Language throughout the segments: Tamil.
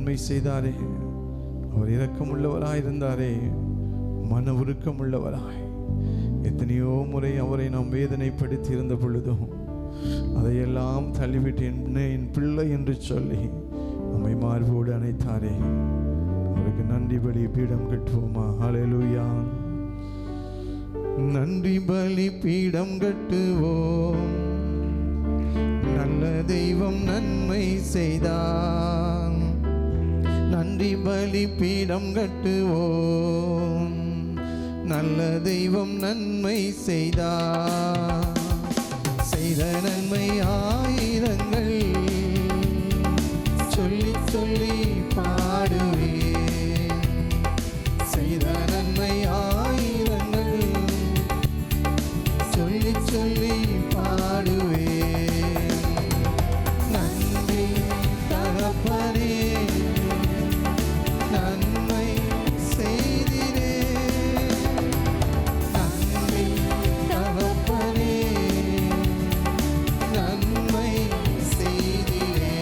நன்மை செய்தாரே, அவர் இரக்கமுள்ளவராயிருந்தாரே, மன உருக்கமுள்ளவராய். எத்தனையோ முறை அவரை நாம் வேதனைப்படுத்தி இருந்த பொழுதும் அதையெல்லாம் தள்ளிவிட்டு என் பிள்ளை என்று சொல்லி நம்மை மார்போடு அணைத்தாரே. அவருக்கு நன்றி பலி பீடம் கட்டுவோமா? ஹல்லேலூயா. நன்றி பலி பீடம் கட்டுவோம், நல்ல தெய்வம் நன்மை செய்தார். நன்றி பலி பீடம் கட்டுவோம், நல்ல தெய்வம் நன்மை செய்தார். செய்த நன்மை ஆயிரங்கள் சொல்லி சொல்லி பாடுவேன். செய்த நன்மை ஆயிரங்கள் சொல்லி சொல்லி பாடுவேன். நன்றி தகப்பனே, நன்மை செய்திரே. நன்றி தகப்பனே, நன்மை செய்திரே.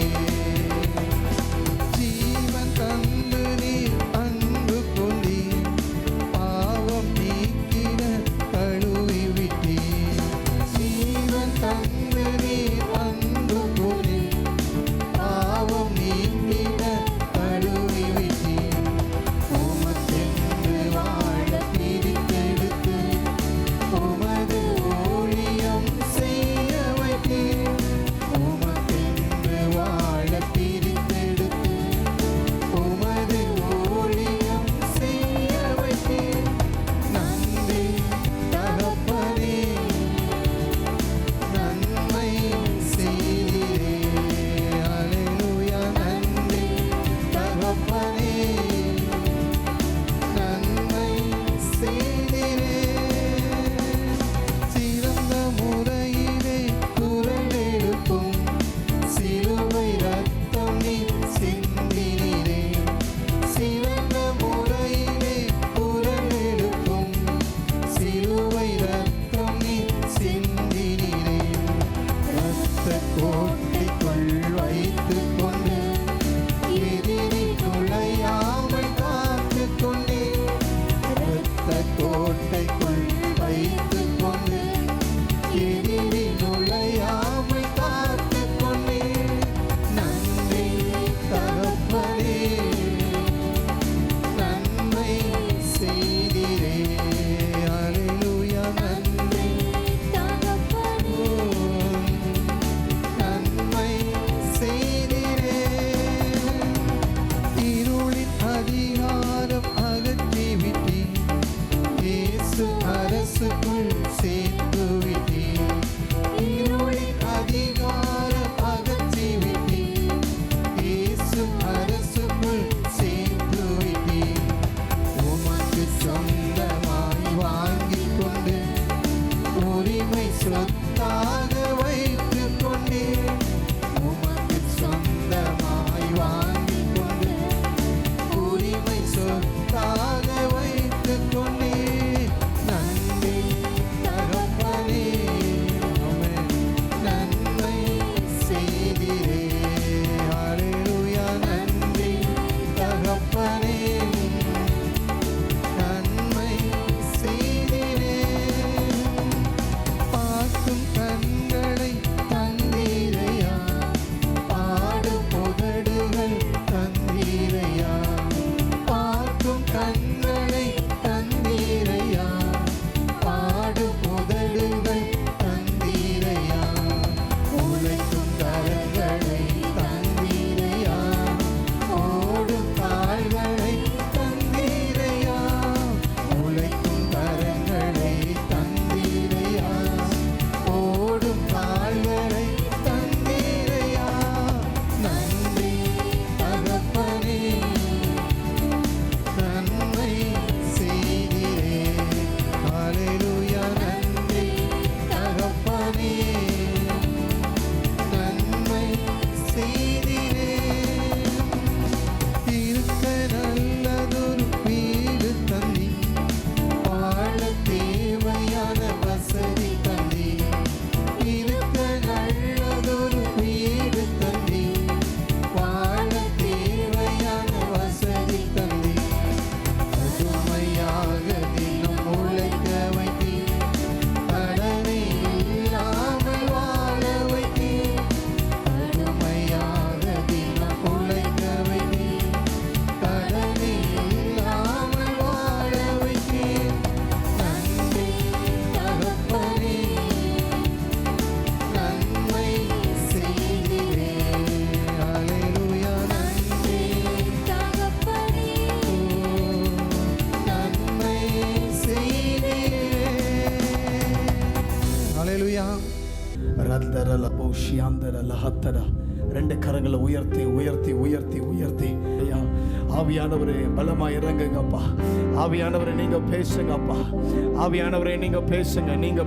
ரெண்டு கரங்களை உயர்த்தி உயர்த்தி உயர்த்தி உயர்த்தி ஐயா, ஆவியானவரே பலமாய் இறங்குங்கப்பா. ஆவியானவரே நீங்க பேசுங்கப்பா. ஆவியானவரே நீங்க பேசுங்க. நீங்க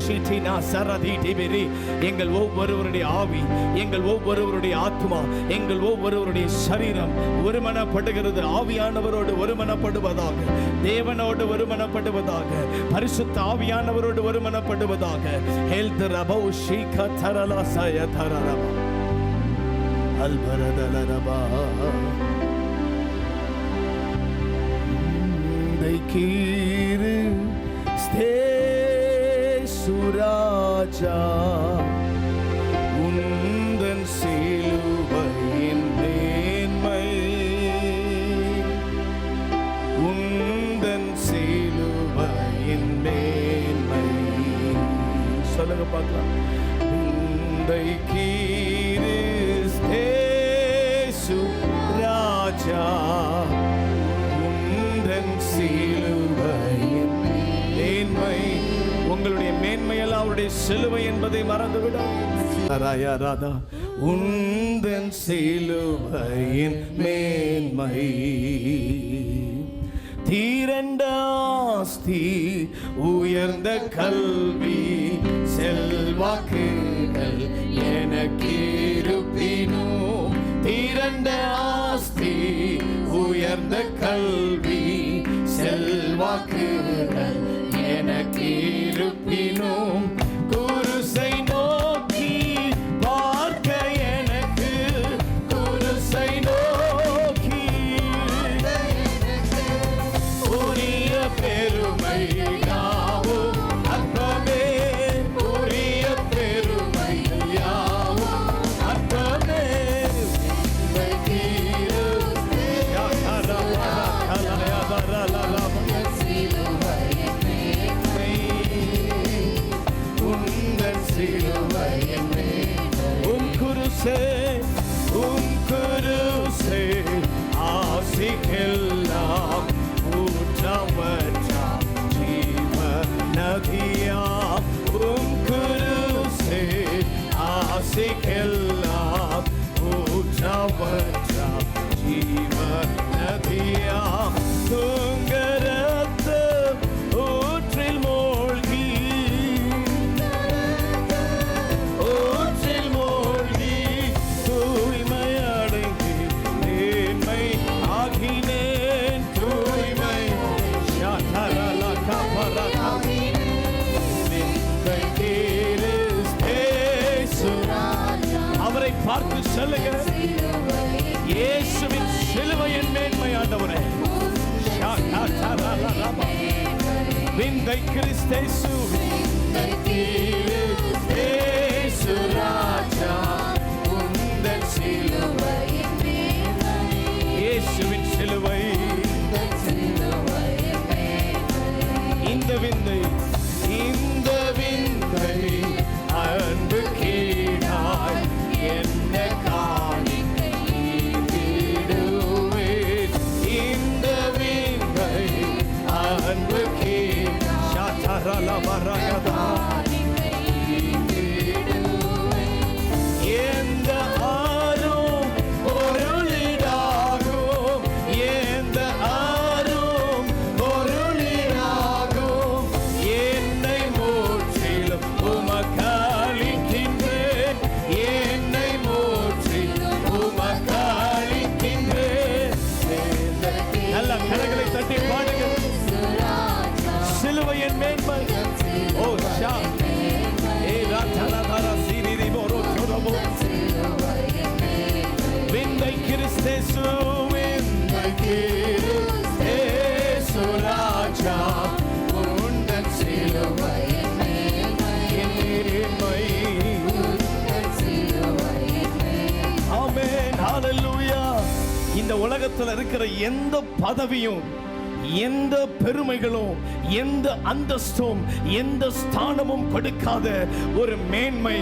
எங்கள் ஒவ்வொருவருடைய ஆவி, எங்கள் ஒவ்வொருவருடைய ஆத்மா, எங்கள் ஒவ்வொருவருடைய சரீரம் ஒருமனப்படுகிறது. ஆவியானவரோடு ஒருமனப்படுவதாக, தேவனோடு ஒருமனப்படுவதாக, பரிசுத்த ஆவியானவரோடு ஒருமனப்படுவதாக. ஹெல்த் ரபௌ ஷீகா தரலா சய தரரபா அல்பரதலரபா தைக்கீரு ஸ்தேசுராஜா உந்தன் சிலுவையின் மேன்மை, உந்தன் சிலுவையின் மேன்மை. சொல்லுங்க பார்க்கலாம். தைக்கீரு ஸ்தேசுராஜா உந்தன் சிலுவையின் மேன்மை. உங்களுடைய மேன்மையெல்லாம் அவருடைய சிலுவை என்பதை மறந்துவிடாதீர்கள். உந்தன் சிலுவையின் மேன்மை. தீரண்ட ஆஸ்தி, உயர்ந்த கல்வி, செல்வாக்குகள் எனக்கிருப்பினும். தீரண்ட ஆஸ்தி, உயர்ந்த கல்வி, செல்வாக்குகள் எனக்கிருப்பினும். குருசை நோக்கி பார்க்க எனக்கு, குருசை நோக்கி உரிய பெருமை யாவும் அற்பமே, உரிய பெருமை யாவும் அற்பமே. குருசே ஆசிக்கெல்லாம் ஊற்றவற்றா ஜீவ நதியாம். குருசே ஆசிக்கெல்லாம் ஊற்றவற்றா ஜீவ நதியாம். துங்கரத்த ஊற்றில் மூழ்கி, ஊற்றில் மூழ்கி தூய்மை அடைந்து மேன்மை ஆகினேன். தூய்மை அவரை பார்த்து சொல்லுங்க. இயேசுவின் சிலுவையின் மேன்மை ஆண்டவரே. விந்தை கிறிஸ்தேசு, ராஜா உந்தன் சிலுவையின் மேன்மை. இயேசுவின் சிலுவை. இந்த விந்தை, இந்த விந்தை அன்பு கீழாய் என்ன காணிக்கை ஈடுவேன். இந்த விந்தை அன்பு கீழாய் வரகதா எந்த ஆரும் பொருளிடாகும், எந்த ஆரும் பொருளிடாகும். என்னை மூற்றிலும் உமக்களிக்கின்றேன், என்னை மூற்றிலும் உமக்களிக்கின்றேன். நல்ல கரங்களை தட்டி பாடுங்க. சிலுவையின் மேன்மை. ஓ ஷா ஏ ராதரதர சிரிரி போரோ சோரபோ. விந்தை கிறிஸ்தேசு, விந்தை கிறிஸ்தேசு ராஜா உந்தன் சிலுவையின் மேன்மை. ஆமென், ஹalleluya. இந்த உலகத்தில் இருக்கிற எந்த பதவியும் எந்த பெருமைகளும் எந்த அந்தஸ்தும் எந்த ஸ்தானமும் கொடுக்காத ஒரு மேன்மை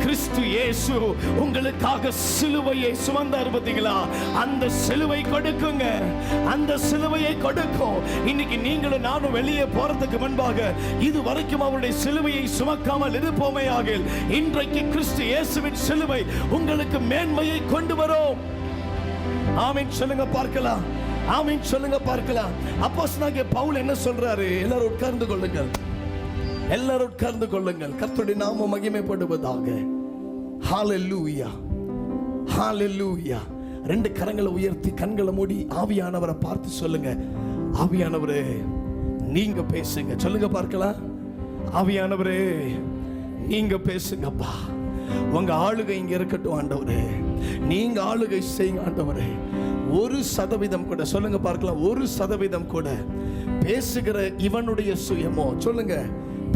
கிறிஸ்து இயேசு உங்களுக்காக சிலுவையை சுமந்தார் பார்த்தீங்களா? அந்த சிலுவை கொடுக்குங்க, அந்த சிலுவையை கொடுக்கும். இன்னைக்கு நீங்களும் நானும் வெளியே போறதுக்கு முன்பாக இது வரைக்கும் அவருடைய சிலுவையை சுமக்காமல் இருப்போமேயாக, இன்றைக்கு கிறிஸ்து இயேசுவின் சிலுவை உங்களுக்கு மேன்மையை கொண்டு வரும். ஆமென் சொல்லுங்க பார்க்கலாம். ஆமென் சொல்லுங்க பார்க்கலாம். அப்போஸ்தலனாகிய பவுல் என்ன சொல்றாரு? எல்லாரும் உட்கார்ந்து கொள்ளுங்கள், எல்லாரும் உட்கார்ந்து கொள்ளுங்கள். கர்த்தருடைய நாமம் மகிமைப்படுவதாக. ஹalleluya, ஹalleluya. ரெண்டு கரங்களை உயர்த்தி கண்களை மூடி ஆவியானவரை பார்த்து சொல்லுங்க, ஆவியானவரே நீங்க பேசுங்க. சொல்லுங்க பார்க்கலாம். ஆவியானவரே நீங்க பேசுங்கப்பா. உங்க ஆளுகை இங்க இருக்கட்டும் ஆண்டவரே, நீங்க ஆளுகை செய்யுங்க ஆண்டவரே. 1% கூட சொல்லுங்க பார்க்கலாம், 1% கூட பேசுகிற இவனுடைய சுயமோ, சொல்லுங்க,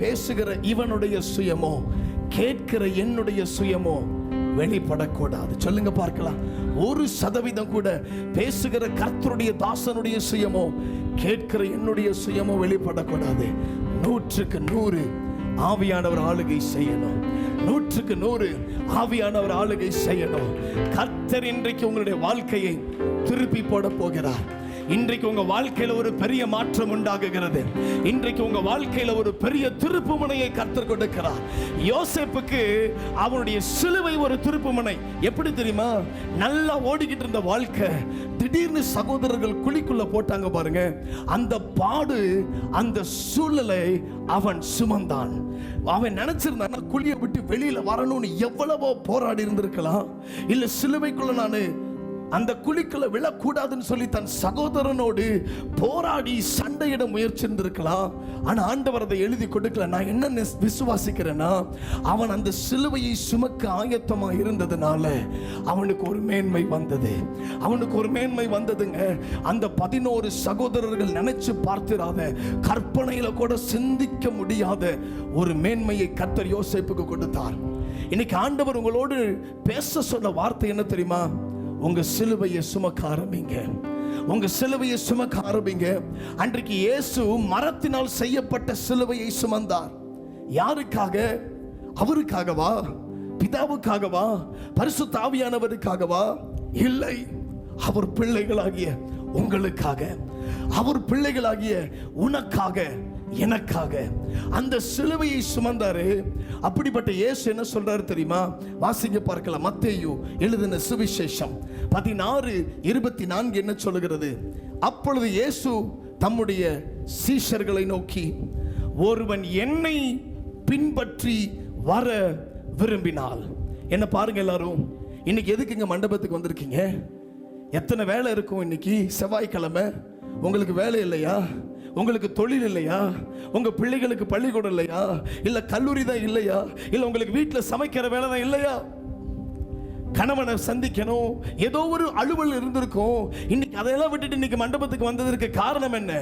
பேசுகிற இவனுடைய சுயமோ கேட்கிற என்னுடைய சுயமோ வெளிப்படக்கூடாது. சொல்லுங்க பார்க்கலாம். 1% கூட பேசுகிற கர்த்தருடைய தாசனுடைய சுயமோ கேட்கிற என்னுடைய சுயமோ வெளிப்படக்கூடாது. 100க்கு 100 ஆவியானவர் ஆளுகை செய்யணும். 100க்கு 100 ஆவியானவர் ஆளுகை செய்யணும். கர்த்தர் இன்றைக்கு உங்களுடைய வாழ்க்கையை திருப்பி போட போகிறார். இன்றைக்கு உங்க வாழ்க்கையில ஒரு பெரிய மாற்றம் உண்டாகுகிறது. இன்றைக்கு உங்க வாழ்க்கையில ஒரு பெரிய திருப்புமுனையை கர்த்தர் கொடுக்கிறார். யோசேப்புக்கு அவருடைய சிலுவை ஒரு திருப்புமுனை. எப்படி தெரியுமா? நல்லா ஓடிக்கிட்டு இருந்த வாழ்க்கை திடீர்னு சகோதரர்கள் குழிக்குள்ள போட்டாங்க பாருங்க. அந்த பாடு, அந்த சூழலை அவன் சுமந்தான். அவன் நினைச்சிருந்தான் குழியை விட்டு வெளியில வரணும்னு எவ்வளவோ போராடி இருந்திருக்கலாம். இல்ல சிலுவைக்குள்ள நானு அந்த குழிக்குள்ள விழக்கூடாதுன்னு சொல்லி தன் சகோதரனோடு போராடி சண்டையிட முயற்சிருந்திருக்கலாம். ஆனா ஆண்டவர் அதை எழுதி கொடுக்கல. நான் என்ன விசுவாசிக்கிறேன்னா, அவன் அந்த சிலுவையை சுமக்க ஆயத்தமா இருந்ததுனால அவனுக்கு ஒரு மேன்மை வந்தது. அவனுக்கு ஒரு மேன்மை வந்ததுங்க. அந்த 11 சகோதரர்கள் நினைச்சு பார்த்திராத, கற்பனையில கூட சிந்திக்க முடியாத ஒரு மேன்மையை கர்த்தர் யோசேப்புக்கு கொடுத்தார். இன்னைக்கு ஆண்டவர் உங்களோடு பேச சொன்ன வார்த்தை என்ன தெரியுமா? உங்க சிலுவையை சுமக்க ஆரம்பிங்க, உங்க சிலுவையை சுமக்க ஆரம்பிங்க. அன்றைக்கு இயேசு மரத்தினால் செய்யப்பட்ட சிலுவையை சுமந்தார். யாருக்காக? அவருக்காகவா? பிதாவுக்காகவா? பரிசுத்த ஆவியானவருக்காகவா? இல்லை, அவர் பிள்ளைகளாகிய உங்களுக்காக, அவர் பிள்ளைகளாகிய உனக்காக, எனக்காக அந்த சிலுவையை சுமந்தாரு. அப்படிப்பட்ட இயேசு என்ன சொல்றாரு தெரியுமா? வாசிங்க பார்க்கலாம். மத்தேயு எழுதின சுவிசேஷம் 16:24 என்ன சொல்லுகிறது? அப்பொழுது இயேசு தம்முடைய சீஷர்களை நோக்கி, ஒருவன் என்னை பின்பற்றி வர விரும்பினால். என்ன பாருங்க எல்லாரும், இன்னைக்கு எதுக்கு இங்க மண்டபத்துக்கு வந்திருக்கீங்க? எத்தனை வேலை இருக்கும் இன்னைக்கு? செவ்வாய்க்கிழமை. உங்களுக்கு வேலை இல்லையா? உங்களுக்கு தொழில் இல்லையா? உங்க பிள்ளைகளுக்கு பள்ளிக்கூடம் இல்லையா? இல்ல கல்லூரி தான் இல்லையா? இல்ல உங்களுக்கு வீட்டில் சமைக்கிற வேலை தான் இல்லையா? கணவனை சந்திக்கணும், ஏதோ ஒரு அலுவல் இருந்திருக்கும். இன்னைக்கு அதையெல்லாம் விட்டுட்டு இன்னைக்கு மண்டபத்துக்கு வந்ததற்கு காரணம் என்ன?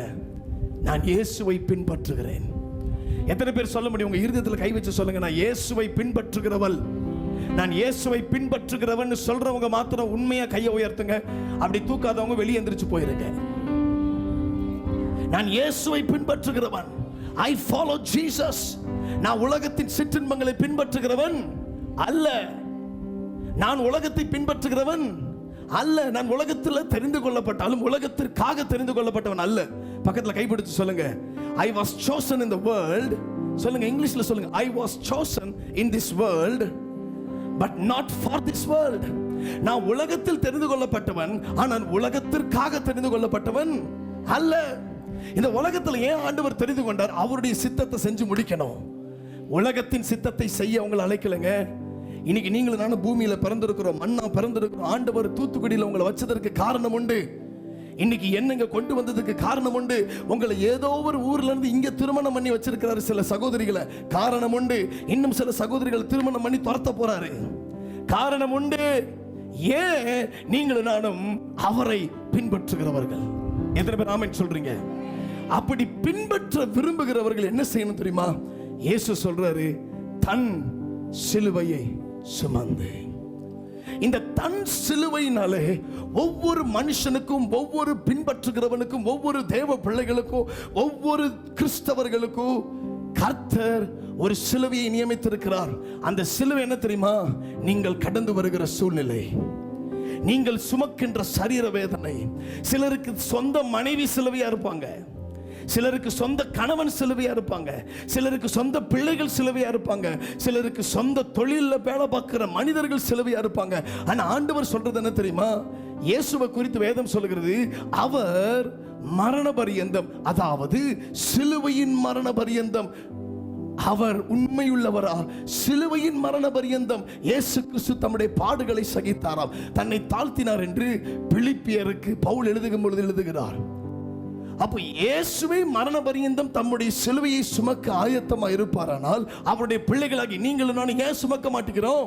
நான் இயேசுவை பின்பற்றுகிறேன். எத்தனை பேர் சொல்ல முடியும்? உங்க இருதயத்தில் கை வச்சு சொல்லுங்க, நான் இயேசுவை பின்பற்றுகிறவள், நான் இயேசுவை பின்பற்றுகிறவன் சொல்றவங்க மாத்திரம் உண்மையா கையை உயர்த்துங்க. அப்படி தூக்காதவங்க வெளியே எந்திரிச்சு போயிருங்க. நான் இயேசுவை பின்பற்றுகிறவன். I follow Jesus. நான் உலகத்தின் சிற்றின்பங்களை பின்பற்றுகிறவன் அல்ல. நான் உலகத்தை பின்பற்றுகிறவன் அல்ல. நான் உலகத்தில் தெரிந்து கொள்ளப்பட்டாலும் உலகத்திற்காக தெரிந்து கொள்ளப்பட்டவன் அல்ல. பக்கத்தில் கைப்பிடிச்சு சொல்லுங்க, I was chosen in the world. சொல்லுங்க, இங்கிலீஷ்ல சொல்லுங்க, I was chosen in this world but not for this world. நான் உலகத்தில் தெரிந்து கொள்ளப்பட்டவன், ஆனால் உலகத்திற்காக தெரிந்து கொள்ளப்பட்டவன் அல்ல. இந்த உலகத்தில் ஏன் ஆண்டவர் தெரிந்து கொண்டார்? அவருடைய சித்தத்தை செஞ்சு முடிக்கணும். உலகத்தின் சித்தத்தை செய்ய உங்களை அழைக்கலைங்க. இன்னைக்கு நீங்களும் நானும் பூமியில பிறந்திருக்கிறோம், மண்ணா பிறந்திருக்கிறோம். ஆண்டவர் தூத்துக்குடியில் உங்களை வச்சதற்கு காரணம் உண்டு. இன்னைக்கு என்னங்க கொண்டு வந்ததுக்கு காரணம் உண்டு. உங்களை ஏதோ ஒரு ஊர்ல இருந்து இங்க திருமணம் பண்ணி வச்சிருக்கிறாரு சில சகோதரிகளை, காரணம் உண்டு. இன்னும் சில சகோதரிகளை திருமணம் பண்ணி துரத்த போறாரு, காரணம் உண்டு. ஏன்? நீங்களும் நானும் அவரை பின்பற்றுகிறவர்கள். எத்தனை பேர் ஆமென் சொல்றீங்க? அப்படி பின்பற்ற விரும்புகிறவர்கள் என்ன செய்யணும் தெரியுமா? இயேசு சொல்றாரு, தன் சிலுவையை சுமந்து. இந்த தன் சிலுவையினாலே ஒவ்வொரு மனுஷனுக்கும், ஒவ்வொரு பின்பற்றுகிறவனுக்கும், ஒவ்வொரு தேவ பிள்ளைகளுக்கும், ஒவ்வொரு கிறிஸ்தவர்களுக்கும் கர்த்தர் ஒரு சிலுவையை நியமித்திருக்கிறார். அந்த சிலுவை என்ன தெரியுமா? நீங்கள் கடந்து வருகிற சூழ்நிலை, நீங்கள் சுமக்கின்ற சரீர வேதனை. சிலருக்கு சொந்த மனைவி சிலுவையா இருப்பாங்க, சிலருக்கு சொந்த கணவன் சிலுவையா இருப்பாங்க, சிலருக்கு சொந்த பிள்ளைகள் சிலுவையா இருப்பாங்க, சிலருக்கு சொந்த தொழில வேலை பார்க்கிற மனிதர்கள் சிலுவையா இருப்பாங்க. ஆனா ஆண்டவர் சொல்றது என்ன தெரியுமா? இயேசுவை குறித்து வேதம் சொல்கிறது, அவர் மரண பரியந்தம், அதாவது சிலுவையின் மரண பரியந்தம் அவர் உண்மையுள்ளவரா? சிலுவையின் மரண பரியந்தம் இயேசு கிறிஸ்து தம்முடைய பாடுகளை சகித்தாராம், தன்னை தாழ்த்தினார் என்று பிலிப்பியருக்கு பவுல் எழுதும் பொழுது எழுதுகிறார். அப்போ இயேசுவை மரண பரியந்தம் தம்முடைய சிலுவையை சுமக்க ஆயத்தமா இருப்பாரானால், அவருடைய பிள்ளைகளாகி நீங்களும் நானும் ஏன் சுமக்க மாட்டேங்கிறோம்?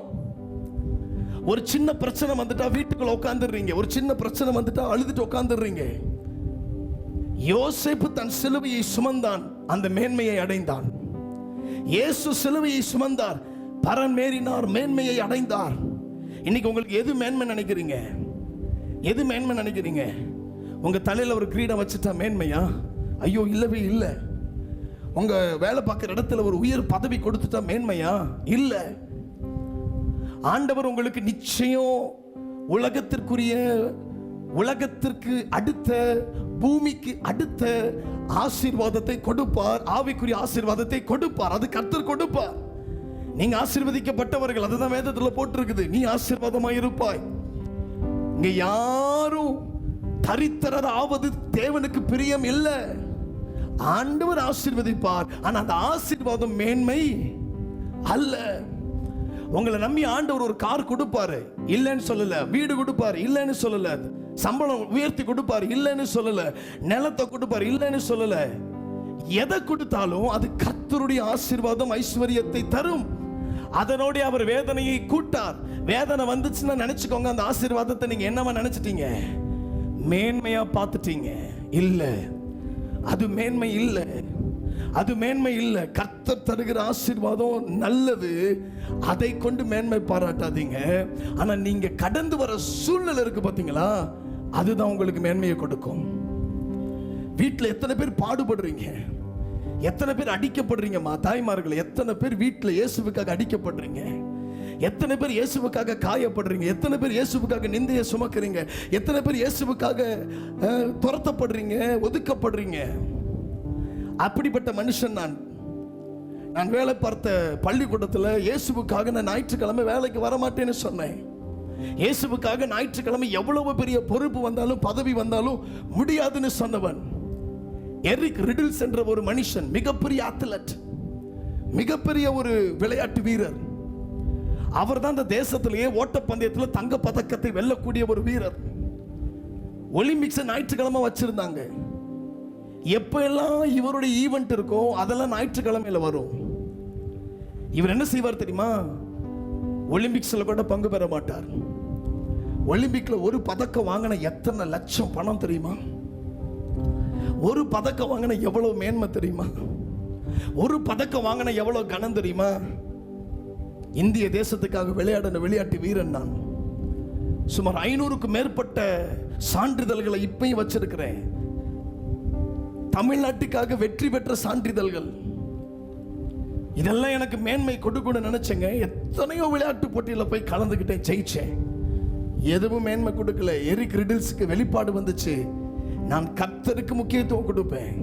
ஒரு சின்ன பிரச்சனை வந்துட்டா வீட்டுக்குள்ள உட்கார்ந்துடுறீங்க, ஒரு சின்ன பிரச்சனை வந்துட்டா அழுதுட்டு உட்கார்ந்துடுறீங்க. யோசேப்பு தன் சிலுவையை சுமந்தான், அந்த மேன்மையை அடைந்தான். இயேசு சிலுவையை சுமந்தார், பரன் மேறினார், மேன்மையை அடைந்தார். இன்னைக்கு உங்களுக்கு எது மேன்மை நினைக்கிறீங்க? எது மேன்மை நினைக்கிறீங்க? உங்க தலையில ஒரு கிரீடம் வச்சுட்டா மேன்மையா? ஐயோ, இல்லவே இல்லை. உங்க வேலை பார்க்குற இடத்துல ஒரு உயர் பதவி கொடுத்துட்டா மேன்மையா? இல்லை. ஆண்டவர் உங்களுக்கு நிச்சயம் உலகத்திற்குரிய, உலகத்திற்கு அடுத்த, பூமிக்கு அடுத்த ஆசீர்வாதத்தை கொடுப்பார். ஆவிக்குரிய ஆசீர்வாதத்தை கொடுப்பார். அது கர்த்தர் கொடுப்பார். நீங்க ஆசீர்வதிக்கப்பட்டவர்கள், அதுதான் வேதத்துல போட்டிருக்குது. நீ ஆசீர்வாதமாய் இருப்பாய். இங்க யாரும் தரித்திரராவது தேவனுக்கு பிரியம் இல்லை. ஆண்டவர் ஆசீர்வதிப்பார். ஆனா அந்த ஆசீர்வாதம் மேன்மை அல்ல. உங்களை நம்பி ஆண்டவர் ஒரு கார் கொடுப்பாரு, இல்லைன்னு சொல்லல. வீடு கொடுப்பாரு, இல்லைன்னு சொல்லல. சம்பளம் உயர்த்தி கொடுப்பாரு, இல்லைன்னு சொல்லல. நிலத்தை கொடுப்பாரு, இல்லைன்னு சொல்லல. எதை கொடுத்தாலும் அது கர்த்தருடைய ஆசீர்வாதம், ஐஸ்வர்யத்தை தரும். அதனோட அவர் வேதனையை கூட்டார். வேதனை வந்துச்சுன்னா நினைச்சுக்கோங்க, அந்த ஆசீர்வாதத்தை நீங்க என்னவா நினைச்சிட்டீங்க? மேன்மையா பார்த்துட்டீங்க. இல்ல, அது மேன்மை இல்லை, அது மேன்மை இல்லை. கர்த்தர் தருகிற ஆசீர்வாதம் நல்லது, அதை கொண்டு மேன்மை பாராட்டாதீங்க. ஆனா நீங்க கடந்து வர சூழ்நிலை இருக்கு பாத்தீங்களா, அதுதான் உங்களுக்கு மேன்மையை கொடுக்கும். வீட்டில் எத்தனை பேர் பாடுபடுறீங்க, எத்தனை பேர் அடிக்கப்படுறீங்கம்மா தாய்மார்கள், எத்தனை பேர் வீட்டில் இயேசுவுக்காக அடிக்கப்படுறீங்க, எத்தனை பேர் இயேசுவுக்காக காயப்படுறீங்க, எத்தனை பேர் இயேசுவுக்காக நிந்தையை சுமக்கிறீங்க, எத்தனை பேர் இயேசுவுக்காக துரத்தப்படுறீங்க, ஒதுக்கப்படுறீங்க. அப்படிப்பட்ட மனுஷன் நான் வேலை பார்த்த பள்ளிக்கூடத்தில் இயேசுவுக்காக நான் ஞாயிற்றுக்கிழமை வேலைக்கு வரமாட்டேன்னு சொன்னேன். இயேசுவுக்காக ஞாயிற்றுக்கிழமை எவ்வளவு பெரிய பொறுப்பு வந்தாலும் பதவி வந்தாலும் முடியாதுன்னு சொன்னவன். எரிக் ரிடில்ஸ் என்ற ஒரு மனுஷன், மிகப்பெரிய அத்லட், மிகப்பெரிய ஒரு விளையாட்டு வீரர். அவர் தான் இந்த தேசத்திலேயே ஓட்டப்பந்தயத்தில் தங்க பதக்கத்தை வெல்லக்கூடிய ஒரு வீரர். ஒலிம்பிக்ஸ் ஞாயிற்றுக்கிழமை வச்சிருந்தாங்க. எப்ப எல்லாம் இவருடைய ஈவென்ட் இருக்கோ அதெல்லாம் ஞாயிற்றுக்கிழமையில வரும். இவர் என்ன செய்வார் தெரியுமா? ஒலிம்பிக்ஸ்ல கூட பங்கு பெற மாட்டார். ஒலிம்பிக்ல ஒரு பதக்கம் வாங்கின எத்தனை லட்சம் பணம் தெரியுமா? ஒரு பதக்கம் வாங்கின எவ்வளவு மேன்மை தெரியுமா? ஒரு பதக்கம் வாங்கின எவ்வளவு கனம் தெரியுமா? இந்திய தேசத்துக்காக விளையாடின விளையாட்டு வீரன் நான். சுமார் 500க்கும் மேற்பட்ட சான்றிதழ்களை இப்பயும் வச்சிருக்கிறேன். தமிழ்நாட்டுக்காக வெற்றி பெற்ற சான்றிதழ்கள். இதெல்லாம் எனக்கு மேன்மை கொடுக்கணும்னு நினைச்சேங்க. எத்தனையோ விளையாட்டு போட்டியில் போய் கலந்துக்கிட்டேன், ஜெயிச்சேன். எதுவும் மேன்மை கொடுக்கல. எரிக் ரிடில்ஸுக்கு வெளிப்பாடு வந்துச்சு, நான் கர்த்தருக்கு முக்கியத்துவம் கொடுப்பேன்,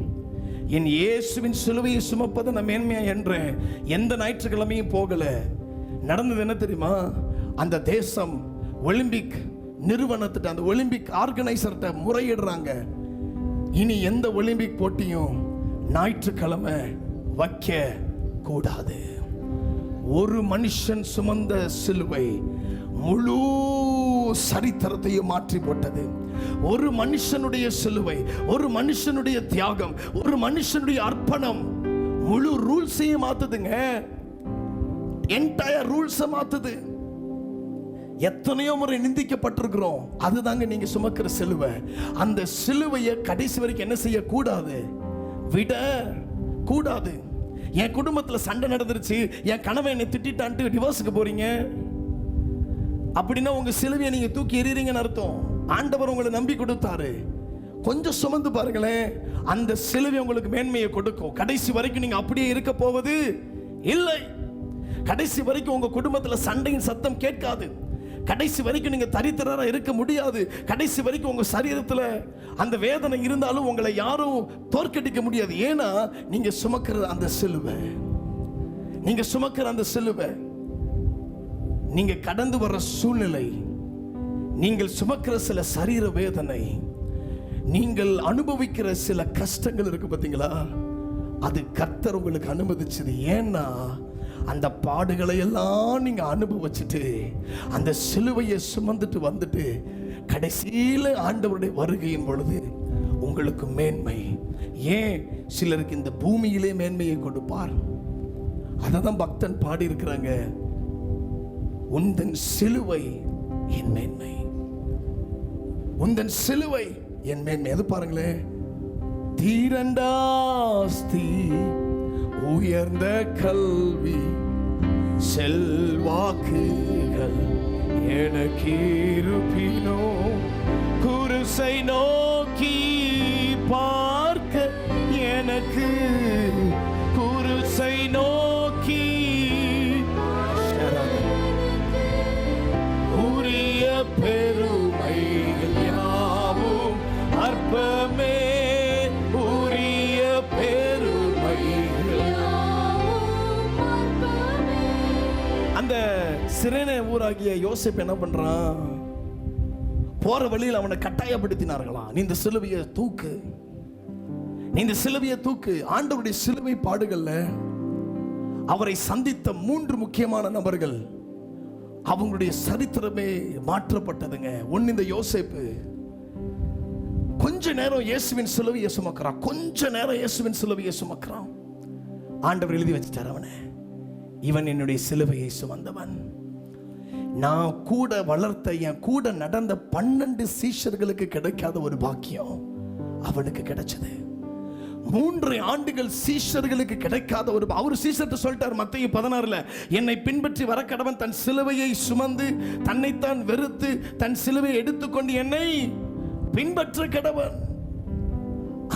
என் இயேசுவின் சிலுவையை சுமப்பதை நான் மேன்மையா என்றேன். எந்த ஞாயிற்றுக்கிழமையும் போகல. நடந்தது என்ன தெரியுமா? அந்த தேசம் ஒலிம்பிக் நிறுவனத்திட்ட, அந்த ஒலிம்பிக் ஆர்கனைசர்கிட்ட முறையிடுறாங்க, இனி எந்த ஒலிம்பிக் போட்டியும் ஞாயிற்றுக்கிழமை வைக்க கூடாது. ஒரு மனுஷன் சுமந்த சிலுவை முழு சரித்திரத்தையும் மாற்றி போட்டது. ஒரு மனுஷனுடைய சிலுவை, ஒரு மனுஷனுடைய தியாகம், ஒரு மனுஷனுடைய அர்ப்பணம் முழு ரூல்ஸையும் மாத்துதுங்க. என்டையர் ரூல்ஸை மாத்துது. எத்தனையோ முறை நிந்திக்கப்பட்டிருக்கிறோம், அதுதாங்க நீங்க சுமக்கிற சிலுவை. அந்த சிலுவையை கடைசி வரைக்கும் என்ன செய்ய கூடாது? விட கூடாது. என் குடும்பத்தில் சண்டை நடந்துருச்சு, என் கணவன் என்னை திட்டான்ட்டு டிவோர்ஸுக்கு போறீங்க. அப்படின்னா உங்க சிலுவையை நீங்க தூக்கி எறிறீங்கன்னு அர்த்தம். ஆண்டவர் உங்களை நம்பி கொடுத்தாரு, கொஞ்சம் சுமந்து பாருங்களேன், அந்த சிலுவை உங்களுக்கு மேன்மையை கொடுக்கும். கடைசி வரைக்கும் நீங்க அப்படியே இருக்க போவது இல்லை. கடைசி வரைக்கும் உங்க குடும்பத்துல சண்டையின் சத்தம் கேட்காது. கடைசி வரைக்கும் நீங்க தரித்திரரா இருக்க முடியாது. கடைசி வரைக்கும் உங்க சரீரத்துல அந்த வேதனை இருந்தாலும் உங்களை யாரும் தோற்கடிக்க முடியாது. ஏன்னா நீங்க சுமக்கிற அந்த சிலுவை, நீங்க சுமக்கிற அந்த சிலுவை, நீங்க கடந்து வர்ற சூழ்நிலை, நீங்கள் சுமக்கிற சில சரீர வேதனை, நீங்கள் அனுபவிக்கிற சில கஷ்டங்கள் இருக்கு பார்த்தீங்களா, அது கர்த்தர் உங்களுக்கு அனுமதிச்சது. ஏன்னா அந்த பாடுகளை எல்லாம் நீங்க அனுபவிச்சுட்டு அந்த சிலுவையை சுமந்துட்டு வந்துட்டு கடைசியில ஆண்டவருடைய வருகையின் பொழுது உங்களுக்கு மேன்மை. ஏன் சிலருக்கு இந்த பூமியிலே மேன்மையை கொடுப்பார். அததான் பக்தன் பாடி இருக்கிறாங்க, உந்தன் சிலுவை என் மேன்மை, உந்தன் சிலுவை என் மேன்மை. அது பாருங்களேன், தீரண்டாஸ்தி உயர்ந்த கல்வி செல்வாக்குகள் எனக்கு இருப்பினோ, குருசை நோக்கி பார்க்க எனக்கு, குருசை நோக்கி உரிய பெருமைகள் யாவும் அற்பமே, உரிய பெருமைகள். அந்த சிரேனே ஊராகிய யோசேப்பு என்ன பண்றான், போற வழியில் அவனை கட்டாயப்படுத்தினார்களாம், நீ இந்த சிலுவையை தூக்கு, நீ இந்த சிலுவையை தூக்கு. ஆண்டவருடைய சிலுவை பாடுகள்ல அவரை சந்தித்த 3 முக்கியமான நபர்கள், அவங்களுடைய சரித்திரமே மாற்றப்பட்டதுங்க. ஒன்னு இந்த யோசேப்பு, கொஞ்ச நேரம் இயேசுவின் சிலுவையை சுமக்கிறான், கொஞ்ச நேரம் இயேசுவின் சிலுவையை சுமக்கிறான். ஆண்டவர் எழுதி வச்சிட்டார் அவனை, இவன் என்னுடைய சிலுவையை சுமந்தவன். நான் கூட வளர்த்த, என் கூட நடந்த 12 சீஷர்களுக்கு கிடைக்காத ஒரு பாக்கியம் அவனுக்கு கிடைச்சது. 3 ஆண்டுகள் சீஷர்களுக்கு கிடைக்காத ஒரு, அவர் சீஷர்ட்ட சொல்லிட்டார் மத்தேயு 16ல, என்னை பின்பற்றி வர கடவன் தன் சிலுவையை சுமந்து தன்னைத்தான் வெறுத்து தன் சிலுவையை எடுத்துக்கொண்டு என்னை பின்பற்ற கடவன்.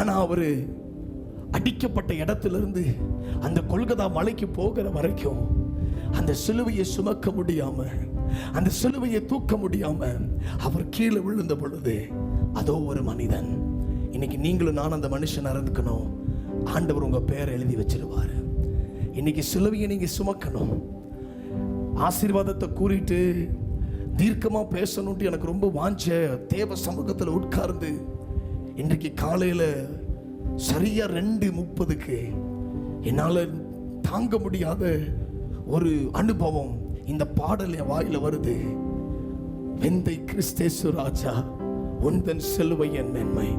ஆனா அவரு அடிக்கப்பட்ட இடத்திலிருந்து அந்த கொல்கதா மலைக்கு போகிற வரைக்கும் அந்த சிலுவையை சுமக்க முடியாம, அந்த சிலுவையை தூக்க முடியாம அவர் கீழே விழுந்த பொழுது அதோ ஒரு மனிதன். இன்னைக்கு நீங்களும் நான் அந்த மனுஷன் இருக்கணும், ஆண்டவர் உங்க பேரை எழுதி வச்சிருவாரு. இன்னைக்கு சிலுவையை நீங்க சுமக்கணும். ஆசீர்வாதத்தை கூறிட்டு தீர்க்கமா பேசணும்ட்டு எனக்கு ரொம்ப வாஞ்ச, தேவ சமூகத்தில் உட்கார்ந்து இன்றைக்கு காலையில சரியா 2:30க்கு என்னால தாங்க முடியாத ஒரு அனுபவம் இந்த பாடல் என் வாயில வருது. வெந்தை கிறிஸ்தேசு ராஜா உந்தன் சிலுவை என் மேன்மை.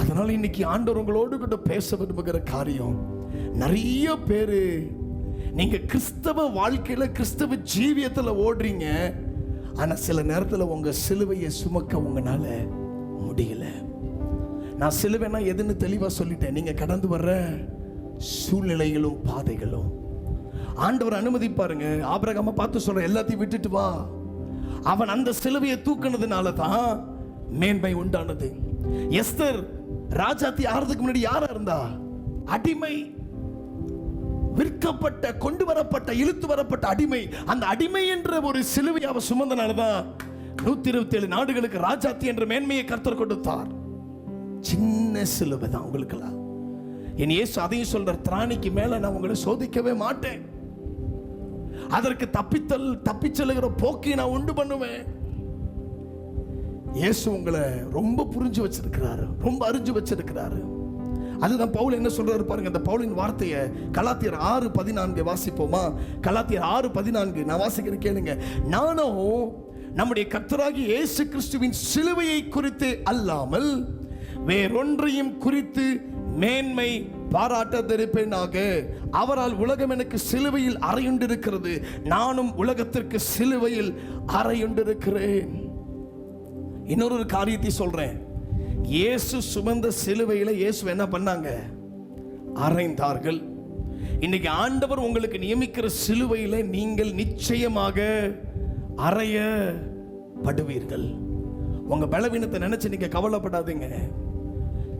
அதனால இன்னைக்கு ஆண்டவர் உங்களோடு கூட பேச விரும்புகிற காரியம், நிறைய பேரு நீங்க கிறிஸ்தவ வாழ்க்கையில கிறிஸ்தவ ஜீவியத்துல ஓடுறீங்க, ஆனா சில நேரத்துல உங்க சிலுவையை சுமக்க உங்களால முடியல. நான் சிலுவைனா எதுன்னு தெளிவா சொல்லிட்டேன். நீங்க கடந்து வர்ற சூழ்நிலைகளும் பாதைகளும் ஆண்டவர் அனுமதிப்பாருங்க. ஆபிரகாமை பார்த்து சொல்ற, எல்லாத்தையும் விட்டுட்டு வா. அவன் அந்த சிலுவையை தூக்கினதுனால தான் மேன்மை உண்டானது. எஸ்தர் ராஜாத்தி ஆறதுக்கு முன்னாடி யாரா இருந்தா? அடிமை, விற்கப்பட்ட, கொண்டு வரப்பட்ட, இழுத்து வரப்பட்ட அடிமை. அந்த அடிமை என்ற ஒரு சிலுவை அவ சுமந்தனாலதான் 127 நாடுகளுக்கு ராஜாத்தி என்ற மேன்மையை கர்த்தர் கொடுத்தார். சின்ன சிலுவை தான் உங்களுக்கெல்லாம். என் இயேசு அதையும் சொல்ற, திராணிக்கு மேல நான் உங்களை சோதிக்கவே மாட்டேன், அதற்கு தப்பிச்செல்லுகிற போக்கை நான் உண்டு பண்ணுவேன். இயேசு உங்களை ரொம்ப புரிஞ்சு வச்சிருக்கிறாரு, ரொம்ப அறிஞ்சு வச்சிருக்கிறாரு. அதுதான் பவுல் என்ன சொல்றாரு பாருங்க. அந்த பவுலின் வார்த்தையை கலாத்தியர் 6:14 வாசிப்போமா? கலாத்தியர் 6:14 நான் வாசிக்கிறேன், கேளுங்க. நானும் நம்முடைய கர்த்தராகிய இயேசு கிறிஸ்துவின் சிலுவையை குறித்து அல்லாமல் வேறொன்றையும் குறித்து மேன்மை பாராட்டாதிருப்பேனாக. அவரால் உலகம் எனக்கு சிலுவையில் அறையுண்டிருக்கிறது, நானும் உலகத்திற்கு சிலுவையில் அறையுண்டிருக்கிறேன். இன்னொரு காரியத்தை சொல்றேன். இயேசு சுமந்த சிலுவையில இயேசு என்ன பண்ணாங்க? அறைந்தார்கள். இன்னைக்கு ஆண்டவர் உங்களுக்கு நியமிக்கிற சிலுவையில நீங்கள் நிச்சயமாக அறையப்படுவீர்கள். உங்க பலவீனத்தை நினைச்சு நீங்க கவலைப்படாதீங்க.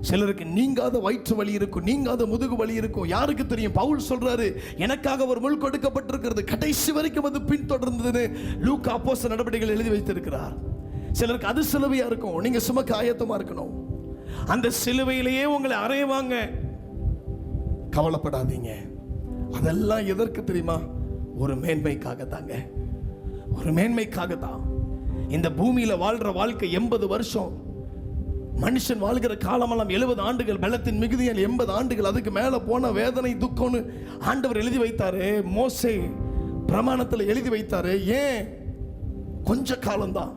சிலருக்கு நீங்காத வயிற்று வலி இருக்கும், நீங்காத முதுகு வலி இருக்கும். யாருக்கு தெரியும்? பவுல் சொல்றாரு, எனக்காக ஒரு முள் கொடுக்கப்பட்டிருக்கிறது, கடைசி வரைக்கும் அது பின்தொடர்ந்தது. லூக்கா அப்போஸ்தலர் நடவடிக்கைகள் எழுதி வைத்திருக்கிறார். சிலருக்கு அது சிலுவையா இருக்கும், நீங்க சுமக்க ஆயத்தமா இருக்கணும். அந்த சிலுவையிலேயே உங்களை அறையவாங்க, கவலைப்படாதீங்க. அதெல்லாம் எதற்கு தெரியுமா? ஒரு மேன்மைக்காக தாங்க, ஒரு மேன்மைக்காக தான். இந்த பூமியில வாழ்ற வாழ்க்கை 80 வருஷம். மனுஷன் வாழ்கிற காலமெல்லாம் 70 ஆண்டுகள், பலத்தின் மிகுதியால் 80 ஆண்டுகள். அதுக்கு மேல போன வேதனை துக்கம்னு ஆண்டவர் எழுதி வைத்தாரு. மோசே பிரமாணத்தில் எழுதி வைத்தாரு. ஏன்? கொஞ்ச காலம்தான்,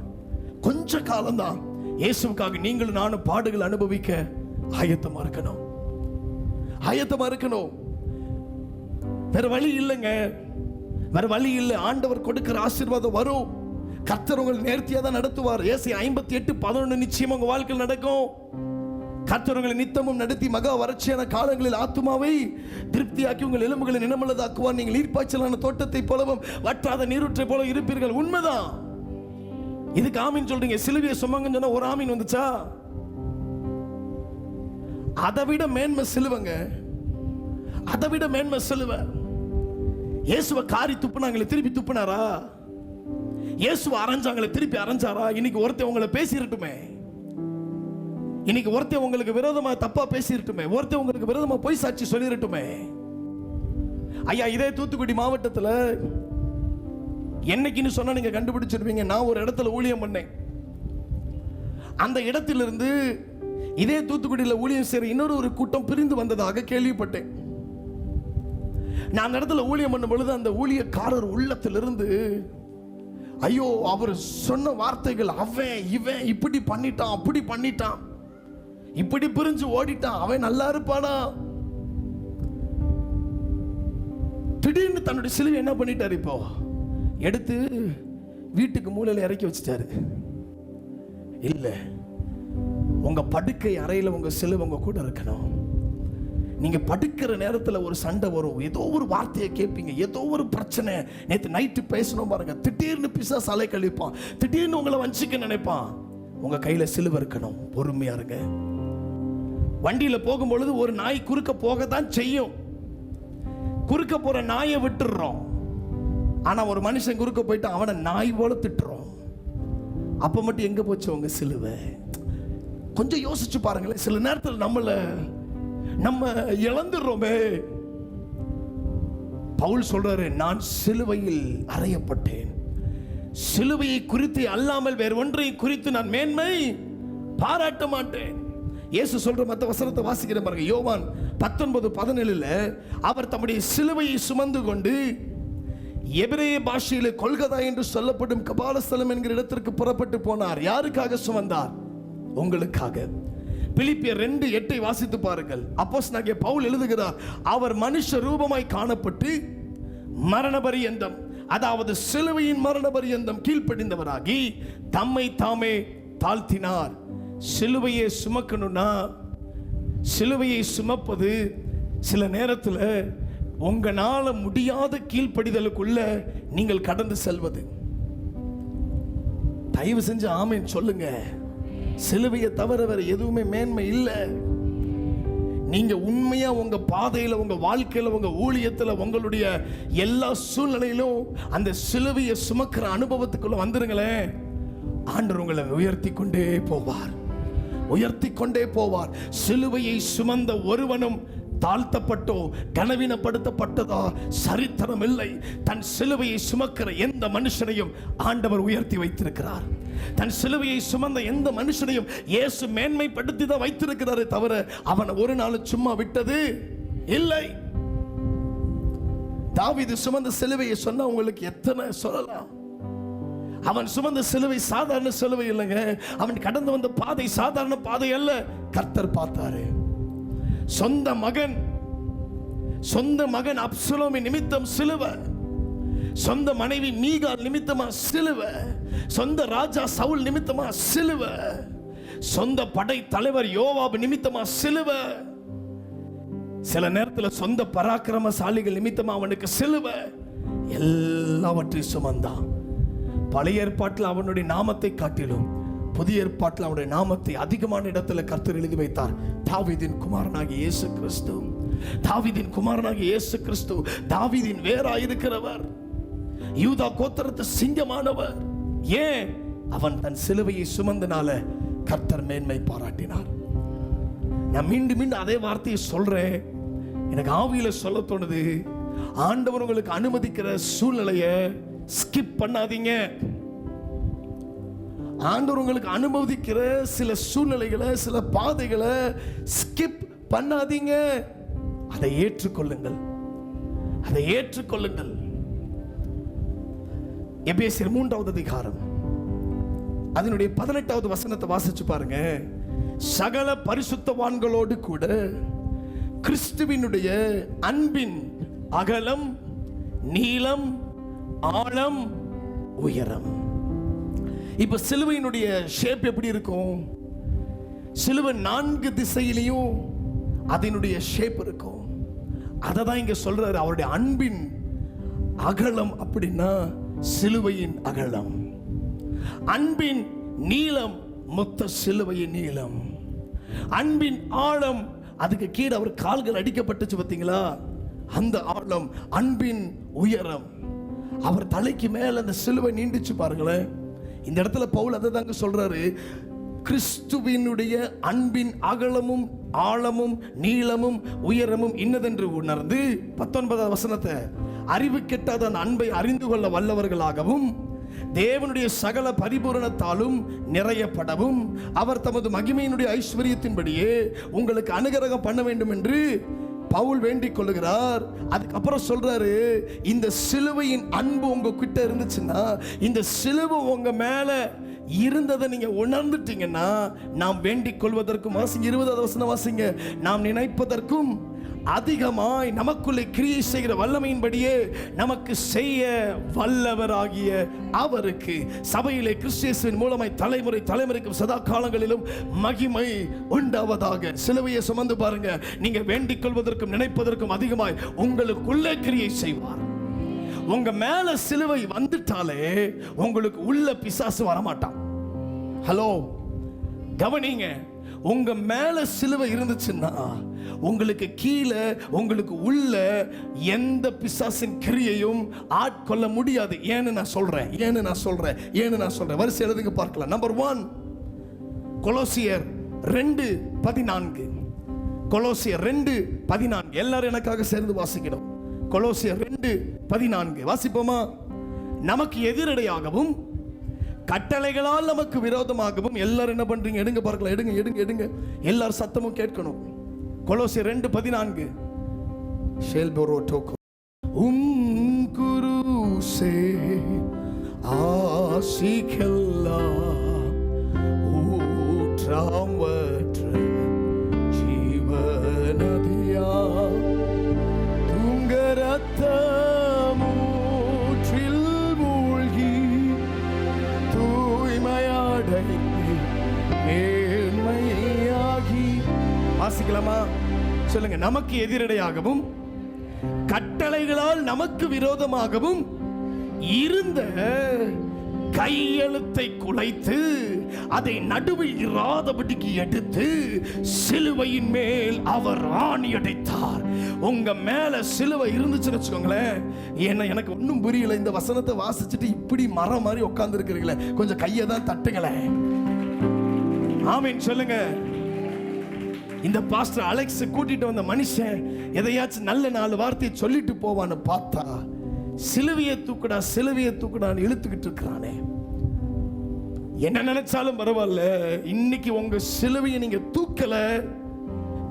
கொஞ்ச காலம்தான். இயேசுவுக்காக நீங்களும் நானும் பாடுகள் அனுபவிக்க ஆயத்தமா இருக்கணும், ஆயத்தமா இருக்கணும். வேற வழி இல்லைங்க, வேற வழி இல்லை. ஆண்டவர் கொடுக்கிற ஆசீர்வாதம் வரும். கர்த்தர் உங்களை நேர்த்தியா தான் நடத்துவார். ஏசாயா 58:11 நிச்சயம் உங்க வாழ்க்கையில் நடக்கும். கர்த்தர் உங்களை நித்தமும் நடத்தி மகா வறட்சியான காலங்களில் ஆத்துமாவை திருப்தியாக்கி உங்கள் எலும்புகளை நினமுள்ளதாக்குவார். நீங்கள் நீர்ப்பாய்ச்சலான தோட்டத்தை போலவும் வற்றாத நீரூற்றை போல இருப்பீர்கள். உண்மைதான். இதுக்கு ஆமீன் சொல்றீங்க. சிலுவையை சுமங்கன்னு சொன்னா ஒரு ஆமீன் வந்துச்சா? அதை விட மேன்மை சிலுவைங்க, அதை விட மேன்மை சிலுவை. இயேசுவை காரி துப்புனாங்களே, திருப்பி துப்புனாரா? இயேசுவை அரைஞ்சாங்களே, திருப்பி அரைஞ்சாரா? இன்னைக்கு ஒருத்தன் உங்களை பேசிரட்டுமே, இன்னைக்கு ஒருத்தன் உங்களுக்கு விரோதமா தப்பா பேசிரட்டுமே, ஒருத்தன் உங்களுக்கு விரோதமா பொய் சாட்சி சொல்லிரட்டுமே. ஐயா, இதே தூத்துக்குடி மாவட்டத்தில் என்னைக்குன்னு சொன்னா நீங்க கண்டுபிடிச்சிருவீங்க. நான் ஒரு இடத்துல ஊழியம் பண்ணேன். அந்த இடத்திலிருந்து இதே தூத்துக்குடியில் ஊழியம் செய்யற இன்னொரு கூட்டம் பிரிந்து வந்ததாக கேள்விப்பட்டேன். நான் அந்த இடத்துல ஊழியம் பண்ணும் பொழுது அந்த ஊழியக்காரர் உள்ளத்திலிருந்து, ஐயோ, அவர் சொன்ன வார்த்தைகள், அவன் இவன் இப்படி பண்ணிட்டான், அப்படி பண்ணிட்டான், இப்படி பிரிஞ்சு ஓடிட்டான், அவன் நல்லா இருப்பானா. திடீர்னு தன்னுடைய சிலுவை என்ன பண்ணிட்டாரு? இப்போ எடுத்து வீட்டுக்கு மூலையில இறக்கி வச்சுட்டாரு. இல்ல, உங்க படுக்கை அறையில உங்க சிலுவை உங்க கூட இருக்கணும். நீங்க படுக்கிற நேரத்தில் ஒரு சண்டை வரும், ஏதோ ஒரு வார்த்தையை கேட்பீங்க, ஏதோ ஒரு பிரச்சனை. நேற்று நைட்டு பேசணும் பாருங்க, திடீர்னு பிசாசு அலை கழிப்பான், திடீர்னு உங்களை வஞ்சிக்க நினைப்பான். உங்க கையில சிலுவை இருக்கணும். பொறுமையா இருங்க. வண்டியில போகும்பொழுது ஒரு நாய் குறுக்க போகத்தான் செய்யும். குறுக்க போற நாயை விட்டுடுறோம். ஆனா ஒரு மனுஷன் குறுக்க போயிட்டு அவனை நாய் போல திட்டுறோம். அப்ப மட்டும் எங்க போச்சு உங்க சிலுவை? கொஞ்சம் யோசிச்சு பாருங்களேன். சில நேரத்தில் நம்ம இழந்துடுறோமே. பவுல் சொல்றாரு, நான் சிலுவையில் அறையப்பட்டேன். சிலுவையை குறித்து அல்லாமல் வேறு ஒன்றை குறித்து நான் மேன்மை பாராட்ட மாட்டேன். இயேசு சொல்ற மத்த வசனத்தை வாசிக்கிற பாருங்க. யோவான் 19:17 அவர் தம்முடைய சிலுவையை சுமந்து கொண்டு எபிரேய பாஷையிலே கொல்கதா என்று சொல்லப்படும் கபாலஸ்தலம் என்கிற இடத்திற்கு புறப்பட்டு போனார். யாருக்காக சுமந்தார்? உங்களுக்காக. பிலிப்பியர் 2:8 வாசித்து பாருங்கள். அப்போஸ்தலனாகிய பவுல் எழுதுகிறார், அவர் மனுஷ ரூபமாய் காணப்பட்டு மரண பரியந்தம், அதாவது சிலுவையின் மரண பரியந்தம் கீழ்ப்படிந்தவராகி தம்மை தாமே தாழ்த்தினார். சிலுவையை சுமக்கணும்னா, சிலுவையை சுமப்பது சில நேரத்தில் உங்களால முடியாத கீழ்ப்படிதலுக்குள்ள நீங்கள் கடந்து செல்வது. தயவு செஞ்சு ஆமென் சொல்லுங்க. சிலுவையை தவிர வேற எதுவுமே மேன்மை இல்லை. நீங்க உண்மையா உங்க பாதையில, உங்க வாழ்க்கையில, உங்க ஊழியத்துல, உங்களுடைய எல்லா சூழ்நிலையிலும் அந்த சிலுவையை சுமக்கிற அனுபவத்துக்குள்ள வந்துருங்களேன். ஆண்டவர் உங்களை உயர்த்தி கொண்டே போவார், உயர்த்தி கொண்டே போவார். சிலுவையை சுமந்த ஒருவனும் தாழ்த்தப்பட்டோ கனவீனப்படுத்தப்பட்டதா சரித்திரம் இல்லை. தன் சிலுவையை சுமக்கிற எந்த மனுஷனையும் ஆண்டவர் உயர்த்தி வைத்திருக்கிறார். தன் சிலுவையை சுமந்த எந்த மனுஷனையும் இயேசு மேன்மைப்படுத்தி தான் வைத்திருக்கிறாரே தவிர அவனை ஒரு நாள் சும்மா விட்டது இல்லை. தாவீது சுமந்த சிலுவையை சொன்னா உங்களுக்கு எத்தனை சொல்லலாம். அவன் சுமந்த சிலுவை சாதாரண சிலுவை இல்லைங்க. அவன் கடந்து வந்த பாதை சாதாரண பாதை அல்ல. கர்த்தர் பார்த்தாரு. சொந்த மகன் அப்சலோமின் நிமித்தம் சிலுவை, சொந்த மனைவி மீகால் நிமித்தமா சிலுவை, சொந்த ராஜா சவுல் நிமித்தமா சிலுவை, சொந்த படை தலைவர் யோவாப் நிமித்தமா சிலுவை, சில நேரத்தில் சொந்த பராக்கிரமசாலிகள் நிமித்தமா அவனுக்கு சிலுவை. எல்லாவற்றையும் சுமந்தான். பழைய ஏற்பாட்டில் அவனுடைய நாமத்தை காட்டிலும் புதிய ஏற்பாட்டில் அவருடைய நாமத்தை அதிகமான இடத்துல கர்த்தர் எழுதி வைத்தார். தாவீதின் குமாரனாகிய இயேசு கிறிஸ்து, தாவீதின் குமாரனாகிய இயேசு கிறிஸ்து, தாவீதின் வேராயிருக்கிறவர், யூதா கோத்திரத்து சிங்கமானவர். ஏன்? அவன் தன் சிலுவையை சுமந்தனால கர்த்தர் மேன்மை பாராட்டினார். நான் மீண்டும் மீண்டும் அதே வார்த்தையை சொல்றேன். எனக்கு ஆவியில சொல்ல தோணுது, ஆண்டவர் உங்களுக்கு அனுமதிக்கிற சூழ்நிலையை ஸ்கிப் பண்ணாதீங்க. ஆண்டவர் உங்களுக்கு அனுமதிக்கிற சில சூழ்நிலைகளை, சில பாதைகளை ஸ்கிப் பண்ணாதீங்க. அதை ஏற்றுக்கொள்ளுங்கள், அதை ஏற்றுக்கொள்ளுங்கள். எபேசியர் 3வது அதிகாரம் அதனுடைய 18வது வசனத்தை வாசிச்சு பாருங்க. சகல பரிசுத்தவான்களோடு கூட கிறிஸ்துவினுடைய அன்பின் அகலம், நீளம், ஆழம், உயரம். இப்ப சிலுவையினுடைய ஷேப் எப்படி இருக்கும்? சிலுவை 4 திசையிலையும் அதனுடைய ஷேப் இருக்கும். அதை தான் இங்க சொல்றாரு. அவருடைய அன்பின் அகலம் அப்படின்னா சிலுவையின் அகலம், அன்பின் நீளம் மொத்த சிலுவையின் நீளம், அன்பின் ஆழம், அதுக்கு கீழே அவர் கால்கள் அடிக்கப்பட்டுச்சு பார்த்தீங்களா, அந்த ஆழம், அன்பின் உயரம். அவர் தலைக்கு மேல அந்த சிலுவை நீண்டுச்சு பாருங்களேன். இந்த இடத்துல பவுல் அதை தாங்க சொல்றாரு. கிறிஸ்துவினுடைய அன்பின் அகலமும் ஆழமும் நீளமும் உயரமும் இன்னதென்று உணர்ந்து 19வது வசனத்தை அறிவு கெட்டாத அந்த அன்பை அறிந்து கொள்ள வல்லவர்களாகவும் தேவனுடைய சகல பரிபூரணத்தாலும் நிறையப்படவும் அவர் தமது மகிமையினுடைய ஐஸ்வர்யத்தின்படியே உங்களுக்கு அனுகிரகம் பண்ண வேண்டும் என்று பவுல் வேண்டிக் கொள்ளுகிறார். அதுக்கப்புறம் சொல்றாரு, இந்த சிலுவையின் அன்பு உங்க கிட்ட இருந்துச்சுன்னா, இந்த சிலுவை உங்க மேல இருந்ததை நீங்க உணர்ந்துட்டீங்கன்னா, நாம் வேண்டிக் கொள்வதற்கும், வாசிங்க 20வது வசனம் வாசிங்க, நாம் நினைப்பதற்கும் அதிகமாய் நமக்குள்ளே கிரியை செய்கிற வல்லமையின்படியே நமக்கு செய்ய வல்லவராகிய அவருக்கு சபையிலே கிறிஸ்துவின் மூலமாய் தலைமுறை தலைமுறைக்கும் சதா காலங்களிலும் மகிமை உண்டாவதாக. சிலுவையை சுமந்து பாருங்க, நீங்க வேண்டிக் கொள்வதற்கும் நினைப்பதற்கும் அதிகமாய் உங்களுக்குள்ளே கிரியை செய்வார். உங்க மேல சிலுவை வந்துட்டாலே உங்களுக்கு உள்ள பிசாசு வரமாட்டான். ஹலோ, கவனிங்க. உங்க மேல சிலுவை இருந்துச்சுன்னா உங்களுக்கு கீழே, உங்களுக்கு உள்ள எந்த பிசாசின் கிரியையும் ஆட்கொள்ள முடியாது. ஏன்னு நான் சொல்றேன் வரிசை எழுதுங்க பார்க்கலாம். நம்பர் 1, கொலோசியர் 2:14. கொலோசியர் 2:14 எல்லாரும் எனக்காக சேர்ந்து வாசிக்கணும். கொலோசியர் 2:14 வாசிப்போமா? நமக்கு எதிரடையாகவும் கட்டளைகளால் நமக்கு விரோதமாகவும். எல்லாரும் என்ன பண்றீங்க? எடுங்க பார்க்கலாம், எடுங்க. எல்லாரும் சத்தமும் கேட்கணும். கொலோசியர் 2:14 குருசே ஆசிக்கெல்லாம் ஊற்றாம் வற்ற ஜீவநதியா துங்க ரத்தமூற்றில் மூழ்கி தூய்மையாடை மேன்மையாகி. வாசிக்கலாமா? சொல்லுங்க. நமக்கு எதிரடையாகவும் கட்டளைகளால் நமக்கு விரோதமாகவும் இருந்த கையெழுத்தை குலைத்து அதை நடுவில் இராதபடிக்கு எடுத்து சிலுவையின் மேல் அவர் ஆணி அடைத்தார். உங்க மேல சிலுவை இருந்துச்சுன்னு வச்சுக்கோங்களேன். ஏன்னா எனக்கு ஒன்றும் புரியல. இந்த வசனத்தை வாசிச்சுட்டு இப்படி மரம் மாதிரி உட்கார்ந்து இருக்கிறீங்களே, கொஞ்சம் கையை தான் தட்டுங்களேன். ஆமீன் சொல்லுங்க. இந்த பாஸ்டர் அலெக்ஸ் கூட்டிட்டு வந்த மனுஷன் எதையாச்சும் நல்ல 4 வார்த்தையை சொல்லிட்டு போவான்னு பார்த்தா சிலுவையை தூக்குடான்னு இழுத்துக்கிட்டு இருக்கிறானே. என்ன நினைச்சாலும் பரவாயில்ல, இன்னைக்கு உங்க சிலுவையை நீங்க தூக்கல,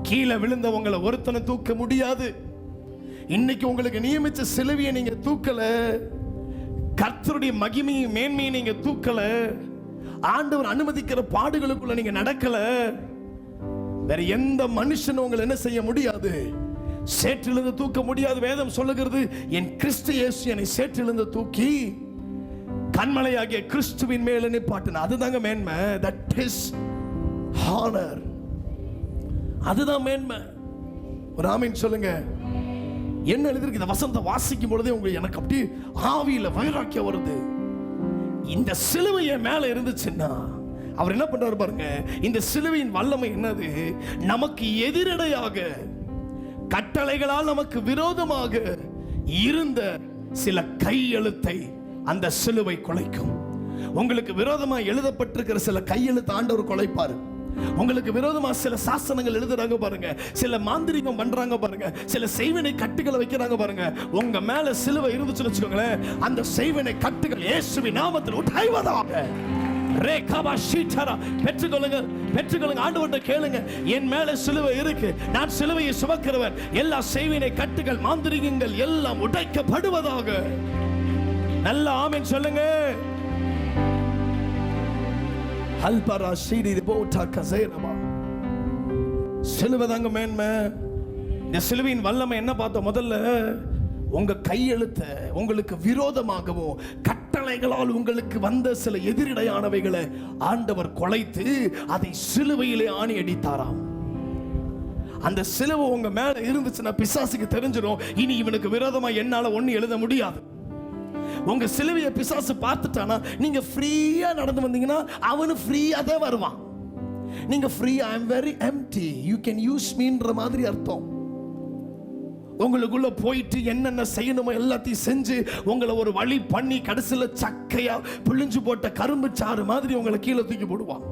கீழே விழுந்தவங்களை ஒருத்தனை தூக்க முடியாது. இன்னைக்கு உங்களுக்கு நியமிச்ச சிலுவையை நீங்க தூக்கல, கர்த்தருடைய மகிமையும் மேன்மையை நீங்க தூக்கல, ஆண்டவர் அனுமதிக்கிற பாடுகளுக்குள்ள நீங்க நடக்கல, வேற எந்த மனுஷனும் உங்களை என்ன செய்ய முடியாது, சேற்றிலிருந்து தூக்க முடியாது. வேதம் சொல்லுகிறது, என் கிறிஸ்து இயேசு என்னை சேற்றிலிருந்து தூக்கி கண்மலையாகிய கிறிஸ்துவின் மேல நிப்பாட்டின. அதுதாங்க மேன்மை. That is honour. அதுதான் மேன்மை. ஒரு ஆமீன் சொல்லுங்க. என்ன எழுதிருக்கு? இந்த வசனத்தை வாசிக்கும் பொழுதே உங்களுக்கு எனக்கு அப்படி ஆவியில வைராக்கியம் வருது. இந்த சிலுவை என் மேல இருந்துச்சுன்னா அவர் என்ன பண்றாரு பாருங்க. இந்த சிலுவையின் வல்லமை என்னது? நமக்கு எதிரடையாக, கட்டளைகளால் நமக்கு விரோதமாக இருந்த சில கையெழுத்தை அந்த சிலுவை குலைக்கும். உங்களுக்கு விரோதமா எழுதப்பட்டிருக்கிற சில கையெழுத்து ஆண்டவர் குலைப்பாரு. உங்களுக்கு விரோதமா சில சாசனங்கள் எழுதுறாங்க பாருங்க, சில மாந்திரிகம் பண்றாங்க பாருங்க, சில செய்வினை கட்டுகளை வைக்கிறாங்க பாருங்க. உங்க மேல சிலுவை இருந்துச்சுன்னு வச்சுக்கோங்களேன், அந்த செய்வினை கட்டுகள் இயேசுவின் நாமத்தில் உடைவதாக. பெற்றுக்கொள்ளுங்க, பெற்றுக்கொள்ளுங்க. ஆண்டவர்கிட்ட கேளுங்க, என் மேல சிலுவை இருக்கு, நான் சிலுவையை சுமக்கிறவர், எல்லா செய்வினை கட்டுகள் மாந்திரிகங்கள் எல்லாம் உடைக்கப்படுவதாக. நல்ல ஆமென் சொல்லுங்க. சிலுவை தாங்க மேன்மை. இந்த சிலுவையின் வல்லமை என்ன பார்த்தோம்? முதல்ல உங்க கையெழுத்த உங்களுக்கு விரோதமாகவும் கட்டளைகளால் உங்களுக்கு வந்த சில எதிரடையானவைகளை ஆண்டவர் குலைத்து அதை சிலுவையிலே ஆணி அடித்தாராம். அந்த சிலுவை உங்க மேல இருந்துச்சுன்னா பிசாசுக்கு தெரிஞ்சிடும், இனி இவனுக்கு விரோதமா என்னால ஒண்ணு எழுத முடியாது. உங்க சிலுவையை பிசாசு பார்த்துட்டானா நீங்க ஃப்ரீயா நடந்து வந்தீங்கன்னா அவனு ஃப்ரீயா தான் வருவான். நீங்க free, I am very empty, you can use மீன்ற மாதிரி அர்த்தம். உங்களுக்குள்ள போயிட்டு என்னென்ன செய்யணுமோ எல்லாத்தையும் செஞ்சு உங்களை ஒரு வழி பண்ணி கடைசியில் சக்கையா பிழிஞ்சு போட்ட கரும்பு சாறு மாதிரி உங்களை கீழே தூக்கி போடுவான்.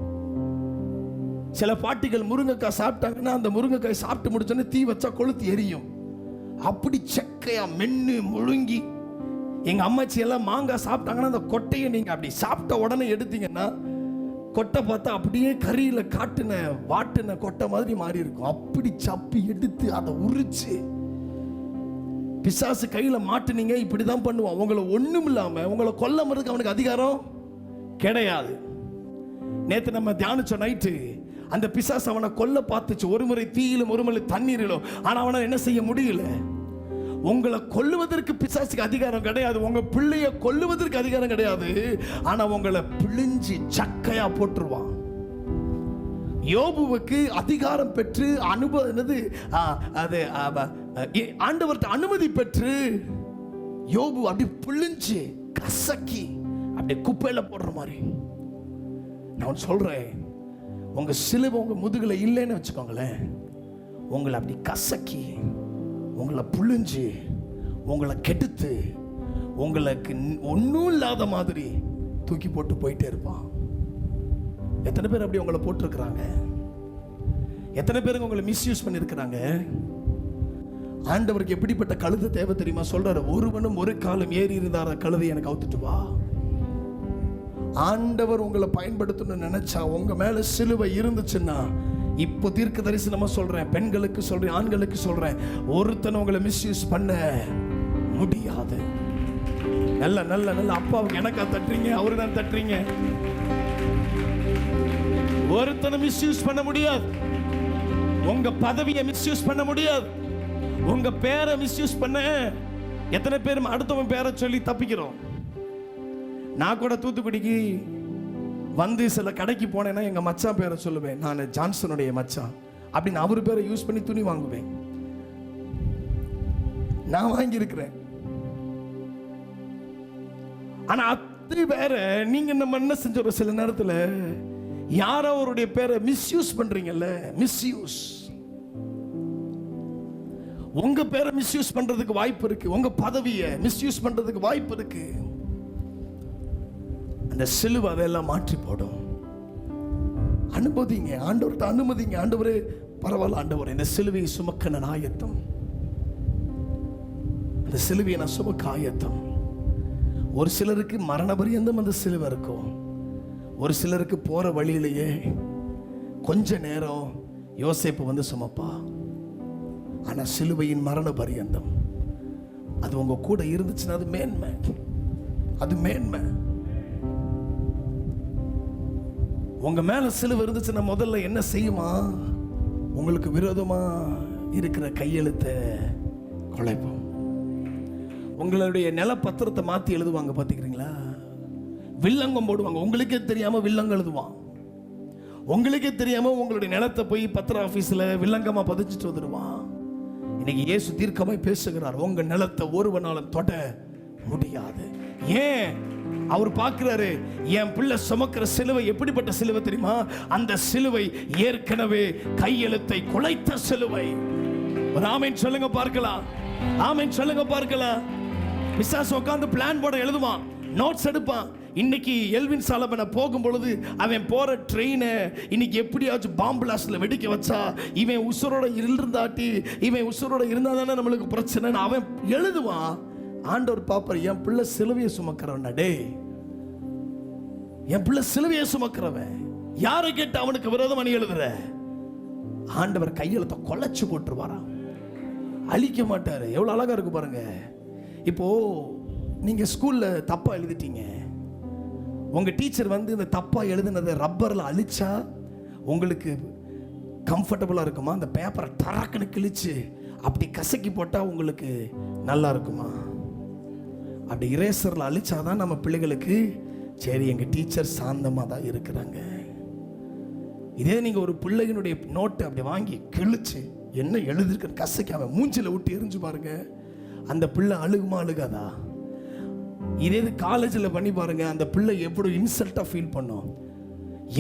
சில பாட்டிகள் முருங்கைக்காய் சாப்பிட்டாங்கன்னா அந்த முருங்கைக்காய் சாப்பிட்டு முடிச்சோன்னே தீ வச்சா கொளுத்தி எரியும். அப்படி சக்கையா மென்னு முழுங்கி. எங்க அம்மாச்சி எல்லாம் மாங்காய் சாப்பிட்டாங்கன்னா அந்த கொட்டையை நீங்க அப்படி சாப்பிட்ட உடனே எடுத்தீங்கன்னா கொட்டை பார்த்தா அப்படியே கறியில காட்டுன வாட்டுன கொட்டை மாதிரி மாறி இருக்கும். அப்படி சப்பி எடுத்து அதை உரிச்சு பிசாசு கையில மாட்டுனீங்க, இப்படிதான் பண்ணுவான். உங்களை ஒண்ணும் இல்லாம உங்களை கொல்லாமறதுக்கு அவனுக்கு அதிகாரம் கிடையாது. நேத்து நம்ம தியானிச்சோம் நைட்டு, அந்த பிசாசு அவனை கொல்ல பார்த்துச்சு, ஒரு முறை தீயிலும் ஒரு முறை தண்ணீரிலும். ஆனா அவனை என்ன செய்ய முடியல. உங்களை கொல்லுவதற்கு பிசாசுக்கு அதிகாரம் கிடையாது, உங்க பிள்ளைய கொல்லுவதற்கு அதிகாரம் கிடையாது. ஆனா உங்களை பிழிஞ்சி சக்கையா போட்டுருவான். யோபுவுக்கு அதிகாரம் பெற்று ஆண்டவர்கிட்ட அனுமதி பெற்று யோபு அப்படி பிழிஞ்சு கசக்கி அப்படி குப்பையில போடுற மாதிரி. நான் சொல்றேன், உங்க சிலுவை உங்க முதுகுல இல்லைன்னு வச்சுக்கோங்களேன், உங்களை அப்படி கசக்கி உங்களை புழிஞ்சு உங்களை கெடுத்து உங்களுக்கு ஒன்றும் இல்லாத மாதிரி தூக்கி போட்டு போயிட்டே இருப்பான். எத்தனை பேர் அப்படி உங்களை போட்டிருக்கிறாங்க? எத்தனை பேருக்கு உங்களை மிஸ்யூஸ் பண்ணியிருக்கிறாங்க? ஆண்டவருக்கு எப்படிப்பட்ட கழுதை தேவை தெரியுமா? சொல்றாரு, ஒருவனும் ஒரு காலம் ஏறி இருந்தார கழுதை எனக்கு அவுத்துட்டு வா. ஆண்டவர் உங்களை பயன்படுத்தணும்னு நினைச்சா, உங்க மேல சிலுவை இருந்துச்சுன்னா, இப்போ தீர்க்க தரிசனமா சொல்றேன், பெண்களுக்கு சொல்றேன், ஆண்களுக்கு சொல்றேன், ஒருத்தன் உங்களை மிஸ்யூஸ் பண்ண முடியாது. நல்ல நல்ல நல்ல அப்பாவுக்கு எனக்கா தட்டுறீங்க, அவரு தான் தட்டுறீங்க. ஒருத்தனை மிஸ்யூஸ் பண்ண முடியாது. உங்க பதவியை மிஸ்யூஸ் பண்ண முடியாது. உங்க பேரை மிஸ்யூஸ் பண்ண எத்தனை பேர் அடுத்தவன் பேரை சொல்லி தப்பிக்கிறோம்? நான் கூட தூத்துக்குடிக்கு வந்து சில கடைக்கு போனேன்னா எங்க மச்சான் பேரை சொல்லுவேன், நான் ஜான்சனுடைய மச்சான் அப்படின்னு அவர் பேரை யூஸ் பண்ணி துணி வாங்குவேன். நான் வாங்கி இருக்கிறேன். ஆனா அத்தனை பேரை நீங்க நம்ம என்ன செஞ்சோம், சில நேரத்தில் யாரோ அவருடைய பேரை மிஸ்யூஸ் பண்றீங்கல்ல. மிஸ்யூஸ், உங்க பேரை மிஸ்யூஸ் பண்றதுக்கு வாய்ப்பு இருக்கு. உங்க பதவியை மிஸ்யூஸ் பண்றதுக்கு வாய்ப்பு இருக்கு. அந்த சிலுவை அதெல்லாம் மாற்றி போடும். அனுமதிங்க, ஆண்டவர்கிட்ட அனுமதிங்க. ஆண்டவரே பரவாயில்ல, ஆண்டவரே இந்த சிலுவையை சுமக்க நான் ஆயத்தம், அந்த சிலுவையை நான் சுமக்க ஆயத்தம். ஒரு சிலருக்கு மரண பரியந்தம் அந்த சிலுவை இருக்கும். ஒரு சிலருக்கு போற வழியிலேயே கொஞ்ச நேரம் யோசேப்பு வந்து சுமப்பா. ஆனா சிலுவையின் மரண பரியந்தம் அது உங்க கூட இருந்துச்சுன்னா அது மேன்மை, அது மேன்மை. உங்க மேல சிலுவை இருந்துச்சுன்னா முதல்ல என்ன செய்யுமா, உங்களுக்கு விரோதமா இருக்கிற கையெழுத்தை குலைப்போம். உங்களுடைய நிலப்பத்திரத்தை மாத்தி எழுதுவாங்க பாத்தீங்களா, வில்லங்கம் போடுவாங்க. உங்களுக்கே தெரியாம வில்லங்கம் எழுதுவான். உங்களுக்கே தெரியாம உங்களுடைய நிலத்தை போய் பத்திர ஆபீஸ்ல வில்லங்கமா பதிச்சுட்டு வந்துடுவான். இன்னைக்கு இயேசு தீர்க்கமாய் பேசுகிறார், உங்க நிலத்தை ஒருவனாலும் தொட முடியாது. ஏன்? அவர் பார்க்கிறாரு, என் பிள்ளை சுமக்கிற சிலுவை எப்படிப்பட்ட சிலுவை தெரியுமா? அந்த சிலுவை ஏற்கனவே கையெழுத்தை குலைத்த சிலுவை. ஒரு ஆமென் சொல்லுங்க பார்க்கலாம். ஆமென் சொல்லுங்க பார்க்கலாம். பிசாசு உட்கார்ந்து பிளான் போட எழுதுவான், நோட்ஸ் எடுப்பான். இன்னைக்கு எல்வின் சாலமனை போகும் பொழுது அவன் போற ட்ரெயினை இன்னைக்கு எப்படியாச்சும் பாம்பு பிளாஸ்ட்ல வெடிக்க வச்சா, இவன் உசுரோட இருந்தாட்டி, இவன் உசுரோட இருந்தா தானே நம்மளுக்கு பிரச்சனை அவன் எழுதுவான். ஆண்டவர் பாப்பார், என் பிள்ளை சிலுவையை சுமக்கிறவன், டே என் பிள்ளை சிலுவையை சுமக்கிறவன், யாரை கேட்டு அவனுக்கு விரோதமா நீ எழுதுற? ஆண்டவர் கையெழுத்த கொலைச்சு போட்டுருவாராம், அழிக்க மாட்டாரு. எவ்வளவு அழகா இருக்கு பாருங்க. இப்போ நீங்க ஸ்கூல்ல தப்பா எழுதிட்டீங்க, உங்க டீச்சர் வந்து இந்த தப்பா எழுதுனதை ரப்பர்ல அழிச்சா உங்களுக்கு கம்ஃபர்டபுளா இருக்குமா? அந்த பேப்பரை டரக்குன்னு கிழிச்சு அப்படி கசக்கி போட்டா உங்களுக்கு நல்லா இருக்குமா? அப்படி இரேசர்ல அழிச்சாதான் நம்ம பிள்ளைகளுக்கு சரி எங்க டீச்சர் சாந்தமா தான் இருக்கிறாங்க. இதே நீங்க ஒரு பிள்ளைகளுடைய நோட்டை அப்படி வாங்கி கிழிச்சு என்ன எழுதிருக்க கசக்கி அவன் மூஞ்சில விட்டு எரிஞ்சு பாருங்க, அந்த பிள்ளை அழுகுமா அழுகாதா? இதே காலேஜில் பண்ணி பாருங்க, அந்த பிள்ளை எவ்வளோ இன்சல்ட்டாக ஃபீல் பண்ணும்,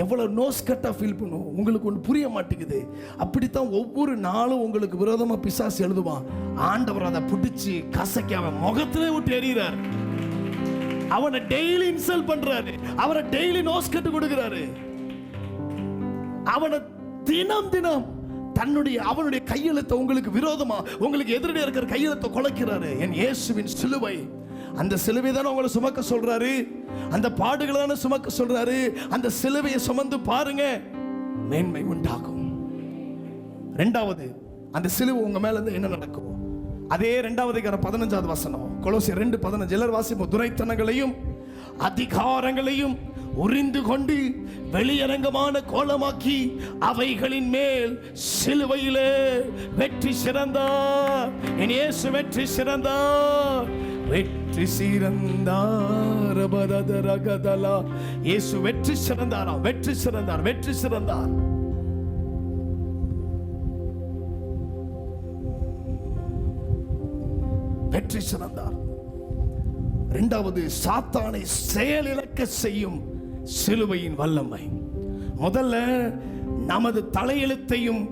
எவ்வளோ நோஸ்கட்டாக ஃபீல் பண்ணும். உங்களுக்கு ஒன்று புரிய மாட்டேங்குது. அப்படித்தான் ஒவ்வொரு நாளும் உங்களுக்கு விரோதமாக பிசாசு எழுதுவான். ஆண்டவர் அதை பிடிச்சி கசக்கி அவன் முகத்திலே விட்டு எறிகிறார். அவனை டெய்லி இன்சல்ட் பண்றாரு, அவனை டெய்லி நோஸ்கட்டு கொடுக்கிறாரு, அவனை தினம் தினம் அவனுடைய கையெழுத்தை உங்களுக்கு விரோதமா, உங்களுக்கு எதிரடியா இருக்கிற கையெழுத்தை குலைக்கிறாரு. என் இயேசுவின் சிலுவை, அந்த சிலுவை தானே உங்களை சுமக்க சொல்றாரு, அந்த பாடுகளை தானே சுமக்க சொல்றாரு. அந்த சிலுவையை சுமந்து பாருங்க, மேன்மை உண்டாகும். ரெண்டாவது, அந்த சிலுவை உங்க மேல இருந்து என்ன நடக்கும்? அதே 2:15 வசனம், கொலோசியர் 2:15. எல்லாரும் வாசிப்போம். துரைத்தனங்களையும் அதிகாரங்களையும் உரிந்து கொண்டு வெளியரங்கமான கோலமாக்கி அவைகளின் மேல் சிலுவையிலே வெற்றி சிறந்தார். என் இயேசு வெற்றி சிறந்தார், வெற்றி சிறந்தார். இயேசு வெற்றி சிறந்தாரா? வெற்றி சிறந்தார், வெற்றி சிறந்தார். வெற்றி சிறந்தார். இரண்டாவது, சாத்தானை செயலிழக்க செய்யும் சிலுவையின் வல்லமை. முதல்ல நமது தலையெழுத்தையும்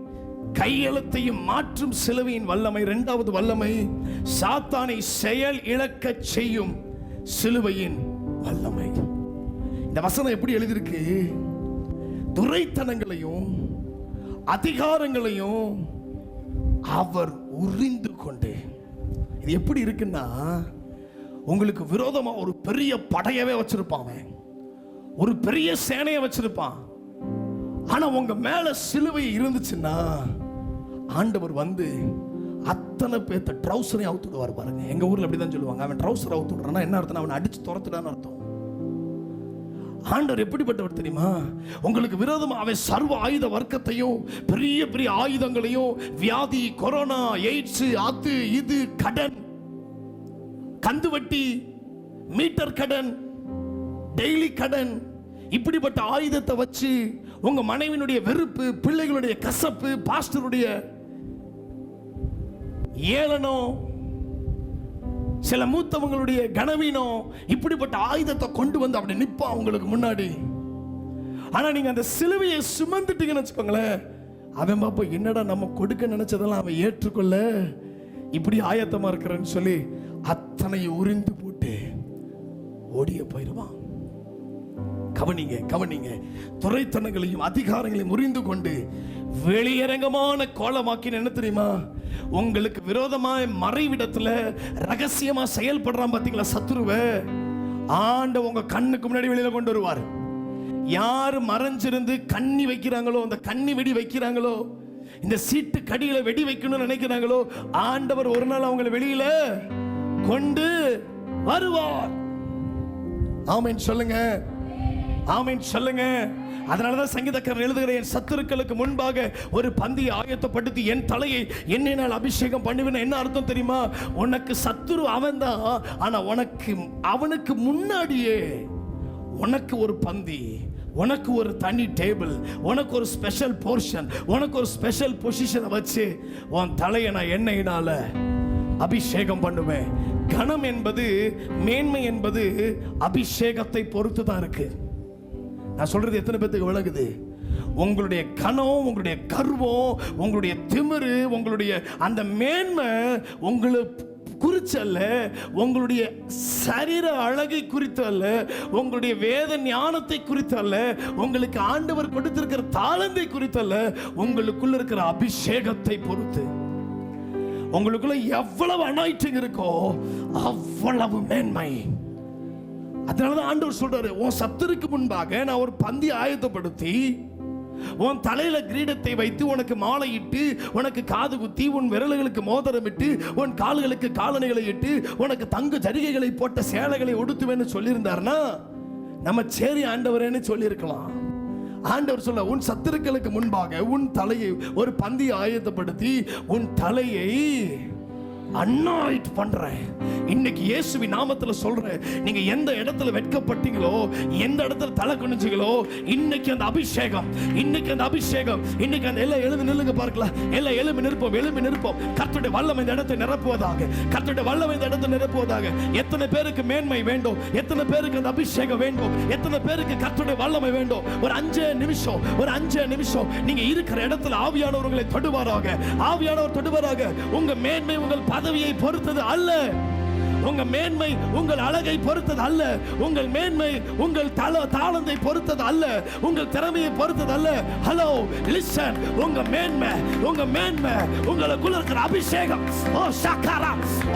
கையெழுத்தையும் மாற்றும் சிலுவையின் வல்லமை. இரண்டாவது வல்லமை, சாத்தானை செயல் இழக்க செய்யும் சிலுவையின் வல்லமை. இந்த வசனம் எப்படி எழுதியிருக்கு? துரைத்தனங்களையும் அதிகாரங்களையும் அவர் உரிந்து கொண்டு. இது எப்படி இருக்குன்னா, உங்களுக்கு விரோதமா ஒரு பெரிய படையவே வச்சிருப்பான், ஒரு பெரிய சேனையை வச்சிருப்பான். ஆனா உங்க மேல சிலுவை இருந்துச்சுன்னா ஆண்டவர் வந்து அத்தனை பேர்த்த ட்ரௌசரை அவுத்துடுவார் பாருங்க. எங்க ஊர்ல அப்படிதான் சொல்லுவாங்க, அவன் ட்ரௌசர் அவுத்து விடுறான்னா என்ன அர்த்தம்? அவன் அடிச்சு துரத்துடான்னு அர்த்தம். ஆண்டவர் எப்படிப்பட்டவர் தெரியுமா? உங்களுக்கு விரோதமா அவன் சர்வ ஆயுத வர்க்கத்தையும் பெரிய பெரிய ஆயுதங்களையும், வியாதி, கொரோனா, எய்ட்ஸ், அது இது, கடன், கந்து வட்டி, மீட்டர் கடன், டெய்லி கடன், இப்படிப்பட்ட ஆயுதத்தை வச்சு உங்க மனைவியினுடைய வெறுப்பு, பிள்ளைகளுடைய கசப்பு, பாஸ்டருடைய ஏளனம், சில மூத்தவங்களுடைய கனவீனம், இப்படிப்பட்ட ஆயுதத்தை கொண்டு வந்து அப்படி நிப்பா உங்களுக்கு முன்னாடி. ஆனா நீங்க அந்த சிலுவையை சுமந்துட்டீங்கன்னு வச்சுக்கோங்களேன், அவன் பாப்பா என்னடா நம்ம கொடுக்க நினைச்சதெல்லாம் அவன் ஏற்றுக்கொள்ள இப்படி ஆயத்தமா இருக்கிறன்னு சொல்லி அத்தனை உரிந்து போட்டு ஓடிய போயிடுவான். கவனிங்க கவனிங்க, துரைத்தனங்களையும் அதிகாரங்களையும் முறிந்து கொண்டு வெளியரங்கமான கோலமாக்கின. என்ன தெரியுமா? உங்களுக்கு விரோதமாய் மறைவிடத்துல ரகசியமா செயல்படுறான் பாத்தீங்களா சத்துருவை, ஆண்டவர் உங்க கண்ணுக்கு முன்னாடி வெளியில கொண்டு வருவார். யாரு மறைஞ்சிருந்து கண்ணி வைக்கிறாங்களோ, அந்த கண்ணி வெடி வைக்கிறாங்களோ, இந்த சீட்டு கடியில வெடி வைக்கணும்னு நினைக்கிறாங்களோ, ஆண்டவர் ஒரு நாள் அவங்களை வெளியில கொண்டு வருவார். ஆமென் சொல்லுங்க, ஆமென் சொல்லுங்க. அதனாலதான் சங்கீதக்காரர் எழுதுகிற, என் சத்துருக்களுக்கு முன்பாக ஒரு பந்தியை ஆயத்தப்படுத்தி என் தலையை எண்ணெயினால் அபிஷேகம் பண்ணுவேன். என்ன அர்த்தம் தெரியுமா? உனக்கு சத்துரு அவன் தான், ஆனா உனக்கு அவனுக்கு முன்னாடியே உனக்கு ஒரு பந்தி, உனக்கு ஒரு தனி டேபிள், உனக்கு ஒரு ஸ்பெஷல் போர்ஷன், உனக்கு ஒரு ஸ்பெஷல் பொசிஷனை வச்சு உன் தலையை நான் எண்ணெயினால அபிஷேகம் பண்ணுவேன், கணம் என்பது, மேன்மை என்பது அபிஷேகத்தை பொறுத்து தான் இருக்கு. நான் சொல்றது எத்தனை பேருக்கு விளங்குது? உங்களுடைய கணம், உங்களுடைய கர்வம், உங்களுடைய திமிரு, உங்களுடைய அந்த மேன்மை உங்களுக்கு குறித்து அல்ல, உங்களுடைய சரீர அழகை குறித்து அல்ல, உங்களுடைய வேத ஞானத்தை குறித்து அல்ல, உங்களுக்கு ஆண்டவர் கொடுத்திருக்கிற தாளந்தை குறித்து அல்ல, உங்களுக்குள்ள இருக்கிற அபிஷேகத்தை பொறுத்து. உங்களுக்குள்ள எவ்வளவு அனாயிட்டிங் இருக்கோ அவ்வளவு மேன்மை. அதனாலதான் ஆண்டவர் சொல்றாரு, உன் சத்துருக்கு முன்பாக நான் ஒரு பந்தி ஆயத்தப்படுத்தி, உன் தலையில கிரீடத்தை வைத்து, உனக்கு மாலையிட்டு, உனக்கு காது குத்தி, உன் விரல்களுக்கு மோதிரமிட்டு, உன் கால்களுக்கு காலணிகளை இட்டு, உனக்கு தங்க ஜரிகைகளை போட்ட சேலைகளை உடுத்துவேன்னு சொல்லியிருந்தாருன்னா நம்ம சரி ஆண்டவரேன்னு சொல்லியிருக்கலாம். ஆண்டவர் சொல்ல, உன் சத்துருக்களுக்கு முன்பாக உன் தலையை ஒரு பந்தி ஆயத்தப்படுத்தி உன் தலையை அன்னாயிட் பண்றேன். இன்னைக்கு இயேசுவின் நாமத்துல சொல்றேன், நீங்க எந்த இடத்துல வெட்கப்பட்டீங்களோ, எந்த இடத்துல தலை குனிஞ்சீங்களோ, இன்னைக்கு அந்த அபிஷேகம், இன்னைக்கு அந்த அபிஷேகம், இன்னைக்கு அந்த எல்லாம் எழுந்து நில்லுங்க பார்க்கலாம், எல்லாம் எழும்பி நிற்போம், எழும்பி நிற்போம். கர்த்தருடைய வல்லமை இந்த இடத்தை நிரப்புவதாக, கர்த்தருடைய வல்லமை இந்த இடத்தை நிரப்புவதாக. எத்தனை பேருக்கு மேன்மை வேண்டும்? எத்தனை பேருக்கு அந்த அபிஷேகம் வேண்டும்? எத்தனை பேருக்கு கர்த்தருடைய வல்லமை வேண்டும்? ஒரு 5 நிமிஷம், ஒரு 5 நிமிஷம் நீங்க இருக்கிற இடத்துல ஆவியானவர்களை தொடுவாராக, ஆவியானவர் தொடுவாராக. உங்க மேன்மை உங்கள் பதவியை பொறுத்தது அல்ல, உங்க மேன்மை உங்கள் அழகை பொறுத்தது அல்ல, உங்கள் மேன்மை உங்கள் தாளந்தை பொறுத்தது அல்ல, உங்கள் திறமையை பொறுத்தது அல்ல. ஹலோ, லிசன், உங்க மேன்மை, உங்க மேன்மை உங்களுக்குள்ள இருக்கிற அபிஷேகம். ஓ சக்கரா,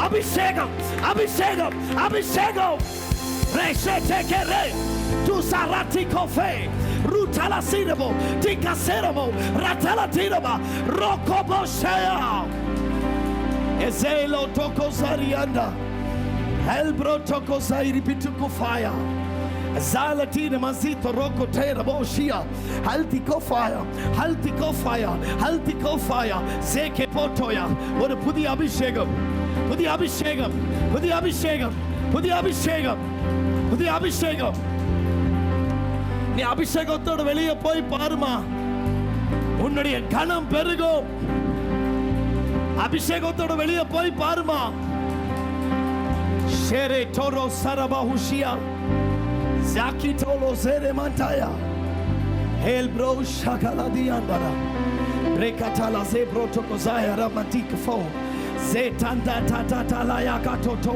அபிஷேகம், அபிஷேகம், அபிஷேகம். ரேஷே டேக்கரே tu sarati kofe rutala sinabo tikaseramo ratala tinaba rokobo shaya ezelo toko sarianda elbro toko sairi pituko fire zalatina mazito roko tera boshia haltiko fire, haltiko fire, haltiko fire zeke potoya. ஒரு புதிய அபிஷேகம், புதிய அபிஷேகம், புதிய அபிஷேகம், புதிய அபிஷேகம், புதிய அபிஷேகம். நீ அபிஷேகத்தோடு வெளியே போய் பாருமா, உன்னுடைய கணம் பெருகும். அபிஷேகத்தோடு வெளியே போய் பாருமா. ஷேரே டோரோ சரபா ஹுஷியா ஜாக்கி டோலோ சேரே மண்டாயா ஹேல் ப்ரோ ஷகலா தியாண்டரா பிரேகட்டாலா ஜேப்ரோ டோகோசாயா ரமாட்டிக் ஃபோ Zetanda tata la yakatoto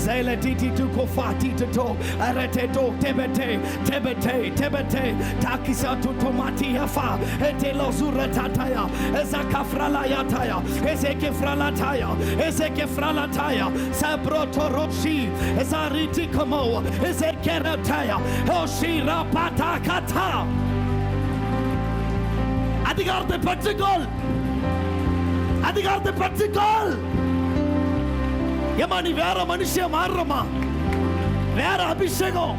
zele titi tuko fati to arete to tebete tebete tebete takisa to tomati yafa etelo suretataya ezakafrala yataya ezekefralataya ezekefralataya sabroto roshi ezariti komo ezekerataya hoshira patakata. அதிகாரத்தை பெற்றுக்கொள், அதிகாரத்தை பெற்றுக்கொள். ஏமா நீ வேற மனுஷன் மாறுறமா, வேற அபிஷேகம்,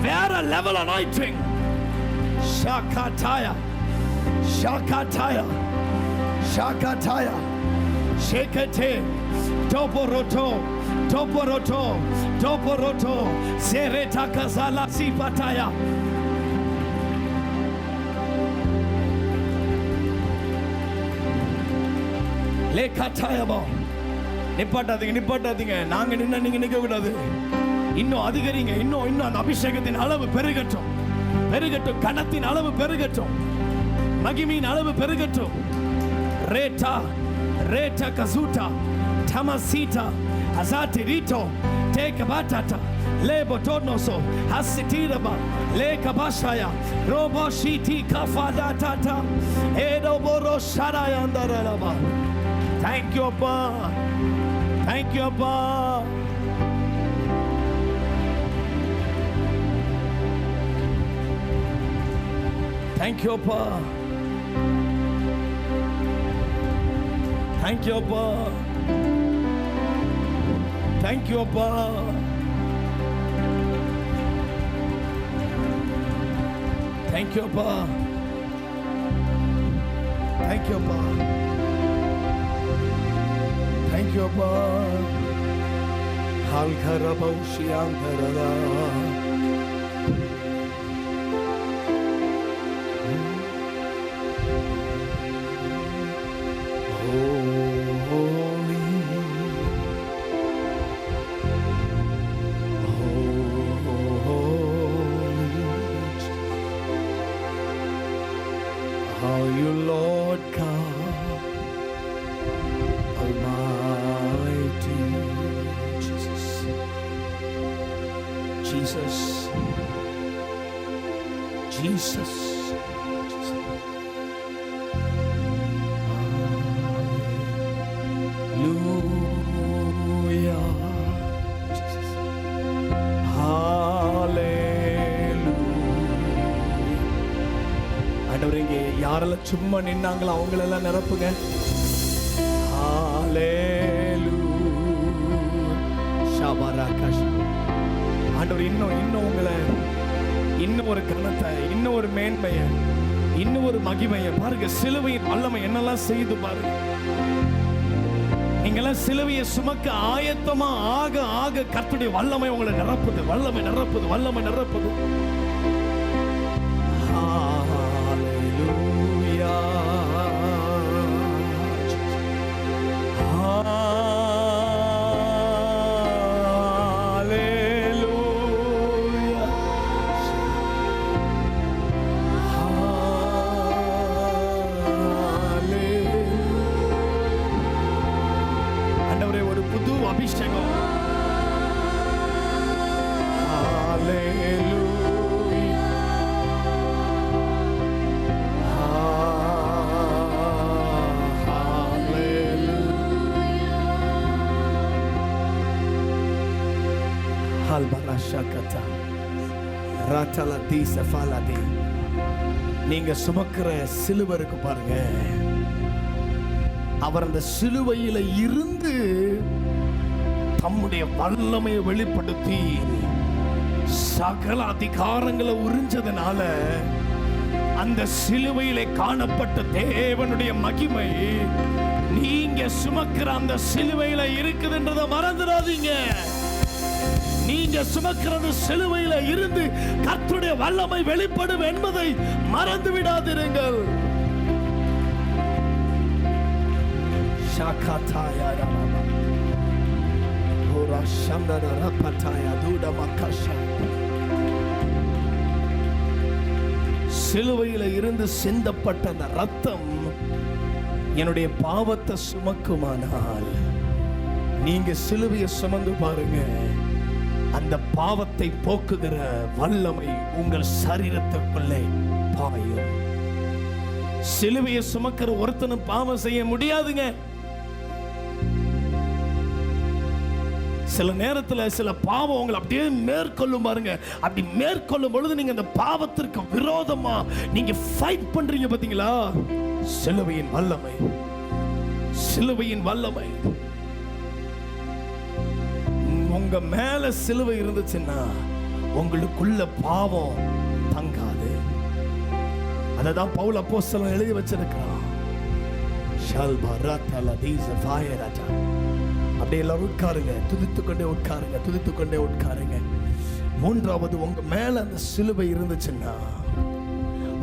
வேற லெவல் அனாயிண்டிங். ஷாகாட்டாயா ஷாகாட்டாயா ஷாகாட்டாயா ஷேகட்டே டோபரோட்டோ டோபரோட்டோ டோபரோட்டோ சேரேட்டா கசாலா சிபாட்டாயா. நிப்பாட்டாதீங்க, நிப்பாட்டாதீங்க. நாங்க நின்னா நீங்க நிக்க கூடாது. இன்னும் அதிகரிங்க, இன்னும் அந்த அபிஷேகத்தின் அளவு பெருகட்டும், பெருகட்டும். கணத்தின் அளவு பெருகட்டும், மகிமையின் அளவு பெருகட்டும். ரேட்டா ரேட்டா கசூட்டா தமசீட்டா அசாட்டி ரீட்டோ டேக்க பாட்டாட்டா lebo tonoso hasitiraba leka bashaya robo shiti kafada tata edo boro sharaya andaraba. Thank you Abba, thank you Abba. Thank you Abba, thank you Abba, thank you Abba. Thank you Abba, thank you Abba, thank you Abba. Halkarabaushi antarada holy you, Lord God Almighty. Jesus, Jesus, Jesus. Hallelujah. Jesus. Hallelujah. ஆண்டவரே, இங்கே யாரெல்லாம் சும்மா நின்னாங்களோ அவங்களெல்லாம் நிரப்புங்க. ஆண்டவர் இன்னும் உங்களை இன்னும் ஒரு கனத்தை, இன்னும் ஒரு மேன்மையை, இன்னும் ஒரு மகிமையை பாருங்க. சிலுவையின் வல்லமை என்னெல்லாம் செய்து பாருங்க. நீங்கெல்லாம் சிலுவையை சுமக்க ஆயத்தமா ஆக ஆக கர்த்தருடைய வல்லமை உங்களை நிரப்புது, வல்லமை நிரப்புது, வல்லமை நிரப்புது. ஹalleluya. அபிஷேகம். ஹalleluya. ஹalleluya. ஹல்பரஷகதா ரட்டலதி சஃபலதி. நீங்க சுமக்கிற சிலுவருக்கு பாருங்க, அவர் அந்த சிலுவையில இருந்து தம்முடைய வல்லமையை வெளிப்படுத்தி சகல அதிகாரங்களை உறிஞ்சதுனால அந்த சிலுவையிலே காணப்பட்ட தேவனுடைய மகிமை நீங்க சுமக்கிற அந்த சிலுவையில இருக்குதுன்றதை மறந்துடாதீங்க. நீங்க சுமக்கிறது சிலுவையில இருந்து கர்த்தருடைய வல்லமை வெளிப்படும் என்பதை மறந்து விடாதிருங்கள். சிலுவையில இருந்து சிந்தப்பட்ட அந்த ரத்தம் என்னுடைய பாவத்தை சுமக்குமானால் நீங்க சிலுவையை சுமந்து பாருங்க, அந்த பாவத்தை போக்குகிற வல்லமை உங்கள் சரீரத்துக்குள்ளே பாயும். சிலுவையை சுமக்கிற ஒருத்தனும் பாவம் செய்ய முடியாதுங்க. சில நேரத்துல சில பாவம் உங்களை அப்படியே மேற்கொள்ளும் பாருங்க. அப்படி மேற்கொள்ளும் பொழுது நீங்க அந்த பாவத்திற்கு விரோதமா நீங்க ஃபைட் பண்றீங்க பாத்தீங்களா? சிலுவையின் வல்லமை, சிலுவையின் வல்லமை. உங்க மேல சிலுவை இருந்துச்சுன்னா உங்களுக்குள்ள பாவம் தங்காது. அததான் பவுல் அப்போஸ்தலன் எழுதி வச்சிருக்கிறான். அப்படியே எல்லாரும் உட்காருங்க, துதித்துக்கொண்டே உட்காருங்க, துதித்துக்கொண்டே உட்காருங்க. மூன்றாவது, உங்க மேல அந்த சிலுவை இருந்துச்சுன்னா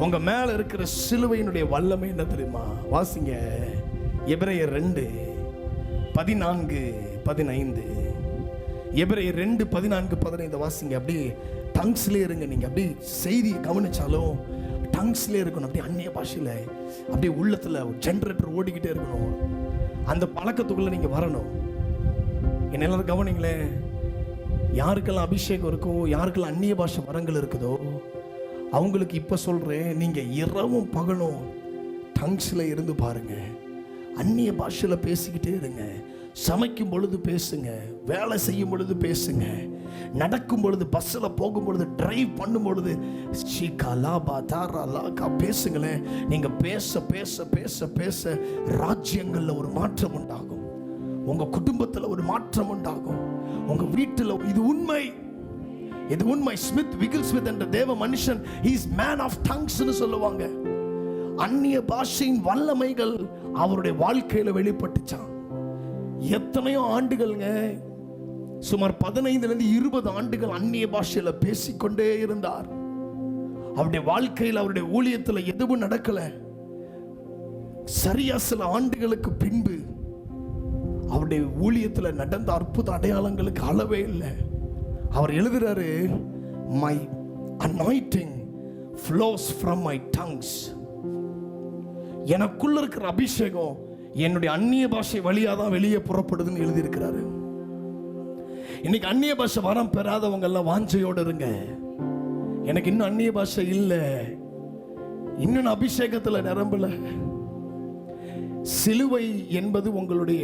உங்க மேல இருக்கிற சிலுவையினுடைய வல்லமை என்ன தெரியுமா? வாசிங்க எபிரேயர் 2:14-15. எபிரேயர் 2:14-15 வாசிங்க. அப்படியே டங்ஸ்ல இருங்க. நீங்க அப்படியே செய்தி கவனிச்சாலும் டங்ஸ்ல இருக்கணும். அப்படியே அந்நிய பாஷையில அப்படியே உள்ளத்துல ஜெனரேட்டர் ஓடிக்கிட்டே இருக்கணும். அந்த பழக்கத்துக்குள்ள நீங்க வரணும். என்ன எல்லாரும் கவனிங்களேன். யாருக்கெல்லாம் அபிஷேகம் இருக்கோ, யாருக்கெல்லாம் அந்நிய பாஷை வரங்கள் இருக்குதோ அவங்களுக்கு இப்ப சொல்றேன், நீங்க இரவும் பகலும் டங்ஸ்ல இருந்து பாருங்க. அந்நிய பாஷையில பேசிக்கிட்டே இருங்க. சமைக்கும் பொழுது பேசுங்க, வேலை செய்யும் பொழுது பேசுங்க, நடக்கும் பொழுது, பஸ்ஸில் போகும் பொழுது, டிரைவ் பண்ணும் பொழுது பேசுங்களேன். நீங்க பேச பேச பேச பேச ராஜ்யங்கள்ல ஒரு மாற்றம் உண்டாகும். உங்க குடும்பத்துல ஒரு மாற்றம் உண்டாகும். உங்க வீட்டுல. இது உண்மை, இது உண்மை. ஸ்மித் விகில்ஸ்மித் என்ற தேவ மனுஷன், he is man of tongues னு சொல்லுவாங்க. அந்நிய பாஷையின் வல்லமைகள் அவருடைய வாழ்க்கையில வெளிப்பட்டுச்சான். எத்தனையோ ஆண்டுகள்ங்க, சுமார் 15-20 ஆண்டுகள் அந்நிய பாஷையில பேசிக்கொண்டே இருந்தார். அவருடைய வாழ்க்கையில், அவருடைய ஊழியத்தில் எதுவும் நடக்கல. சரியா சில ஆண்டுகளுக்கு பின்பு அவருடைய ஊழியத்தில் நடந்த அற்புத அடையாளங்களுக்கு அளவே இல்லை. அவர் எழுதுறாரு, my anointing flows from my tongues. எனக்குள்ள இருக்கிற அபிஷேகம் என்னுடைய அந்நிய பாஷை வழியா தான் வெளியே புறப்படுதுன்னு எழுதியிருக்கிறாரு. இன்னைக்கு அந்நிய பாஷை வரம் பெறாதவங்க எல்லாம் வாஞ்சையோடு இருங்க. எனக்கு இன்னும் அந்நிய பாஷை இல்லை, இன்னும் அபிஷேகத்துல நிரம்பல. சிலுவை என்பது உங்களுடைய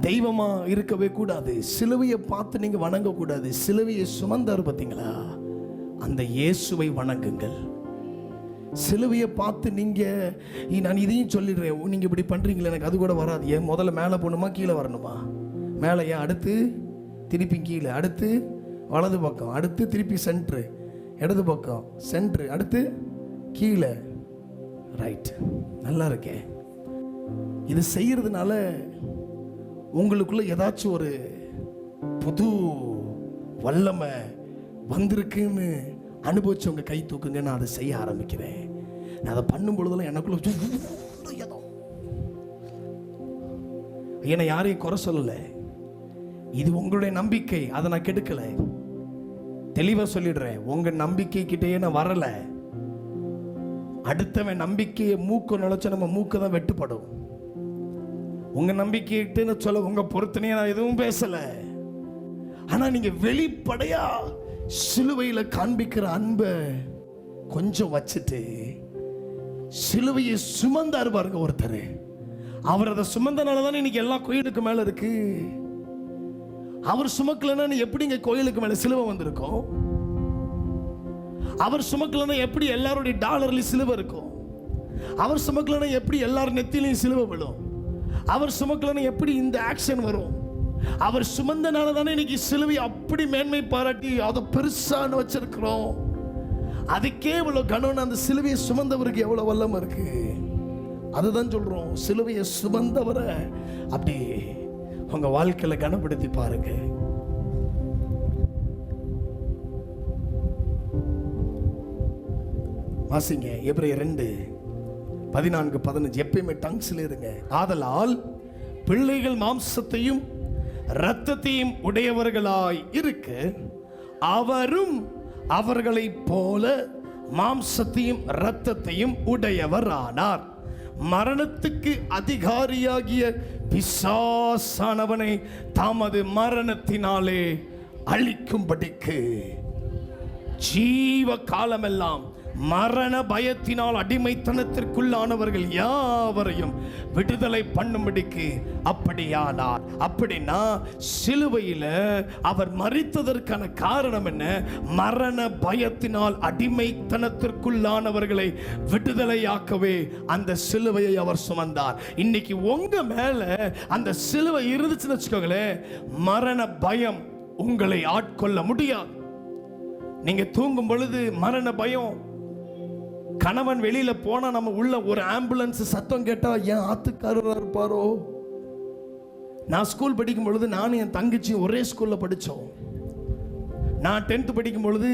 தெய்வமா இருக்கவே கூடாது. சிலுவையை பார்த்து நீங்க வணங்க கூடாது. சிலுவையை சுமந்தாரு பார்த்தீங்களா, அந்த இயேசுவை வணங்குங்கள். சிலுவையை பார்த்து நீங்க, நான் இதையும் சொல்லிடுறேன், நீங்க இப்படி பண்றீங்களே எனக்கு அது கூட வராது. ஏன் முதல்ல மேலே போகணுமா கீழே வரணுமா? மேலே, ஏன் அடுத்து திருப்பி கீழே, அடுத்து வலது பக்கம், அடுத்து திருப்பி சென்ட்ரு, இடது பக்கம் சென்ட்ரு, அடுத்து கீழே, ரைட். நல்லா இருக்கே. இது செய்யறதுனால உங்களுக்குள்ள ஏதாச்சும் ஒரு புது வல்லமை வந்திருக்குன்னு அனுபவிச்சவங்க கை தூக்குங்க. நான் அதை செய்ய ஆரம்பிக்கிறேன். நான் அதை பண்ணும் பொழுதெல்லாம் எனக்குள்ள என்னை யாரையும் குறை சொல்லலை. இது உங்களுடைய நம்பிக்கை, அதை நான் கெடுக்கல. தெளிவா சொல்லிடுறேன், உங்க நம்பிக்கை கிட்டேயே நான் வரல. அடுத்தவன் நம்பிக்கையை மூக்க நுழைச்ச நம்ம மூக்க தான் வெட்டுப்படும். உங்க நம்பிக்கைன்னு சொல்ல உங்க பொறுத்தனையே நான் எதுவும் பேசல. ஆனா நீங்க வெளிப்படையா சிலுவையில காண்பிக்கிற அன்பை கொஞ்சம் வச்சுட்டு சிலுவையை சுமந்தாரு பாருங்க ஒருத்தர். அவர் அதை சுமந்தனாலதான் இன்னைக்கு எல்லா கோயிலுக்கு மேல இருக்கு. அவர் சுமக்கலன்னா எப்படிங்க கோயிலுக்கு மேல சிலுவை வந்திருக்கும்? அவர் சுமக்கலன்னா எப்படி எல்லாருடைய டாலர்லயும் சிலுவை இருக்கும்? அவர் சுமக்கலன்னா எப்படி எல்லாரும் நெத்திலையும் சிலுவை விடும்? அவர் சுமக்கலன்னா எப்படி இந்த ஆக்ஷன் வரும்? அவர் சுமந்தனால தானே இன்னைக்கு சிலுவை அப்படி மேன்மை பாராட்டி அதை பெருசான்னு வச்சிருக்கிறோம். அதுக்கே இவ்வளவு கணவன், அந்த சிலுவையை சுமந்தவருக்கு எவ்வளவு வல்லமை இருக்கு. அதுதான் சொல்றோம், சிலுவையை சுமந்தவரை அப்படி உங்க வாழ்க்கையில கனப்படுத்தி பாருங்க. வாசிங்க எபிரேயர் 2:14-15. எப்பயுமே டங்ஸ்ல இருங்க. ஆதலால் பிள்ளைகள் மாம்சத்தையும் இரத்தத்தையும் உடையவர்களாய் இருக்க அவரும் அவர்களைப் போல மாம்சத்தையும் இரத்தத்தையும் உடையவரானார். மரணத்துக்கு அதிகாரியாகிய பிசாசானவனை தமது மரணத்தினாலே அழிக்கும்படிக்கு ஜீவ காலமெல்லாம் மரண பயத்தினால் அடிமைத்தனத்திற்குள்ளானவர்கள் யாவரையும் விடுதலை பண்ணும்படிக்கு அப்படியானார். அப்படின்னா சிலுவையில அவர் மரித்ததற்கான காரணம் என்ன? மரண பயத்தினால் அடிமைத்தனத்திற்குள்ளானவர்களை விடுதலையாக்கவே அந்த சிலுவையை அவர் சுமந்தார். இன்னைக்கு உங்க மேல அந்த சிலுவை இருந்துச்சுன்னு வச்சுக்கோங்களேன், மரண பயம் உங்களை ஆட்கொள்ள முடியாது. நீங்க தூங்கும் பொழுது மரண பயம். கணவன் வெளியில போனா நம்ம உள்ள ஒரு ஆம்புலன்ஸ் சத்தம் கேட்டா ஏன் ஆத்துக்காரரா இருப்பாரோ? நான் ஸ்கூல் படிக்கும் பொழுது நானும் என் தங்கச்சி ஒரே ஸ்கூல்ல படிச்சோம். நான் 10th படிக்கும் பொழுது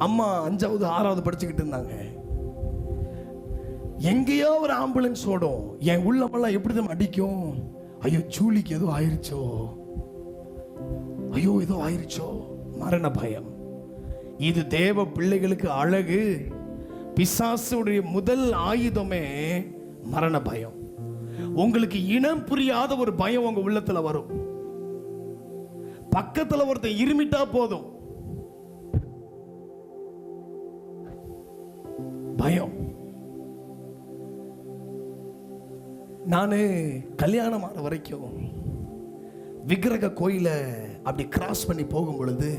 அம்மா 5வது 6வது படிச்சுக்கிட்டு இருந்தாங்க. எங்கேயோ ஒரு ஆம்புலன்ஸ் ஓடும், என் உள்ளமெல்லாம் எப்படி தான் அடிக்கும். ஐயோ ஜூலிக்கு ஏதோ ஆயிருச்சோ, ஐயோ ஏதோ ஆயிருச்சோ. மரண பயம். இது தேவ பிள்ளைகளுக்கு அழகு. பிசாசுடைய முதல் ஆயுதமே மரண பயம். உங்களுக்கு இனம் புரியாத ஒரு பயம் உங்க உள்ளத்துல வரும். பக்கத்துல ஒருத்தன் இருமிட்டா போதும் பயம். நானு கல்யாணம் ஆன வரைக்கும் விக்கிரக கோயில அப்படி கிராஸ் பண்ணி போகும் பொழுது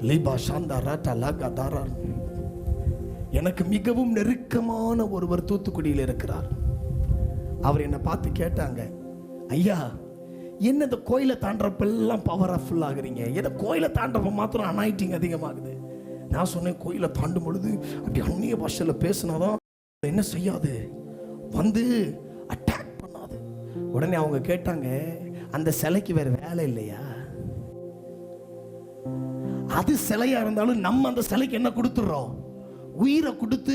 லீபா சாந்தா ராட்டா லாகா தாரா, எனக்கு மிகவும் நெருக்கமான ஒருவர் தூத்துக்குடியில் இருக்கிறார். அவர் என்னை பார்த்து கேட்டாங்க, ஐயா என்ன இந்த கோயிலை தாண்டப்பெல்லாம் பவர்ஃபுல் ஆகுறீங்க, ஏன்னா கோயிலை தாண்டப்ப மாத்திரம் அனாயிட்டிங் அதிகமாகுது. நான் சொன்னேன், கோயிலை தாண்டும் பொழுது அப்படி அந்நிய பாஷையில் பேசினாதான் என்ன செய்யாது, வந்து அட்டாக் பண்ணாது. உடனே அவங்க கேட்டாங்க, அந்த சிலைக்கு வேற வேலை இல்லையா? அது சிலையா இருந்தாலும் நம்ம அந்த சிலைக்கு என்ன கொடுத்துறோம்? உயிரை கொடுத்து.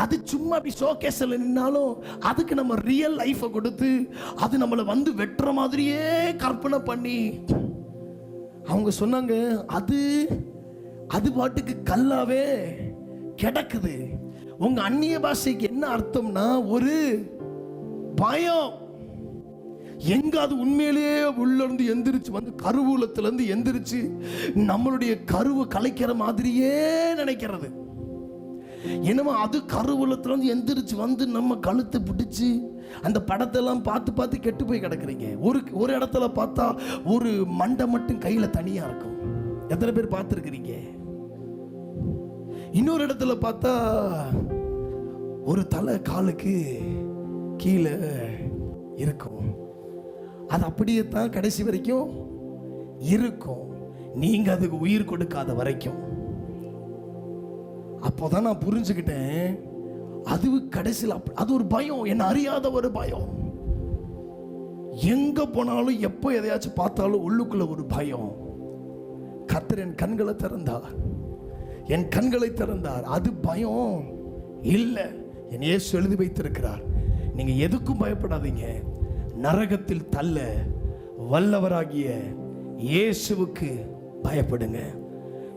அது சும்மா அப்படி ஷோகேஸ்ல நின்னாலும் அதுக்கு நம்ம ரியல் லைஃபை கொடுத்து அது நம்மளை வந்து வெட்டுற மாதிரியே கற்பனை பண்ணி. அவங்க சொன்னாங்க, அது பாட்டுக்கு கல்லாவே கிடக்குது. உங்க அந்நிய பாஷைக்கு என்ன அர்த்தம்னா ஒரு பயம். எங்க அது உண்மையிலேயே உள்ள இருந்து எந்திரிச்சு வந்து கருவூலத்துல இருந்து எந்திரிச்சு நம்மளுடைய கருவை கலைக்கிற மாதிரியே நினைக்கிறது. என்னமோ அது கருவூலத்துல இருந்து எந்திரிச்சு வந்து நம்ம கழுத்தை பிடிச்சு அந்த படத்தை எல்லாம் பார்த்து பார்த்து கெட்டு போய் கிடக்குறீங்க. ஒரு இடத்துல பார்த்தா ஒரு மண்டை மட்டும் கையில தனியா இருக்கும். எத்தனை பேர் பார்த்துருக்கிறீங்க? இன்னொரு இடத்துல பார்த்தா ஒரு தலை காலுக்கு கீழே இருக்கும். அது அப்படியே தான் கடைசி வரைக்கும் இருக்கும், நீங்க அதுக்கு உயிர் கொடுக்காத வரைக்கும். அப்போதான் நான் புரிஞ்சுக்கிட்டேன், அது கடைசியில் அது ஒரு பயம், என்ன அறியாத ஒரு பயம். எங்க போனாலும் எப்போ எதையாச்சும் பார்த்தாலும் உள்ளுக்குள்ள ஒரு பயம். கர்த்தர் என் கண்களை திறந்தார், என் கண்களை திறந்தார். அது பயம் இல்லை, என் இயேசு எழுதி வைத்திருக்கிறார். நீங்க எதுக்கும் பயப்படாதீங்க. நரகத்தில் தள்ள வல்லவராகிய இயேசுவுக்கு பயப்படுங்க.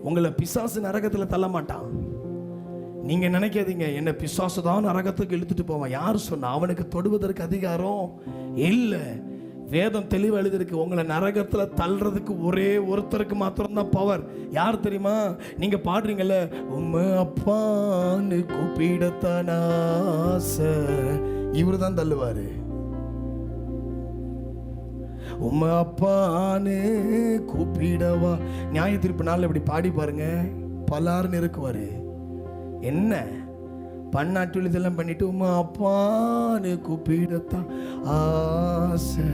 உங்களை பிசாசு நரகத்தில் தள்ள மாட்டான். நீங்க நினைக்காதீங்க என்ன பிசாசு தான் நரகத்துக்கு இழுத்துட்டு போவான். யார் சொன்னா? அவனுக்கு தொடுவதற்கு அதிகாரம் இல்லை. வேதம் தெளிவாக எழுதிருக்கு, உங்களை நரகத்தில் தள்ளுறதுக்கு ஒரே ஒருத்தருக்கு மாத்திரம்தான் பவர். யார் தெரியுமா? நீங்க பாடுறீங்கல்ல, உம்மை அப்பான்னு கூப்பிடத்தான் ஆசை, இவரு தான் தள்ளுவாரு. உம்மை அப்பான்னு கூப்பிடவா. நியாய தீர்ப்பு நாள் இப்படி பாடி பாருங்க, பலார்னு இருக்குவாரு. என்ன பன்னாட்டு இதெல்லாம் பண்ணிட்டு உம்மை அப்பான்னு கூப்பிடத்தான் ஆசை,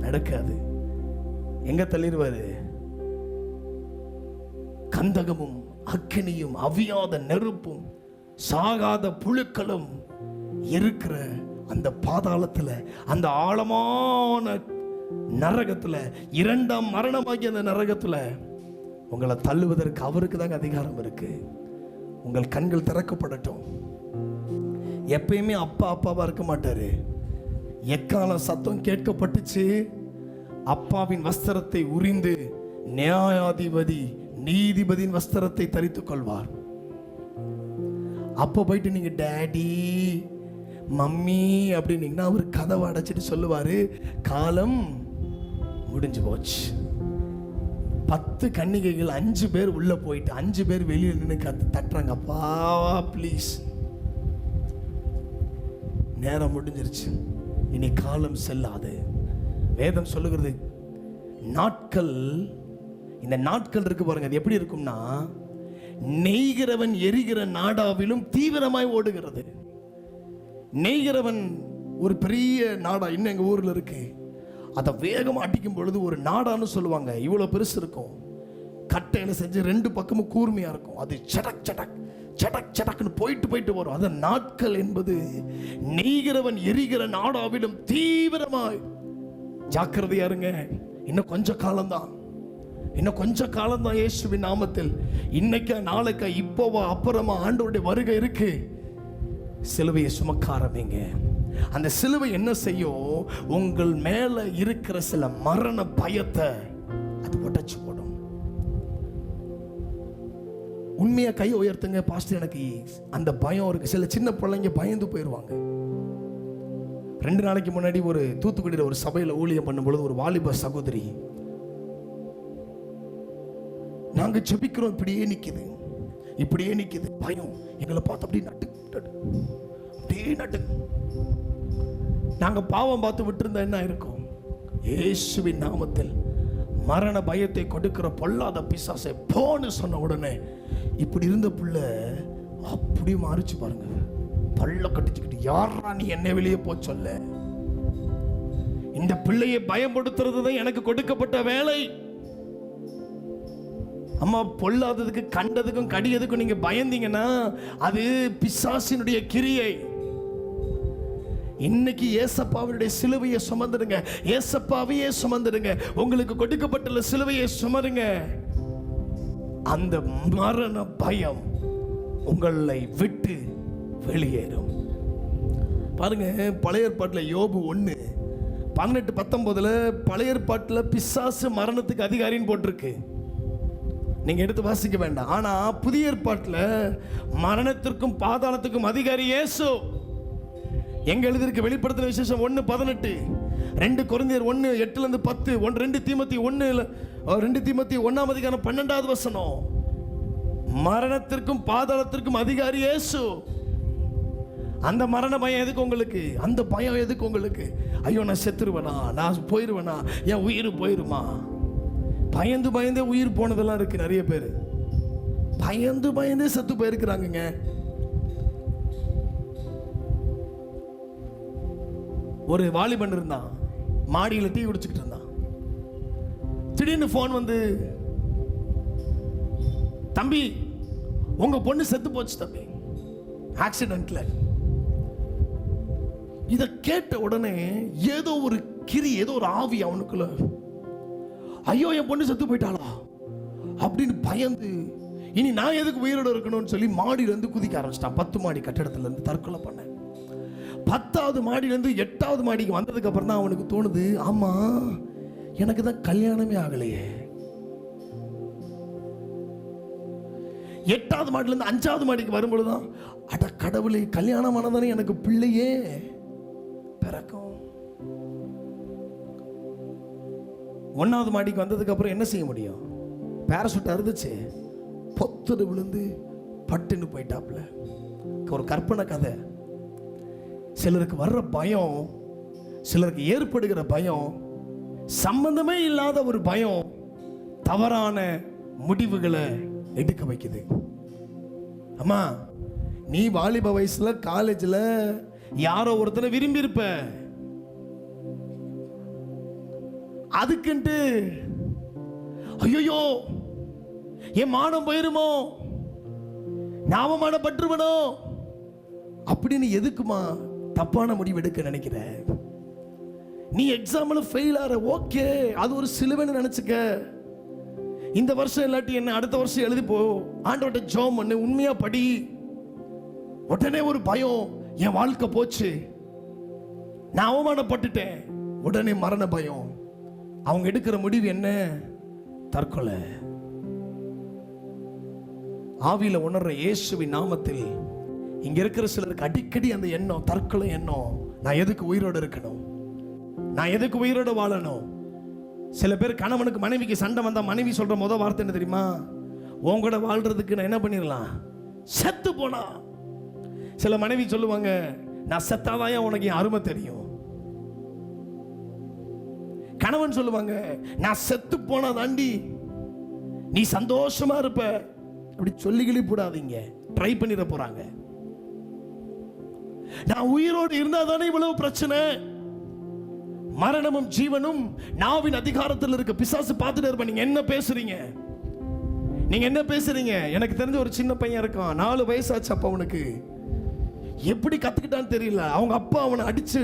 நடக்காது. எங்க தள்ளிடுவாரு? கந்தகமும் அக்கினியும் அவியாத நெருப்பும் சாகாத புழுக்களும் இருக்கிற அந்த பாதாளத்துல, அந்த ஆழமான நரகத்துல, இரண்டாம் மரணமாகிய அந்த நரகத்துல உங்களை தள்ளுவதற்கு அவருக்கு தாங்க அதிகாரம் இருக்கு. உங்கள் கண்கள் திறக்கப்படட்டும். எப்பயுமே அப்பா அப்பாவா இருக்க மாட்டாரு. எக்கால சத்தம் கேட்கப்பட்டுச்சு, அப்பாவின் வஸ்திரத்தை உரிந்து நியாயாதிபதி நீதிபதியின் வஸ்திரத்தை தரித்துக் கொள்வார். அப்போ போயிட்டு நீங்க டேடி மம்மி அப்படின்னீங்கன்னா அவர் கதவை அடைச்சிட்டு சொல்லுவாரு, காலம் முடிஞ்சு போச்சு. 10 கன்னிகைகள் 5 பேர் உள்ள போயிட்டு 5 பேர் வெளியில் நின்று தட்டுறாங்க, அப்பா ப்ளீஸ், நேரம் முடிஞ்சிருச்சு, இனி காலம் செல்லாது. வேதம் சொல்லுகிறது, நாட்கள், இந்த நாட்கள் இருக்கு பாருங்க, அது எப்படி இருக்கும்னா நெய்கிறவன் எரிகிற நாடாவிலும் தீவிரமாய் ஓடுகிறது. நெய்கிறவன் ஒரு பெரிய நாடா இன்னும் எங்க ஊர்ல இருக்கு, அதை வேகமாக அடிக்கும் பொழுது ஒரு நாடான்னு சொல்லுவாங்க, இவ்வளோ பெருசு இருக்கும், கட்டையில் செஞ்சு 2 பக்கமும் கூர்மையாக இருக்கும். அது சடக் சடக் சடக் சடக்குன்னு போயிட்டு போயிட்டு வரும். அது நாட்கள் என்பது நெய்கிறவன் எரிகிற நாடாவிலும் தீவிரமாய். ஜாக்கிரதையா இருங்க, இன்னும் கொஞ்ச காலம்தான், இன்னும் கொஞ்ச காலம்தான். இயேசுவின் நாமத்தில் இன்னைக்கா நாளைக்கா இப்போவா அப்புறமா ஆண்டவருடைய வருகை இருக்கு. சிலுவையை சுமக்க ஆரம்பிங்க. அந்த சிலுவை என்ன செய்யும்? உங்கள் மேல இருக்கிற சில மரண பயத்தை அது உடைச்சு போடும். உண்மையா கை உயர்த்துங்க, பாஸ்டர் எனக்கு அந்த பயம் இருக்கு. சில சின்ன பிள்ளைங்க பயந்து போயிடுவாங்க. 2 நாளைக்கு முன்னாடி ஒரு தூத்துக்குடியில் ஒரு சபையில் ஊழியம் பண்ணும் பொழுது ஒரு வாலிப சகோதரி, நாங்க ஜெபிக்கிறோம், இப்படியே நிக்குது, இப்படியே நிக்குது, பயம் எங்களை பார்த்து அப்படியே நட்டு அப்படியே நட்டு. நாங்க பாவம் பார்த்து விட்டுருந்தா என்ன இருக்கும்? இயேசுவின் நாமத்தில் மரண பயத்தை கொடுக்கிற பொல்லாத பிசாசை போன்னு சொன்ன உடனே இப்படி இருந்த பிள்ளை அப்படி மாறிச்சு பாருங்க, பல்ல கட்டிச்சுக்கிட்டு, யாரா நீ என்ன வெளியே போ சொல்ல? இந்த பிள்ளையை பயப்படுத்துறது தான் எனக்கு கொடுக்கப்பட்ட வேலை. அம்மா, பொல்லாததுக்கு கண்டதுக்கும் கடியதுக்கும் நீங்க பயந்தீங்கன்னா அது பிசாசினுடைய கிரியை. இன்னைக்கு ஏசப்பாவுடைய சிலுவையை சுமந்துடுங்க, ஏசப்பாவையே சுமந்துடுங்க, உங்களுக்கு கொடுக்கப்பட்டுள்ள சிலுவையை சுமருங்க. அந்த மரண பயம் உங்களை விட்டு வெளியேறும். பாருங்க, பழைய ஏற்பாட்டில் யோபு 1:18-19 பழைய ஏற்பாட்டில் பிசாசு மரணத்துக்கு அதிகாரின்னு போட்டிருக்கு. நீங்க எடுத்து வாசிக்க வேண்டாம். ஆனா புதிய ஏற்பாட்டுல மரணத்திற்கும் பாதாளத்துக்கும் அதிகாரி இயேசு. எங்க எழுதிருக்கு? வெளிப்படுத்தின விசேஷம் 1:18, 2 கொரிந்தியர் 1:8-10, 2 தீமோத்தி 1 12வது வசனம். மரணத்திற்கும் பாதாளத்திற்கும் அதிகாரி இயேசு. அந்த மரண பயம் எதுக்கு உங்களுக்கு? அந்த பயம் எதுக்கு உங்களுக்கு? ஐயோ நான் செத்துருவேனா, நான் போயிருவேனா, என் உயிர் போயிருமா? பயந்து பயந்தே உயிர் போனதெல்லாம் இருக்கு. நிறைய பேர் பயந்து பயந்தே செத்து போயிருக்கிறாங்க. ஒரு வாலிபன் இருந்தான், மாடியில் டீ குடிச்சுக்கிட்டு இருந்தான். திடீர்னு போன் வந்து, தம்பி உங்க பொண்ணு செத்து போச்சு தம்பி, ஆக்சிடென்ட்ல. இத கேட்ட உடனே ஏதோ ஒரு கிரி, ஏதோ ஒரு ஆவி அவனுக்குள்ள, ஐயோ என் பொண்ணு செத்து போயிட்டாளா அப்படின்னு பயந்து, இனி நான் எதுக்கு உயிரோட இருக்கணும்னு சொல்லி மாடியில இருந்து குதிக்க ஆரம்பிச்சிட்டான். 10 மாடி கட்டிடத்துல இருந்து தற்கொலை பண்ண. 10வது மாடியில இருந்து 8வது மாடிக்கு வந்ததுக்கு அப்புறம் தான் அவனுக்கு தோணுது, ஆமா எனக்கு தான் கல்யாணமே ஆகலையே. 8வது மாடியில இருந்து 5வது மாடிக்கு வரும்பொழுதுதான், அட கடவுளே, கல்யாணம் ஆனதானே எனக்கு பிள்ளையே பிறக்கும். 1வது மாடிக்கு வந்ததுக்கு அப்புறம் என்ன செய்ய முடியும்? பேராசூட் அறுந்துச்சு, பொத்துடு விழுந்து பட்டுன்னு போயிட்டாப்ல. ஒரு கற்பனை கதை. சிலருக்கு வர்ற பயம், சிலருக்கு ஏற்படுகிற பயம், சம்பந்தமே இல்லாத ஒரு பயம் தவறான முடிவுகளை எடுக்க வைக்குது. அம்மா, நீ வாலிப வயசுல காலேஜ்ல யாரோ ஒருத்தனை விரும்பி இருப்ப, அதுக்குன்ட்டு ஐயோ என் மானம் போயிருமோ, ஞாபகமானப்பட்டுருவனோ அப்படின்னு எதுக்குமா தப்பான முடிவு எடுக்க நினைக்கிற? நீ எக்ஸாம்ல ஃபெயில் ஆற, ஓகே, அது ஒரு சிலுவைன்னு நினைச்சுக்க. இந்த வருஷம் இல்லாட்டி என்ன, அடுத்த வருஷம் எழுதி போ, ஆண்டவர்ட்ட ஜெபம் பண்ணு, உண்மையா படி. உடனே ஒரு பயம், என் வாழ்க்கை போச்சு, நான் அவமானப்பட்டுட்டேன், உடனே மரண பயம். அவங்க எடுக்கிற முடிவு என்ன? தற்கொலை. ஆவியில உணர்ற இயேசுவின் நாமத்தில் இங்க இருக்கிற சிலருக்கு அடிக்கடி அந்த எண்ணம், தற்கொலை எண்ணம். நான் எதுக்கு உயிரோட இருக்கணும், நான் எதுக்கு உயிரோட வாழணும்? சில பேர் கணவனுக்கு மனைவிக்கு சண்டை வந்தா மனைவி சொல்ற முதல் வார்த்தை என்ன தெரியுமா? உங்களோட வாழ்றதுக்கு நான் என்ன பண்ணிடலாம், செத்து போனா. சில மனைவி சொல்லுவாங்க, நான் செத்தாதான் உனக்கு என் அருமை தெரியும். கணவன் சொல்லுவாங்க, நான் செத்து போனா தாண்டி நீ சந்தோஷமா இருப்ப. அப்படி சொல்லிக்கிளி போடாதீங்க, ட்ரை பண்ணிட போறாங்க. நான் உயிரோடு இருந்தா தானே இவ்வளவு பிரச்சனை. மரணமும் ஜீவனும் நாவின் அதிகாரத்தில் இருக்க. பிசாசு பார்த்துட்டு இருப்ப, நீங்க என்ன பேசுறீங்க, நீங்க என்ன பேசுறீங்க? எனக்கு தெரிஞ்ச ஒரு சின்ன பையன் இருக்கான், 4 வயசாச்சு. அப்ப அவனுக்கு எப்படி கத்துக்கிட்டான்னு தெரியல. அவங்க அப்பா அவனை அடிச்சு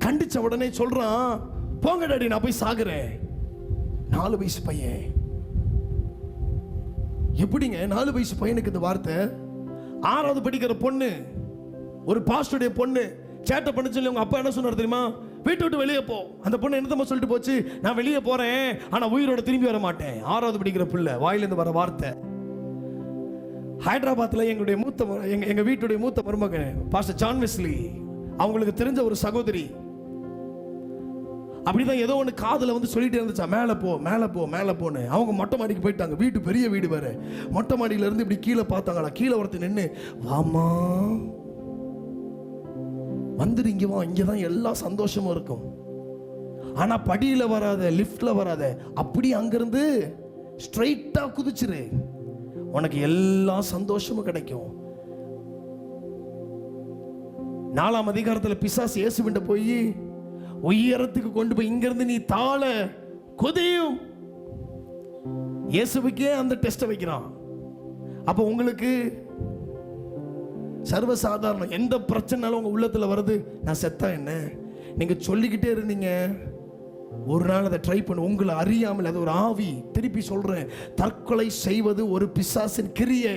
கண்டிச்ச உடனே சொல்றான், போங்க டாடி நான் போய் சாகுறேன். 4 வயசு பையன். எப்படிங்க 4 வயசு பையனுக்கு இந்த வார்த்தை? 6வது படிக்கிற பொண்ணு, ஒரு பாஸ்டருடைய பொண்ணு சேட்டை பண்ண சொல்லி உங்க அப்பா என்ன சொன்னார் தெரியுமா? வீட்டை விட்டு வெளியே போ. அந்த பொண்ணு என்னதமா சொல்லிட்டு போச்சு, நான் வெளியே போறேன், ஆனா உயிரோட திரும்பி வர மாட்டேன். 6வது படிக்கிற பிள்ளை வாயிலிருந்து வர வார்த்தை. ஹைதராபாத்ல எங்களுடைய எங்க வீட்டுடைய மூத்த மருமகன் பாஸ்டர் ஜான் வெஸ்லி, அவங்களுக்கு தெரிஞ்ச ஒரு சகோதரி அப்படிதான் ஏதோ ஒன்று காதில் வந்து சொல்லிட்டே இருந்துச்சா, மேலே போ மேலே போ மேலே போன்னு. அவங்க மொட்டை மாடிக்கு போயிட்டாங்க. வீட்டு பெரிய வீடு வேறு. மொட்டை மாடியில இருந்து இப்படி கீழே பார்த்தாங்களா, கீழே ஒருத்தர் நின்று, வாமா வந்துடு, இங்கே வா, இங்கே தான் எல்லா சந்தோஷமும் இருக்கும். ஆனால் படியில் வராத, லிஃப்டில் வராத, அப்படி அங்கேருந்து ஸ்ட்ரைட்டாக குதிச்சிரு, உனக்கு எல்லா சந்தோஷமும் கிடைக்கும். 4ஆம் அதிகாரத்தில் பிசாசு இயேசுவிட்ட போய் உயரத்துக்கு கொண்டு போய், இங்கிருந்து நீ தாழ குதியும். இயேசுவுக்கே அந்த டெஸ்ட்டை வைக்கிறான். அப்போ உங்களுக்கு சர்வசாதாரணம் எந்த பிரச்சனைனாலும் உங்க உள்ளத்துல வருது, நான் செத்தா என்ன? நீங்க சொல்லிக்கிட்டே இருந்தீங்க, ஒரு நாள் அதை ட்ரை பண்ணு. உங்களை அறியாமல் அது ஒரு ஆவி. திருப்பி சொல்றேன், தற்கொலை செய்வது ஒரு பிசாசின் கிரியை.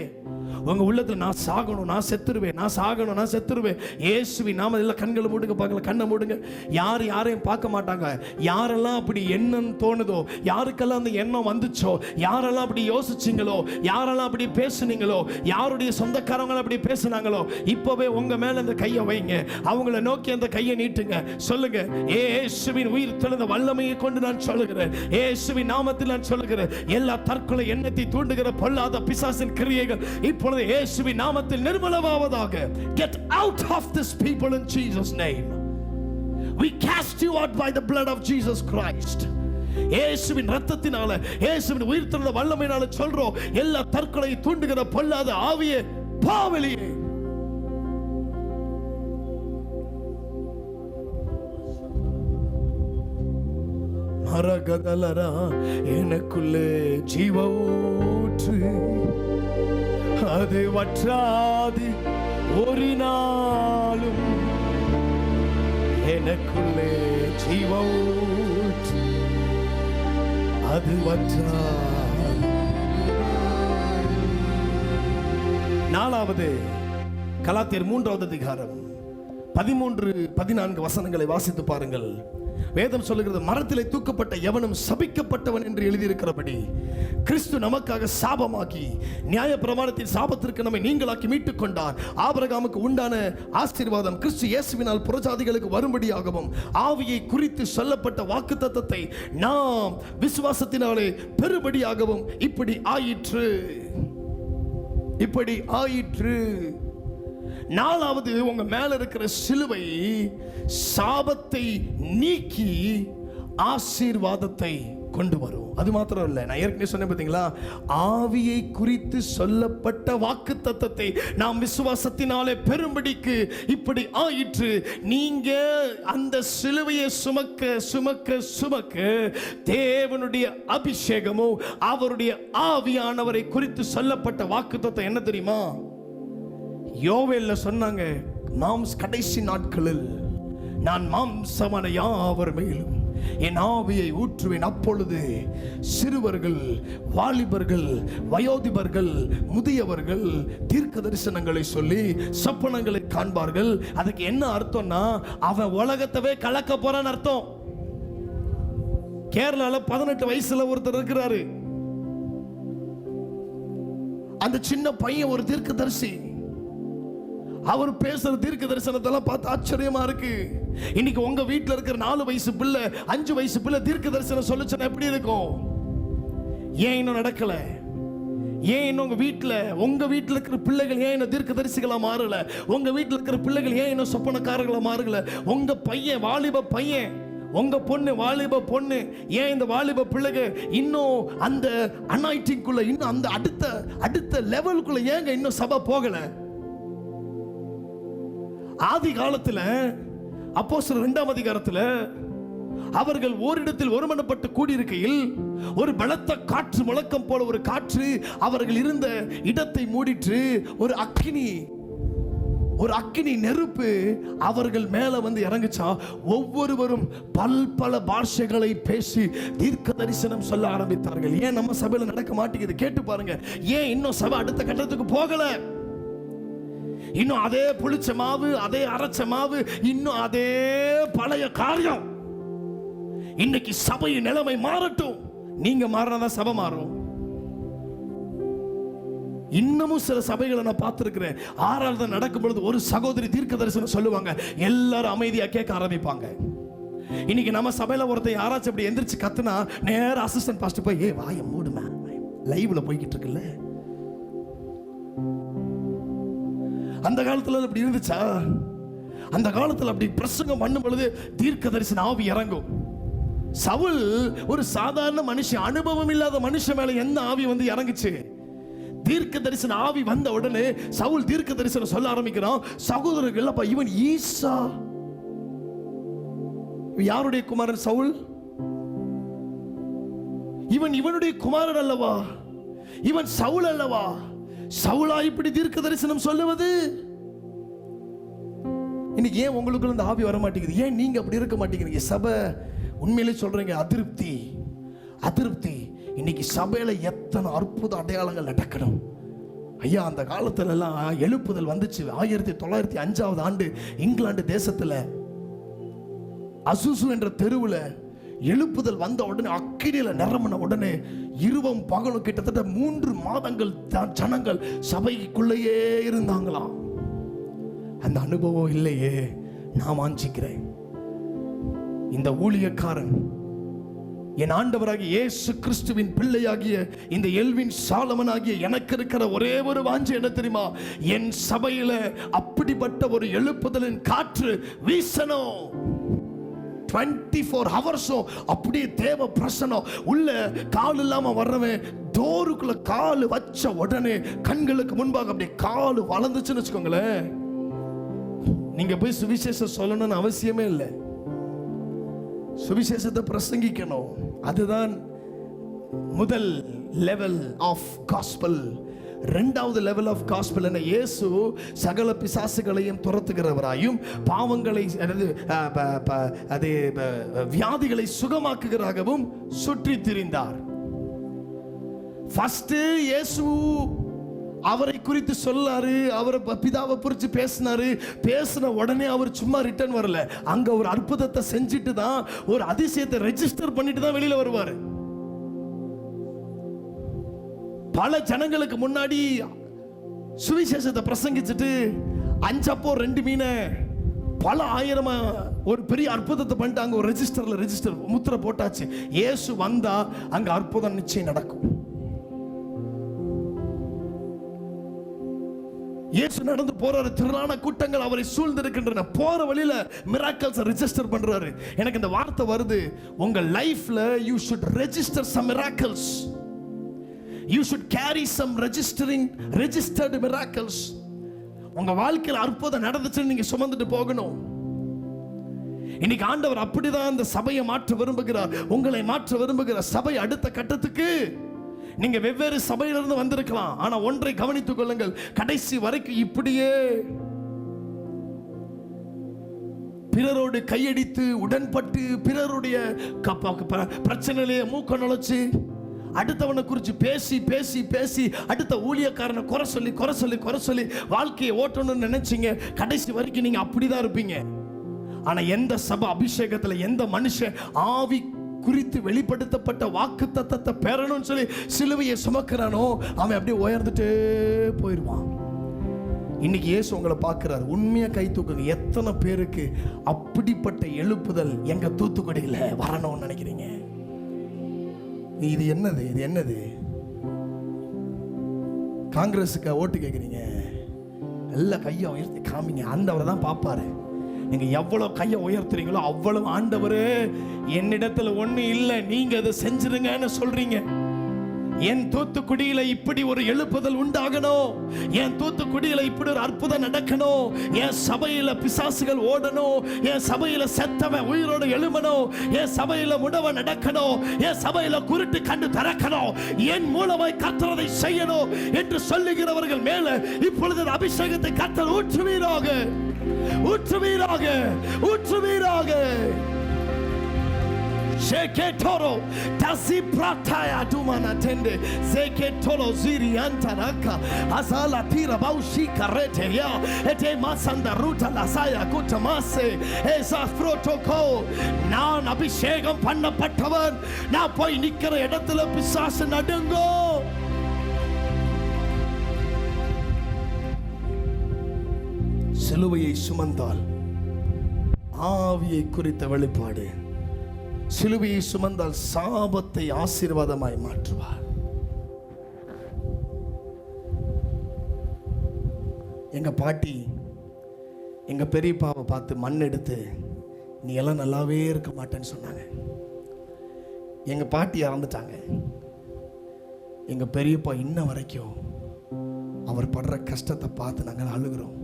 உங்க உள்ளத்துல நான் சாகணும், நான் செத்துருவேன், நான் சாகணும், நான் செத்துருவேன், இயேசுவின் நாம எல்லாம் கண்களை மூடுங்க பார்க்கல, கண்ணை மூடுங்க. யாரையும் பார்க்க மாட்டாங்க. யாரெல்லாம் அப்படி எண்ணம் தோணுதோ, யாருக்கெல்லாம் அந்த எண்ணம் வந்துச்சோ, யாரெல்லாம் அப்படி யோசிச்சிங்களோ, யாரெல்லாம் அப்படி பேசுனீங்களோ, யாருடைய சொந்தக்காரங்களை அப்படி பேசுனாங்களோ, இப்பவே உங்க மேல அந்த கையை வைங்க. அவங்கள நோக்கி அந்த கையை நீட்டுங்க. சொல்லுங்க, இயேசுவின் உயிர் தெழுந்த வல்லமையை கொண்டு நான் சொல்லுகிறேன், இயேசுவின் நாமத்தில் நான் சொல்லுகிறேன், எல்லா தற்கொலை எண்ணத்தை தூண்டுகிற பொல்லாத பிசாசின் கிரியைகள் இப்பொழுது இயேசுவின் நாமத்தில் நிர்மூலமாவதாக. Get out of this people in Jesus name. We cast you out by the blood of Jesus Christ. இயேசுவின் இரத்தத்தினால, இயேசுவின் உயிர்த்தெழுந்த வல்லமையினால சொல்றோம், எல்லா தற்கொலை தூண்டுகிற பொல்லாத ஆவியே போ வெளியே. மரகதலரா எனக்குள்ளே ஜீவ ஊற்று, அது வற்றாது ஒரு நாளும். எனக்குள்ளே ஜீவ ஊற்று, அது வற்றாது. நாலாவது கலாத்தியர் 3வது அதிகாரம் 13-14 வசனங்களை வாசித்து பாருங்கள். வேதம் சொல்லுகிறது, மரத்திலே தூக்கப்பட்ட எவனும் சபிக்கப்பட்டவன் என்று எழுதியிருக்கிறபடி கிறிஸ்து நமக்காக சாபமாக்கி நியாய பிரமாணத்தின் சாபத்திற்கு நம்மை நீங்களாக்கி மீட்டுக் கொண்டார். ஆபிரகாமுக்கு உண்டான ஆசீர்வாதம் கிறிஸ்து இயேசுவினால் புறஜாதிகளுக்கு வரும்படியாகவும் ஆவியை குறித்து சொல்லப்பட்ட வாக்குத்தத்தத்தை நாம் விசுவாசத்தினாலே பெறும்படியாகவும் இப்படி ஆயிற்று. நாலாவது, உங்க மேல இருக்கிற சிலுவை சாபத்தை நீக்கி ஆசீர்வாதத்தை கொண்டு வரும். அது மாத்திரம் இல்ல, நான் ஏற்கனவே சொன்னேன் பாத்தீங்களா, ஆவியை குறித்து சொல்லப்பட்ட வாக்குத்தத்தத்தை நாம் விசுவாசத்தினாலே பெரும்படிக்கு இப்படி ஆயிற்று. நீங்க அந்த சிலுவையை சுமக்க சுமக்க சுமக்க தேவனுடைய அபிஷேகமும் அவருடைய ஆவியானவரை குறித்து சொல்லப்பட்ட வாக்குத்தத்தம் என்ன தெரியுமா? யோவேல்ல சொன்னாங்க, கடைசி நாட்களில் நான் மாம்சமான யாவர் மேலும் என் ஆவியை ஊற்றுவேன், அப்பொழுது சிறுவர்கள், வாலிபர்கள், வயோதிபர்கள், முதியவர்கள் தீர்க்க தரிசனங்களை சொல்லி சொப்பனங்களை காண்பார்கள். அதுக்கு என்ன அர்த்தம்னா, அவன் உலகத்தவே கலக்க போறான்னு அர்த்தம். கேரளால 18 வயசுல ஒருத்தர் இருக்கிறாரு. அந்த சின்ன பையன் ஒரு தீர்க்கதரிசி. அவர் பேசுற தீர்க்க தரிசனத்தெல்லாம் பார்த்து ஆச்சரியமா இருக்கு. இன்னைக்கு உங்க வீட்டுல இருக்கிற 4 வயசு பிள்ளை, 5 வயசு பிள்ளை தீர்க்க தரிசனம் சொல்லுச்சுன்னா எப்படி இருக்கும்? ஏன் இன்னும் நடக்கல? ஏன் இன்னும் உங்க வீட்டுல இருக்கிற பிள்ளைகள் ஏன் இன்னும் தீர்க்க தரிசிகளா மாறல? உங்க வீட்டுல இருக்கிற பிள்ளைகள் ஏன் இன்னும் சொப்பனக்காரர்களா மாறல? உங்க பையன், வாலிப பையன், உங்க பொண்ணு, வாலிப பொண்ணு, ஏன் இந்த வாலிப பிள்ளைங்க இன்னும் அந்த அனாயிட்டிங்குள்ள, இன்னும் அந்த அடுத்த லெவலுக்குள்ள ஏங்க இன்னும் சபை போகல? ஆதி காலத்துல அப்போஸ்தலர் 2ஆம் அதிகாரத்துல அவர்கள் ஓரிடத்தில் ஒருமனப்பட்டு கூடியிருக்கையில் ஒரு பலத்த காற்று முழக்கம் போல ஒரு காற்று அவர்கள் இருந்த இடத்தை மூடிற்று. ஒரு அக்கினி நெருப்பு அவர்கள் மேல வந்து இறங்குச்சா. ஒவ்வொருவரும் பல பாஷைகளை பேசி தீர்க்க தரிசனம் சொல்ல ஆரம்பித்தார்கள். ஏன் நம்ம சபையில நடக்க மாட்டேங்குது? கேட்டு பாருங்க. ஏன் இன்னும் சபை அடுத்த கட்டத்துக்கு போகல? இன்னும் அதே புளிச்ச மாவு, அதே அரைச்ச மாவு, இன்னும் அதே பழைய காரியம். இன்னைக்கு சபையின் நிலைமை மாறட்டும். நீங்க மாறினாதான் சபை மாறும். இன்னமும் சில சபைகளை நான் பார்த்திருக்கிறேன். ஆராதனை நடக்கும் பொழுது ஒரு சகோதரி தீர்க்க தரிசனம் சொல்லுவாங்க, எல்லாரும் அமைதியா கேட்க ஆரம்பிப்பாங்க. இன்னைக்கு நம்ம சபையில ஒருத்தர் யாராச்சும் அப்படி எந்திரிச்சு கத்துனா நேர அசிஸ்டன்ட் பாஸ்டர் போய், வாயை மூடுமா, லைவ்ல போய்கிட்டு இருக்குல்ல. அந்த காலத்துல அப்படி இருந்துச்சா? அந்த காலத்துல அப்படி பிரசங்கம் பண்ணும் பொழுது தீர்க்க தரிசன ஆவி இறங்கும். சவுல் ஒரு சாதாரண மனுஷன், அனுபவம் இல்லாத மனுஷன் மேல எந்த ஆவி வந்து இறங்குச்சு? தீர்க்க தரிசன ஆவி வந்த உடனே சவுல் தீர்க்க தரிசனம் சொல்ல ஆரம்பிக்கிறான். சகோதரர்கள், அப்ப இவன் ஈசா, யாருடைய குமாரன் சவுல்? இவனுடைய குமாரன் அல்லவா? இவன் சவுல் அல்லவா? சவுலா இப்படி தீர்க்க தரிசனம் சொல்லுவது? இன்னைக்கு ஏன் உங்களுக்குள்ள இந்த ஆவி வர மாட்டேங்குது? ஏன் நீங்க அப்படி இருக்க மாட்டேங்கிறீங்க? சபை உண்மையிலே சொல்றீங்க, அதிருப்தி அதிருப்தி. இன்னைக்கு சபையில எத்தனை அற்புத அடையாளங்கள் நடக்கணும் ஐயா. அந்த காலத்துல எல்லாம் எழுப்புதல் வந்துச்சு. 1905 ஆண்டு இங்கிலாந்து தேசத்துல அசுசு என்ற தெருவில் எழுப்புதல் வந்த உடனே, அக்கினியில நிரம்பின உடனே இரவும் பகலும் கிட்டத்தட்ட 3 மாதங்கள் ஜனங்கள் சபைக்குள்ளேயே இருந்தாங்களாம். அந்த அனுபவம் இல்லையே, நான் வாஞ்சிக்கிறேன். இந்த ஊழியக்காரன், என் ஆண்டவராகிய இயேசு கிறிஸ்துவின் பிள்ளையாகிய இந்த எல்வின் சாலமன் ஆகிய எனக்கு இருக்கிற ஒரே ஒரு வாஞ்சை என்ன தெரியுமா? என் சபையில அப்படிப்பட்ட ஒரு எழுப்புதலின் காற்று வீசணும். 24 ஹவர்ஸும் அப்படியே தேவ பிரசனம் உள்ள. கால் இல்லாம வர்றவன் டோருக்குள்ள கால் வச்ச உடனே கண்களுக்கு முன்பாக அப்படியே கால் வளர்ந்துச்சுன்னு வச்சுக்கோங்களேன். நீங்க போய் சுவிசேஷம் சொல்லணும்னு அவசியமே இல்லை. சுவிசேஷத்தை பிரசங்கிக்கணும். அதுதான் முதல் லெவல் ஆஃப் காஸ்பல். இரண்டாவது லெவல் ஆஃப் காஸ்பல் என்ன? இயேசு சகல பிசாசுகளையும் துரத்துகிறவராயும் பாவங்களை வியாதிகளை சுகமாக்குகிறாகவும் சுற்றி திரிந்தார். ஃபர்ஸ்ட் இயேசு அவரை குறித்து சொல்லாரு, அவரை பிதாவை குறித்து பேசின உடனே அவர் சும்மா ரிட்டர்ன் வரல. அங்க ஒரு அற்புதத்தை செஞ்சுட்டு தான், ஒரு அதிசயத்தை ரெஜிஸ்டர் பண்ணிட்டு தான் வெளியில வருவாரு. பல ஜனங்களுக்கு முன்னாடி சுவிசேஷத்தை பிரசங்கிச்சுட்டு 5 அப்போ 2 மீனை பல ஆயிரமா ஒரு பெரிய அற்புதத்தை பண்ணிட்டு அங்க ஒரு ரெஜிஸ்டர் முத்திரை போட்டாச்சு. இயேசு வந்தா அங்க அற்புதம் நிச்சயம் நடக்கும். இயேசு நடந்து போறாரு, திரளான கூட்டங்கள் அவரை சூழ்ந்திருக்கின்றன. போற வழியில மிராக்கிள்ஸ் ரெஜிஸ்டர் பண்றாரு. எனக்கு இந்த வார்த்தை வருது, உங்க லைஃப்ல you should register some miracles. You should carry some registered miracles. உங்க வாழ்க்கையில் அற்புதம் நடந்துச்சுன்னு நீங்க சுமந்துட்டு போகணும். இன்னைக்கு ஆண்டவர் அப்படிதான் அந்த சபையை மாற்ற விரும்புகிறார், உங்களை மாற்ற விரும்புகிறார். சபை அடுத்த கட்டத்துக்கு நீங்க வெவ்வேறு சபையிலிருந்து வந்திருக்கலாம், ஆனா ஒன்றை கவனித்துக் கொள்ளுங்கள், கடைசி வரைக்கும் இப்படியே பிறரோடு கையடித்து உடன்பட்டு பிறருடைய பிரச்சனையிலேயே மூக்க நுழைச்சு அடுத்தவனை குறித்து பேசி அடுத்த ஊழியக்காரனை குறை சொல்லி வாழ்க்கையை ஓட்டணும்னு நினைச்சீங்க. கடைசி வரைக்கும் நீங்க அப்படிதான் இருப்பீங்க. ஆனா எந்த சபை அபிஷேகத்துல எந்த மனுஷன் ஆவி குறித்து வெளிப்படுத்தப்பட்ட வாக்கு தத்தத்தை பெறணும்னு சொல்லி சிலுவையை சுமக்கிறானோ அவன் அப்படியே உயர்ந்துட்டே போயிடுவான். இன்னைக்கு இயேசு உங்களை பார்க்கிறார். உண்மையா கை தூக்குங்க. எத்தனை பேருக்கு அப்படிப்பட்ட எழுப்புதல் எங்க தூத்துக்குடியில் வரணும்னு நினைக்கிறீங்க? இது என்னது? காங்கிரஸுக்கு ஓட்டு கேட்குறீங்க? எல்லா கையை உயர்த்தி காமிங்க. ஆண்டவரை தான் பார்ப்பாரு. நீங்க எவ்வளவு கையை உயர்த்துறீங்களோ அவ்வளவு ஆண்டவரு என்னிடத்துல ஒண்ணு இல்லை, நீங்க அதை செஞ்சிருங்கன்னு சொல்றீங்க. என் தூத்துக்குடியில இப்படி ஒரு எழுப்புதல் உண்டாகணும், என் தூத்துக்குடியில இப்படி ஒரு அற்புதம் நடக்கணும், என் சபையில பிசாசுகள் ஓடணும், என் சபையில செத்தவன் உயிரோடு எழுமணும், என் சபையில முடவ நடக்கணும், என் சபையில குருட்டு கண்டு திறக்கணும், என் மூலமாய் கர்த்தரை செய்யணும் என்று சொல்லுகிறவர்கள் மேல இப்பொழுது அபிஷேகத்தை கர்த்தர் ஊற்றுவீராக. Sheketoro tasi prataya dumana tende zeketoro ziri antaraka azala tira baushi karete ya ete masanda ruta lasaya kutamase esa protoko நான் அபிஷேகம் பண்ணப்பட்டவன். நான் போய் நிக்கிற இடத்துல பிசாசு நடுங்கோ. சிலுவையை சுமந்தால் ஆவியை குறித்த வெளிப்பாடு. சிலுவையை சுமந்தால் சாபத்தை ஆசீர்வாதமாய் மாற்றுவார். எங்க பாட்டி எங்க பெரியப்பாவை பார்த்து மண் எடுத்து நீ எல்லாம் நல்லாவே இருக்க மாட்டேன்னு சொன்னாங்க. எங்க பாட்டி இறந்துட்டாங்க. எங்க பெரியப்பா இன்ன வரைக்கும் அவர் படுற கஷ்டத்தை பார்த்து நாங்கள் அழுகிறோம்.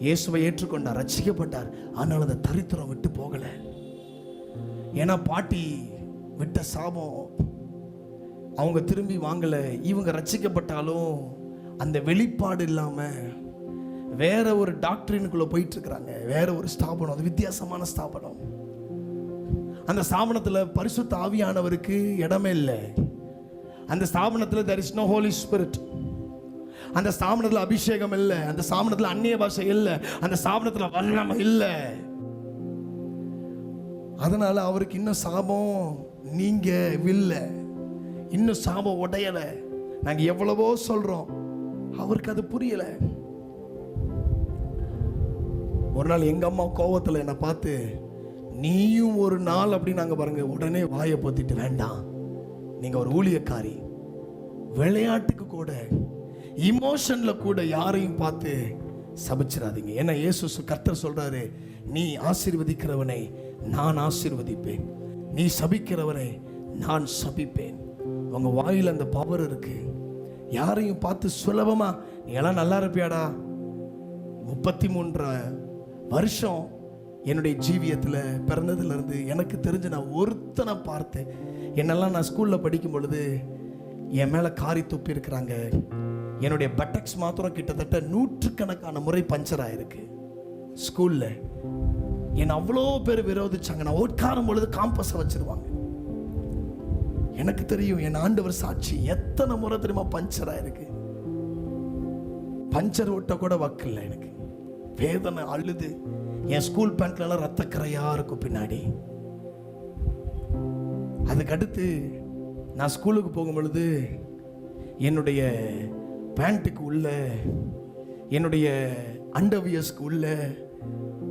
இயேசுவை ஏற்றுக்கொண்டார், ரட்சிக்கப்பட்டார், ஆனால் அந்த தரித்திரம் விட்டு போகலை. ஏன்னா பாட்டி விட்ட சாபம் அவங்க திரும்பி வாங்கலை. இவங்க ரட்சிக்கப்பட்டாலும் அந்த வெளிப்பாடு இல்லாமல் வேற ஒரு டாக்டரினுக்குள்ள போயிட்டு இருக்கிறாங்க. வேற ஒரு ஸ்தாபனம், அது வித்தியாசமான ஸ்தாபனம். அந்த ஸ்தாபனத்தில் பரிசுத்த ஆவியானவருக்கு இடமே இல்லை. அந்த ஸ்தாபனத்தில் there is no Holy Spirit. அந்த ஸ்தாபனத்தில் அபிஷேகம் இல்லை. அந்த ஸ்தாபனத்தில் அந்நிய பாஷை இல்லை. அந்த ஸ்தாபனத்தில் வல்லமை இல்லை. அதனால அவருக்கு இன்னும் சாபம் நீங்க இல்லை, இன்னும் சாபம் உடையல. நாங்க எவ்வளவோ சொல்றோம், அவருக்கு அது புரியல. ஒரு நாள் எங்க அம்மா கோவத்தில் என்னை பார்த்து, நீயும் ஒரு நாள் அப்படின்னு நாங்க பாருங்க, உடனே வாயை பொத்திட்டு, வேண்டாம் நீங்க ஒரு ஊழியக்காரி, விளையாட்டுக்கு கூட இமோஷன்ல கூட யாரையும் பார்த்து சபிச்சிடாதீங்க. ஏன்னா இயேசு கர்த்தர் சொல்றாரு, நீ ஆசீர்வதிக்கிறவனை நான் ஆசீர்வதிப்பேன், நீ சபிக்கிறவனை நான் சபிப்பேன். உங்க வாயில அந்த பவர் இருக்கு. யாரையும் பார்த்து சுலபமா நீ எல்லாம் நல்லா இருப்பியாடா. 33 வருஷம் என்னுடைய ஜீவியத்தில் பிறந்ததுல இருந்து எனக்கு தெரிஞ்சு நான் ஒருத்தனை பார்த்தேன். என்னெல்லாம் நான் ஸ்கூல்ல படிக்கும் பொழுது என் மேல காரி துப்பி இருக்கிறாங்க. என்னுடைய பட்டக்ஸ் மாத்திரம் கிட்டத்தட்ட 100கணக்கான முறை பஞ்சர் ஆயிருக்கு. ஸ்கூல்ல என்னை அவ்வளோ பேர் விரோதிச்சாங்க. நான் உட்காரும் பொழுது காம்பஸை வச்சிருவாங்க. எனக்கு தெரியும், என் ஆண்டவர் சாட்சி, எத்தனை முறை தெரியுமா பஞ்சர் ஆயிருக்கு. பஞ்சர் ஓட்ட கூட வக்கில்லை எனக்கு. வேதனை அழுது என் ஸ்கூல் பேண்ட்ல ரத்தக்கரையா இருக்கும் பின்னாடி. அதுக்கடுத்து நான் ஸ்கூலுக்கு போகும் பொழுது என்னுடைய பேண்ட்டுக்கு உள்ள, என்னுடைய அண்டர்வியர்ஸ்க்கு உள்ள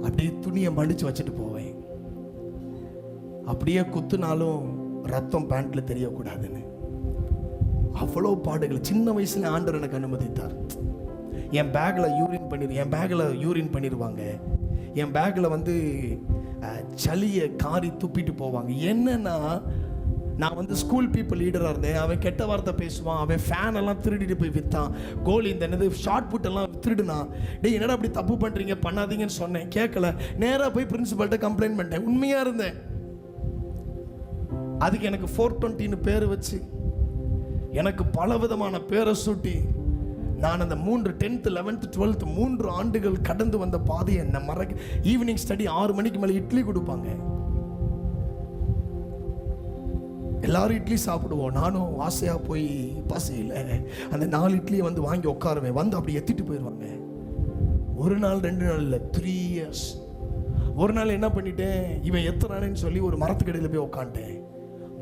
அப்படியே துணியை மடிச்சு வச்சுட்டு போவேன். அப்படியே குத்துனாலும் ரத்தம் பேண்ட்ல தெரியக்கூடாதுன்னு அவ்வளோ பாடுகள். சின்ன வயசுல ஆண்டவர் எனக்கு அனுமதித்தார். என் பேக்ல யூரின் பண்ணிடுவாங்க. என் பேக்ல வந்து சளியை காரி துப்பிட்டு போவாங்க. என்னன்னா, நான் வந்து ஸ்கூல் பீப்புள் லீடராக இருந்தேன். அவன் கெட்ட வார்த்தை பேசுவான், அவன் ஃபேன் எல்லாம் திருடிட்டு போய் விற்றான், கோலி இந்த என்னது ஷார்ட் புட் எல்லாம் திருடுனான். டேய் என்னடா அப்படி தப்பு பண்ணுறீங்க, பண்ணாதீங்கன்னு சொன்னேன், கேட்கல. நேராக போய் பிரின்சிபல்கிட்ட கம்ப்ளைண்ட் பண்ணிட்டேன். உண்மையாக இருந்தேன். அதுக்கு எனக்கு 420 பேர் வச்சு, எனக்கு பல விதமான பேரை சூட்டி, நான் அந்த 10th 11th 12th 3 ஆண்டுகள் கடந்து வந்த பாதையை என்ன மறக்க. ஈவினிங் ஸ்டடி 6 மணிக்கு மேலே இட்லி கொடுப்பாங்க. எல்லாரும் இட்லி சாப்பிடுவோம். நானும் ஆசையாக போய் பசியில் அந்த 4 இட்லியை வந்து வாங்கி உட்காருவேன். வந்து அப்படி எத்திட்டு போயிடுவாங்க. ஒரு நாள் 2 நாள் இல்லை, 3 years. ஒரு நாள் என்ன பண்ணிட்டேன், இவன் எத்தனானேன்னு சொல்லி ஒரு மரத்துக்கடையில் போய் உட்காந்துட்டேன்.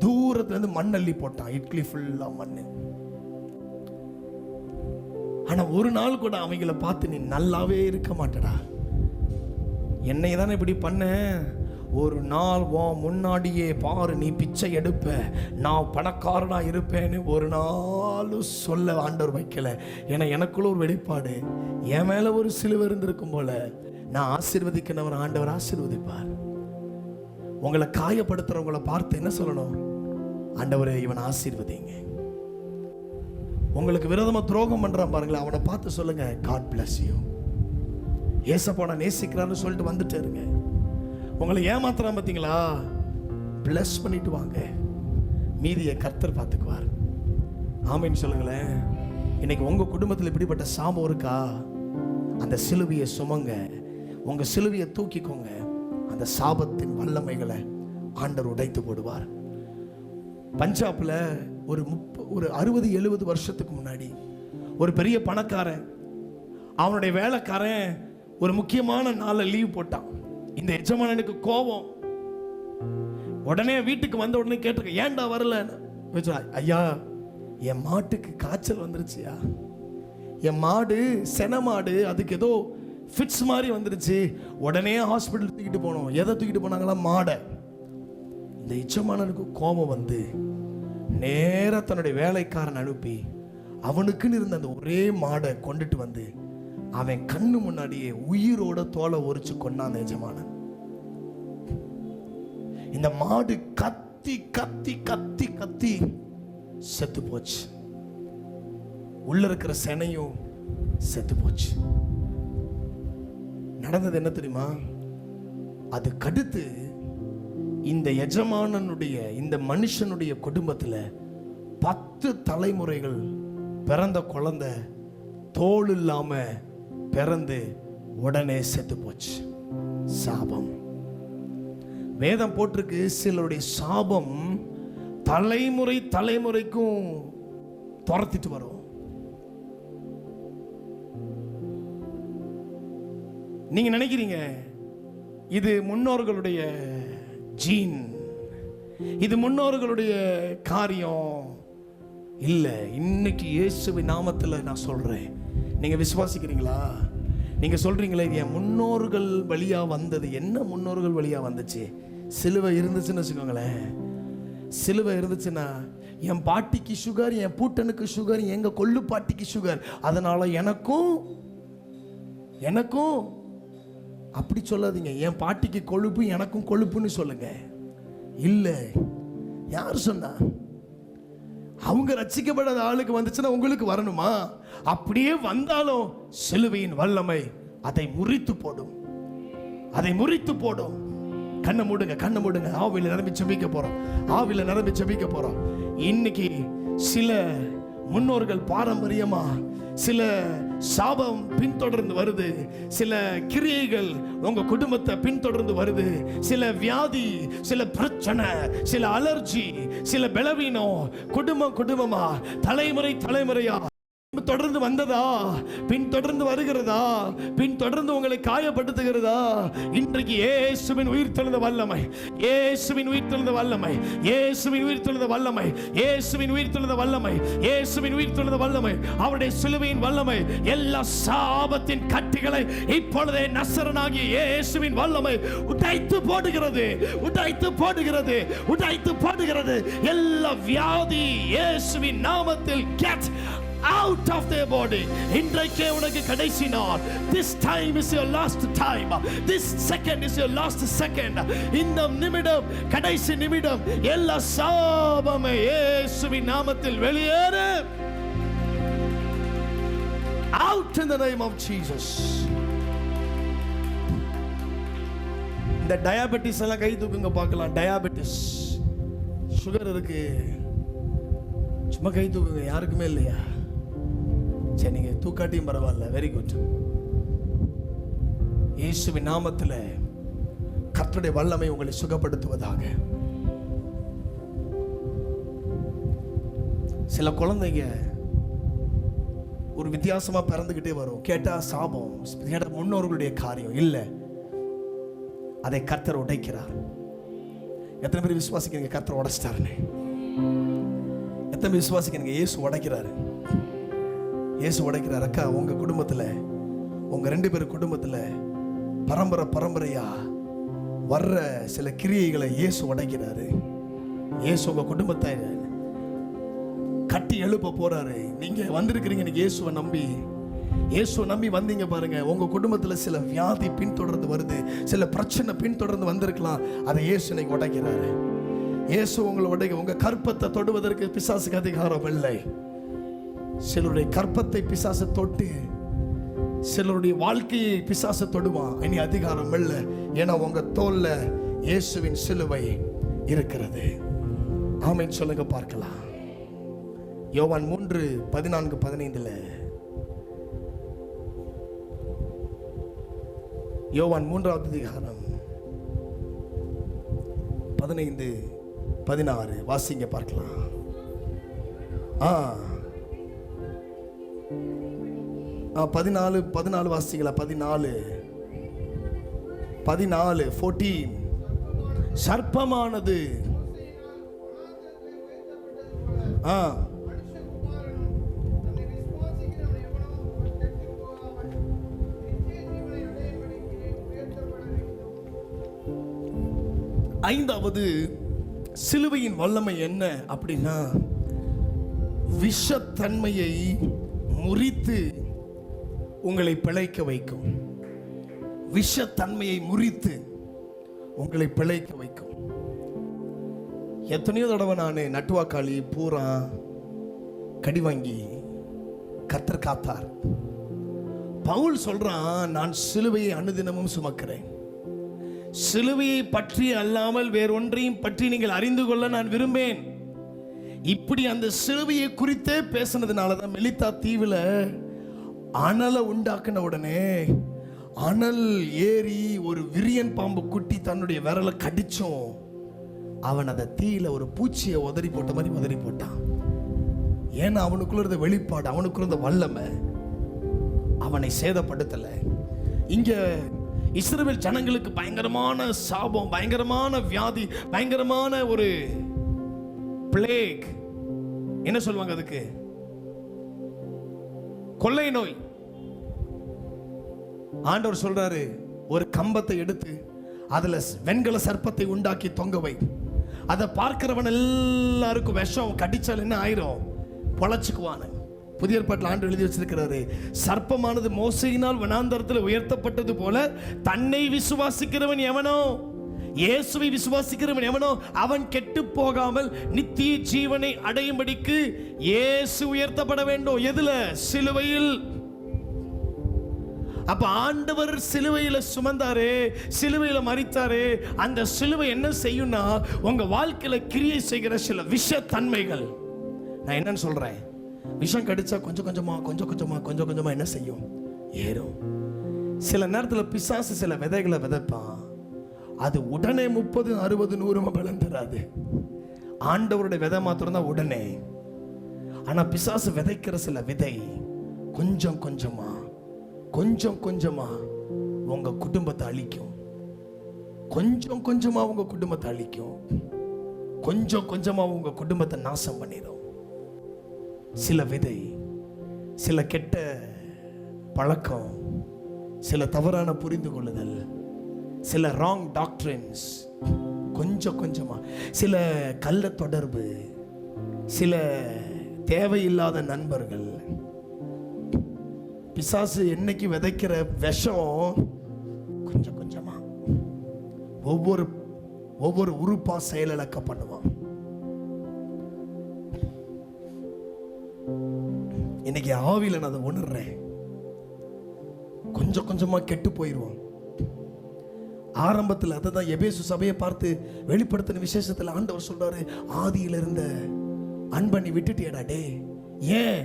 தூரத்துலேருந்து மண் அள்ளி போட்டான், இட்லி ஃபுல்லாக மண். ஆனால் ஒரு நாள் கூட அவங்கள பார்த்து நீ நல்லாவே இருக்க மாட்டடா, என்னை தானே இப்படி பண்ண, ஒரு நாள் முன்னாடியே பாரு நீ பிச்சை எடுப்ப, நான் பணக்காரனா இருப்பேன்னு ஒரு நாள் சொல்ல ஆண்டவர் வைக்கல. ஏன்னா எனக்குள்ள ஒரு வெளிப்பாடு, என் மேல ஒரு சிலுவை இருந்திருக்கும் போல, நான் ஆசீர்வதிக்கிறவர் ஆண்டவர் ஆசீர்வதிப்பார். உங்களை காயப்படுத்துறவங்களை பார்த்து என்ன சொல்லணும், ஆண்டவரே இவனை ஆசீர்வதிங்க. உங்களுக்கு விரோதமா துரோகம் பண்றான் பாருங்களேன், அவனை பார்த்து சொல்லுங்க, காட் பிளஸ் யூ, ஏசப்பா நேசிக்கிறான்னு சொல்லிட்டு வந்துட்டே இருங்க. உங்களை ஏமாத்துறான் பார்த்தீங்களா, பிளஸ் பண்ணிட்டு வாங்க, மீதியை கர்த்தர் பார்த்துக்குவார். ஆமைன்னு சொல்லுங்களேன். இன்னைக்கு உங்க குடும்பத்தில் இப்படிப்பட்ட சாபம் இருக்கா, அந்த சிலுவையை சுமங்க, உங்க சிலுவையை தூக்கிக்கோங்க. அந்த சாபத்தின் வல்லமைகளை ஆண்டவர் உடைத்து போடுவார். பஞ்சாப்ல ஒரு 60-70 வருஷத்துக்கு முன்னாடி ஒரு பெரிய பணக்காரன், அவனுடைய வேலைக்காரன் ஒரு முக்கியமான நாளில் லீவ் போட்டான். இந்த எஜமானனுக்கு கோபம். உடனே வீட்டுக்கு வந்த உடனே கேட்டிருக்க, ஏன்டா வரல? ஐயா என் மாட்டுக்கு காய்ச்சல் வந்துருச்சியா, என் மாடு சென மாடு, அதுக்கு ஏதோ ஃபிட்ஸ் மாதிரி வந்துருச்சு, உடனே ஹாஸ்பிட்டல் தூக்கிட்டு போனோம். எதை தூக்கிட்டு போனாங்களா, மாடை. இந்த எஜமானனுக்கு கோபம் வந்து நேரா தன்னுடைய வேலைக்காரன் அனுப்பி அவனுக்குன்னு இருந்த அந்த ஒரே மாடை கொண்டுட்டு வந்து அவன் கண்ணு முன்னாடியே உயிரோட தோலை உரிச்சு கொண்டான் எஜமானன். இந்த மாடு கத்தி கத்தி கத்தி கத்தி செத்து போச்சு. உள்ள இருக்கிற செனையும் செத்து போச்சு. நடந்தது என்ன தெரியுமா, அதுக்கடுத்து இந்த எஜமானனுடைய, இந்த மனுஷனுடைய குடும்பத்தில் 10 தலைமுறைகள் பிறந்த குழந்தை தோல் இல்லாம பிறந்து உடனே செத்து போச்சு. சாபம். வேதம் போட்டிருக்கு, சிலருடைய சாபம் தலைமுறை தலைமுறைக்கும் துரத்திட்டு வரும். நீங்க நினைக்கிறீங்க இது முன்னோர்களுடைய ஜீன், இது முன்னோர்களுடைய காரியம். இல்ல, இன்னைக்கு இயேசுவின் நாமத்துல நான் சொல்றேன், நீங்க விசுவாசிக்கிறீங்களா? நீங்க சொல்றீங்களே இது என் முன்னோர்கள் வழியா வந்தது. என்ன முன்னோர்கள் வழியா வந்துச்சு? சிலுவை இருந்துச்சுன்னு வச்சுக்கோங்களேன். சிலுவை இருந்துச்சுன்னா என் பாட்டிக்கு சுகர், என் பூட்டனுக்கு சுகர், எங்க கொள்ளு பாட்டிக்கு சுகர், அதனால எனக்கும் அப்படி சொல்லாதீங்க. என் பாட்டிக்கு கொழுப்பு, எனக்கும் கொழுப்புன்னு சொல்லுங்க. இல்ல, யார் சொன்னா? அவங்க ரட்சிக்கப்படாத ஆளுக்கு வந்துச்சுன்னா உங்களுக்கு வரணுமா? அப்படியே வந்தாலும் சிலுவையின் வல்லமை அதை முறித்து போடும், அதை முறித்து போடும். கண்ணை மூடுங்க, கண்ணை மூடுங்க. ஆவில நிரம்பி செபிக்க போறோம், ஆவில நிரம்பி செபிக்க போறோம். இன்னைக்கு சில முன்னோர்கள் பாரம்பரியமா சில சாபம் பின்தொடர்ந்து வருது, சில கிரியைகள் உங்க குடும்பத்தை பின்தொடர்ந்து வருது, சில வியாதி, சில பிரச்சனை, சில அலர்ஜி, சில பலவீனம் குடும்பமா தலைமுறை தலைமுறையா தொடர்ந்து வந்ததா, பின் தொடர்ந்து வருகிறதா, பின் தொடர்ந்து உங்களை காயப்படுத்துகிறதா? இன்றைக்கு இயேசுவின் உயிர்த்தெழுந்த வல்லமை, இயேசுவின் உயிர்த்தெழுந்த வல்லமை, இயேசுவின் உயிர்த்தெழுந்த வல்லமை, இயேசுவின் உயிர்த்தெழுந்த வல்லமை, இயேசுவின் உயிர்த்தெழுந்த வல்லமை, அவருடைய சிலுவையின் வல்லமை எல்லா சாபத்தின் கட்டிகளை இப்பொழுதே நசரனாகிய இயேசுவின் வல்லமை உடைத்து போடுகிறது, உடைத்து போடுகிறது, உடைத்து போடுகிறது. எல்லா வியாதி இயேசுவின் நாமத்தில் get out of their body. இன்றைக்கே உனக்கு கடைசி நாள். This time is your last time. This second is your last second. இந்த நிமிடம் கடைசி நிமிடம். எல்லா சாபமே இயேசுவின் நாமத்தில் வெளியேறு. Out in the name of Jesus. இந்த டயாபெட்டிஸ் எல்லாம் கை தூக்குங்க பார்க்கலாம். டயாபெட்டிஸ், சுகர் இருக்கு, சும்மா கை தூக்குங்க. யாருக்குமே இல்லையா? சரி, நீங்க தூக்காட்டியும் பரவாயில்ல. Very good. இயேசுவின் நாமத்தில் கர்த்தருடைய வல்லமை உங்களை சுகப்படுத்துவதாக. சில குழந்தைங்க ஒரு வித்தியாசமா பிறந்துகிட்டே வரும். கேட்டா சாபம், கேட்டா முன்னோர்களுடைய காரியம். இல்ல, அதை கர்த்தர் உடைக்கிறார். எத்தனை பேர் விசுவாசிக்கிறீங்க கர்த்தர் உடைச்சிட்டாருன்னு? எத்தனை பேர் விசுவாசிக்கிறீங்க இயேசு உடைக்கிறாரு? இயேசு உடைக்கிறார். அக்கா, உங்க குடும்பத்துல, உங்க 2 பேர் குடும்பத்துல பரம்பரையா வர்ற சில கிரியைகளை இயேசு உடைக்கிறாரு. இயேசு உங்க குடும்பத்தை கட்டி எழுப்ப போறாரு. நீங்க வந்திருக்கிறீங்க இன்னைக்கு இயேசுவை நம்பி வந்தீங்க பாருங்க. உங்க குடும்பத்துல சில வியாதி பின்தொடர்ந்து வருது, சில பிரச்சனை பின்தொடர்ந்து வந்திருக்கலாம். அதை இயேசு இன்னைக்கு உடைக்கிறாரு. இயேசு உங்களை உடைக்க. உங்க கற்பத்தை தொடுவதற்கு பிசாசுக்கு அதிகாரம் இல்லை. சிலருடைய கற்பத்தை பிசாசு தொட்டு சிலருடைய வாழ்க்கையை பிசாசு தொடுவான். இனி அதிகாரம் இல்லை. ஏன்னா உங்க தோல்ல இயேசுவின் சிலுவை இருக்கிறது. ஆமென் சொல்லுங்க பார்க்கலாம். யோவான் 3:14-15 யோவான் 3வது அதிகாரம் 15-16 வாசிங்க பார்க்கலாம். 14 வாசிங்களா? 14 சர்ப்பமானது ஐந்தாவது சிலுவையின் வல்லமை என்ன அப்படின்னா, விஷத்தன்மையை முறித்து உங்களை பிழைக்க வைக்கும். விஷத்தன்மையை முறித்து உங்களை பிழைக்க வைக்கும். எத்தனையோ தடவை நான் நட்டுவாக்காளி பூரா கடி வாங்கி கர்த்தர் காத்தார். பவுல் சொல்றான், நான் சிலுவையை அனுதினமும் சுமக்கிறேன். சிலுவையை பற்றி அல்லாமல் வேறொன்றையும் பற்றி நீங்கள் அறிந்து கொள்ள நான் விரும்பேன். இப்படி அந்த சிலுவையை குறித்தே பேசினதுனால தான் மெலித்தா தீவில் அனலை உண்டாக்குன உடனே அனல் ஏறி ஒரு விரியன் பாம்பு குட்டி தன்னுடைய விரலை கடிச்சோம், அவன் அதை தீயில ஒரு பூச்சியை உதறி போட்ட மாதிரி உதறி போட்டான். ஏன்னா அவனுக்குள்ள இருந்த வெளிப்பாடு, அவனுக்குள்ள இருந்த வல்லமை அவனை சேதப்படுத்தல. இங்க இஸ்ரவேல் ஜனங்களுக்கு பயங்கரமான சாபம், பயங்கரமான வியாதி, பயங்கரமான ஒரு பிளேக், என்ன சொல்லுவாங்க அதுக்கு, கொள்ளை நோய். ஆண்டவர் சொல்றாரு, ஒரு கம்பத்தை எடுத்து அதுல வெண்கல சர்ப்பத்தை உண்டாக்கி தொங்க வை, அதை பார்க்கிறவன் எல்லாருக்கும் விஷம் கடிச்சால் என்ன ஆயிரும், பொழைச்சுக்குவான. புதிய ஏற்பாட்டில் ஆண்டு எழுதி வச்சிருக்கிறாரு, சர்ப்பமானது மோசையினால் வனாந்தரத்தில் உயர்த்தப்பட்டது போல தன்னை விசுவாசிக்கிறவன் எவனோ, இயேசுவை விசுவாசிக்கிறவன் எவனோ அவன் கெட்டு போகாமல் நித்திய ஜீவனை அடையும்படிக்கு இயேசு உயர்த்தப்பட வேண்டும். எதுல? சிலுவையில். அப்ப ஆண்டவர் சிலுவையில சுமந்தாரு, சிலுவையில மரித்தாரு. அந்த சிலுவை என்ன செய்யும்னா உங்க வாழ்க்கையில கிரியை செய்கிற சில விஷ தன்மைகள். நான் என்னன்னு சொல்றேன், விஷம் கடிச்சா கொஞ்சம் கொஞ்சமா என்ன செய்யும், ஏறும். சில நேரத்தில் பிசாசு சில விதைகளை விதைப்பான், அது உடனே 30, 60, 100 பலன் தராது. ஆண்டவருடைய விதை மாத்திரம் தான் உடனே. ஆனா பிசாசு விதைக்கிற சில விதை கொஞ்சம் கொஞ்சமா உங்க குடும்பத்தை அழிக்கும், கொஞ்சம் கொஞ்சமா உங்க குடும்பத்தை அழிக்கும், கொஞ்சம் கொஞ்சமா உங்க குடும்பத்தை நாசம் பண்ணிடும். சில விதை, சில கெட்ட பழக்கம், சில தவறான புரிந்து கொள்ளுதல், சில ராங் டாக்டரின்ஸ், கொஞ்சமா சில கள்ள தொடர்பு, சில தேவையில்லாத நண்பர்கள், பிசாசு என்னைக்கு விதைக்கிற விஷம் கொஞ்சமா ஒவ்வொரு உறுப்பா செயலிழக்க பண்ணுவான். இன்னைக்கு ஆவியில நான் அதை உணர்றேன், கொஞ்சமா கெட்டு போயிடுவோம். ஆரம்பத்தில் அதை தான் எபேசு சபையை பார்த்து வெளிப்படுத்தின விசேஷத்தில் ஆண்டவர் சொல்றாரு, ஆதியில இருந்த அன்பை நீ விட்டுட்டியடா டே. ஏன்?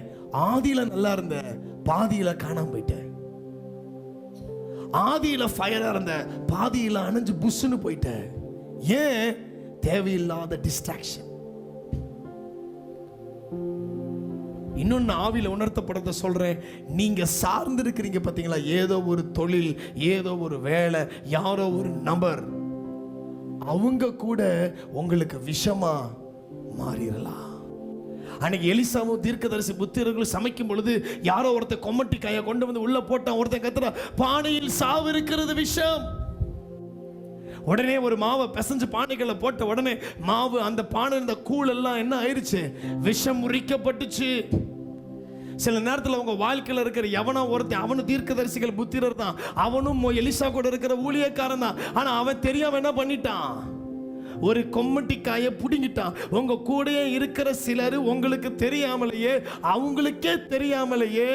ஆதியில நல்லா இருந்த, பாதியில காணாம போயிட்ட. ஆதியில ஃபயரா இருந்த, பாதியில அணைஞ்சு புஷ்னு போயிட்ட. ஏன்? தேவையில்லாத டிஸ்ட்ராக்ஷன். இன்னொன்னு ஆவியில உணர்த்தப்படத சொல்றேன், நீங்க சார்ந்து இருக்கிறீங்க பாத்தீங்களா, ஏதோ ஒரு தொழில், ஏதோ ஒரு வேலை, யாரோ ஒரு நபர், அவங்க கூட உங்களுக்கு விஷமா மாறிடலாம். அன்னைக்கு எலிசாவும் தீர்க்கதரிசி புத்திரர்களும் சமைக்கும் பொழுது யாரோ ஒருத்தர் கொம்மட்டி காயை கொண்டு வந்து உள்ள போட்டான். ஒருத்தன் கத்துறா, பானையில் சாவு இருக்கிறது, விஷம். உடனே ஒரு மாவை பிசைஞ்சு பானைகளை போட்ட உடனே மாவு, அந்த பானை இருந்த கூழ் எல்லாம் என்ன ஆயிருச்சு, விஷம் முறிக்கப்பட்டுச்சு. சில நேரத்தில் உங்க வாழ்க்கையில் இருக்கிற எவனோ ஒருத்தன், அவனு தீர்க்கதரிசிகள் புத்திரர் தான், அவனும் எலிசா கூட இருக்கிற ஊழியக்காரன் தான். ஆனா அவன் தெரியாம என்ன பண்ணிட்டான், ஒரு கொம்மட்டி காயை புடுங்கிட்டான். உங்க கூடயே இருக்கிற சிலர் உங்களுக்கு தெரியாமலேயே, அவங்களுக்கே தெரியாமலேயே